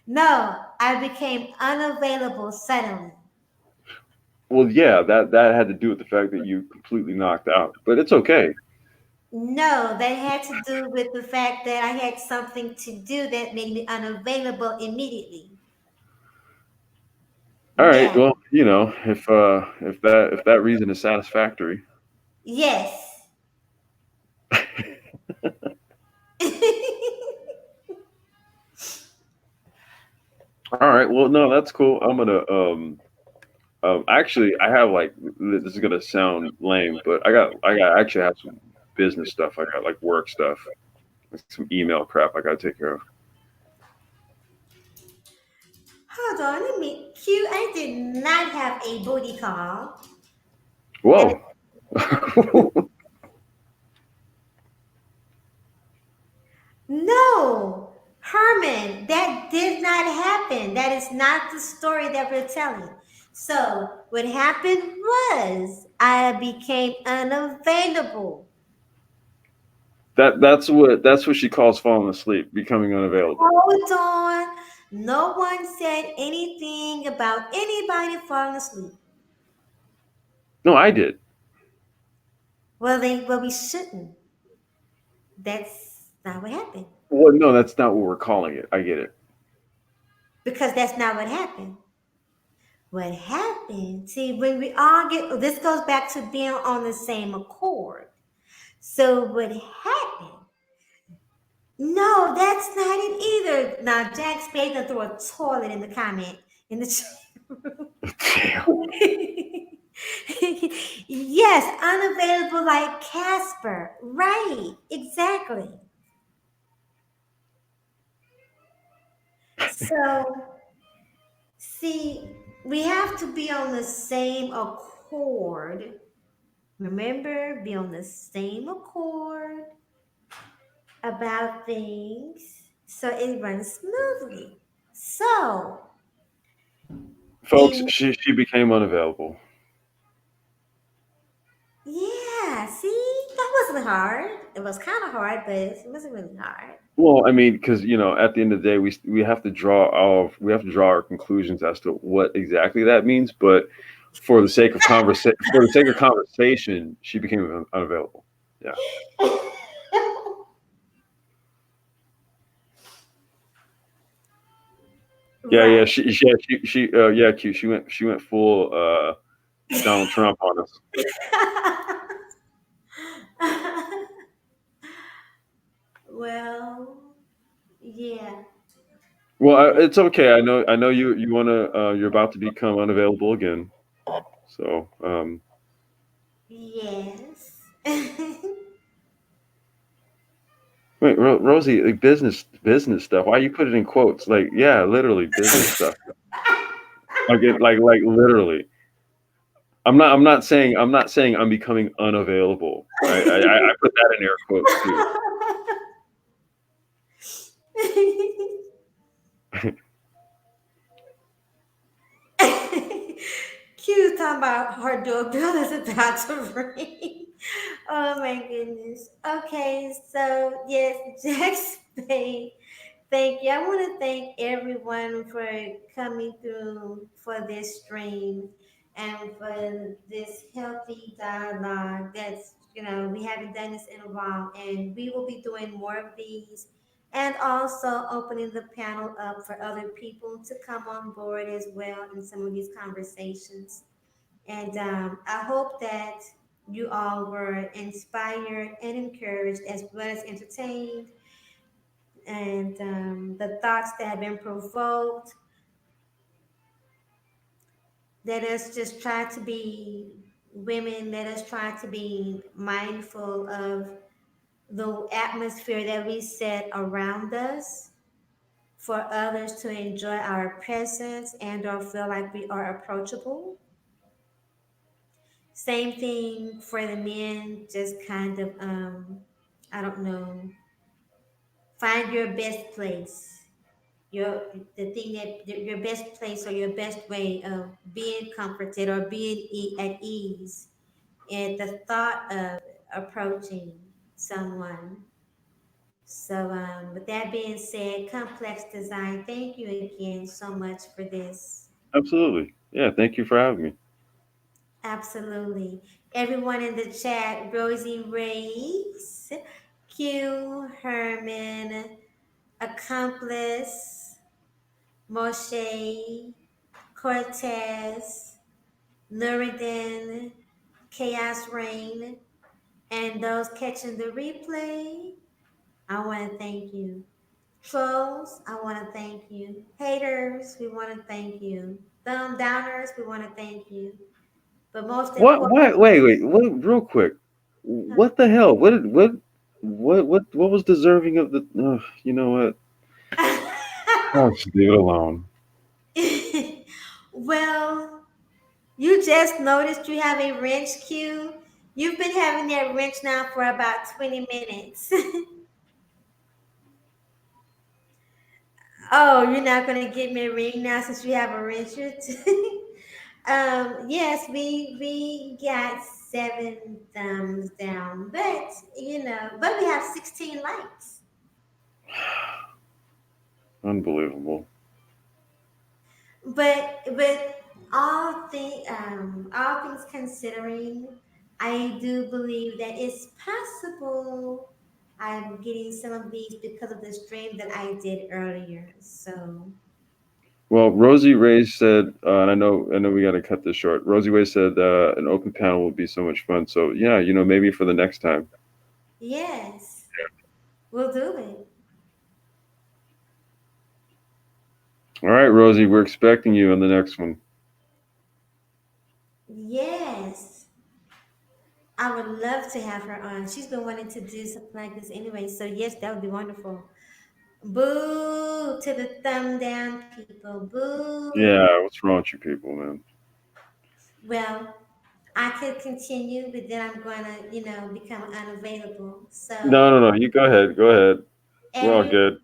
No, I became unavailable suddenly. Well, yeah, that had to do with the fact that you completely knocked out. But it's okay. No, that had to do with the fact that I had something to do that made me unavailable immediately. All right. Yeah. Well, if that reason is satisfactory. Yes. All right. Well, no, that's cool. I'm gonna actually I have like this is gonna sound lame, but I actually have some business stuff. I got like work stuff, like some email crap I gotta take care of. Hold on, let me. Q, I did not have a booty call. That Whoa. no, Herman, that did not happen. That is not the story that we're telling. So what happened was I became unavailable. That's what she calls falling asleep, becoming unavailable. Hold on. No one said anything about anybody falling asleep. No, I did. Well, we shouldn't. That's not what happened. Well, no, that's not what we're calling it. I get it. Because that's not what happened. What happened? See, when we all get this goes back to being on the same accord. So what happened? No, that's not it either. Now Jack Spade done threw a toilet in the comment in the chat. Yes, unavailable like Casper. Right, exactly. So see, we have to be on the same accord. Remember, be on the same accord about things so it runs smoothly. So, Folks, in she became unavailable. yeah, see, that wasn't hard. It was kind of hard, but it wasn't really hard. Well, I mean, because at the end of the day, we have to draw our conclusions as to what exactly that means. But for the sake of conversation, she became unavailable. Yeah, yeah, yeah. Right. She went full Donald Trump on us. Well, yeah. Well, it's okay. I know you're about to become unavailable again. So, Yes. wait, Rosie, like business stuff. Why you put it in quotes? Like, yeah, literally business stuff. Like literally. I'm not saying I'm becoming unavailable. I put that in air quotes too. Q talking about her doorbell is about to ring. Oh my goodness. Okay, so yes, Jack's Bay. Thank you. I want to thank everyone for coming through for this stream and for this healthy dialogue. That's, we haven't done this in a while, and we will be doing more of these, and also opening the panel up for other people to come on board as well in some of these conversations. And I hope that you all were inspired and encouraged as well as entertained, and the thoughts that have been provoked. Let us just try to be women. Let us try to be mindful of the atmosphere that we set around us for others to enjoy our presence and or feel like we are approachable. Same thing for the men, just kind of I don't know, find your best place. Your the thing that your best place or your best way of being comforted or being at ease at the thought of approaching someone. So with that being said, complex design, thank you again so much for this. Absolutely. Yeah. Thank you for having me. Absolutely. Everyone in the chat, Rosie Race, Q, Herman, Accomplice, Moshe, Cortez, Nuruddin, Chaos Rain, and those catching the replay, I want to thank you. Trolls, I want to thank you. Haters, we want to thank you. Thumb downers, we want to thank you. But most What? Why? importantly, Wait. What? Real quick. What the hell? What? Did, what was deserving of the? You know what? huh? Oh, just leave it alone. Well, you just noticed you have a wrench cue. You've been having that wrench now for about 20 minutes. Oh, you're not gonna get me a ring now since you have a wrench. Yes, we got 7 thumbs down, but but we have 16 likes. Unbelievable. But all things considering, I do believe that it's possible I'm getting some of these because of the stream that I did earlier. So Well, Rosie Ray said, and I know, we got to cut this short. Rosie Ray said an open panel would be so much fun. So yeah, maybe for the next time. yes, we'll do it. All right, Rosie, we're expecting you on the next one. Yes, I would love to have her on. She's been wanting to do something like this anyway. So yes, that would be wonderful. Boo to the thumb down people. Boo. Yeah, what's wrong with you people, man? Well, I could continue, but then I'm gonna, become unavailable. No, So no, no. You go ahead. Go ahead. We're all every good.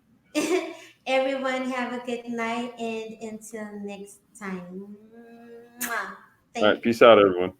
everyone have a good night and until next time. Mwah. All Thank right. you. Peace out, everyone.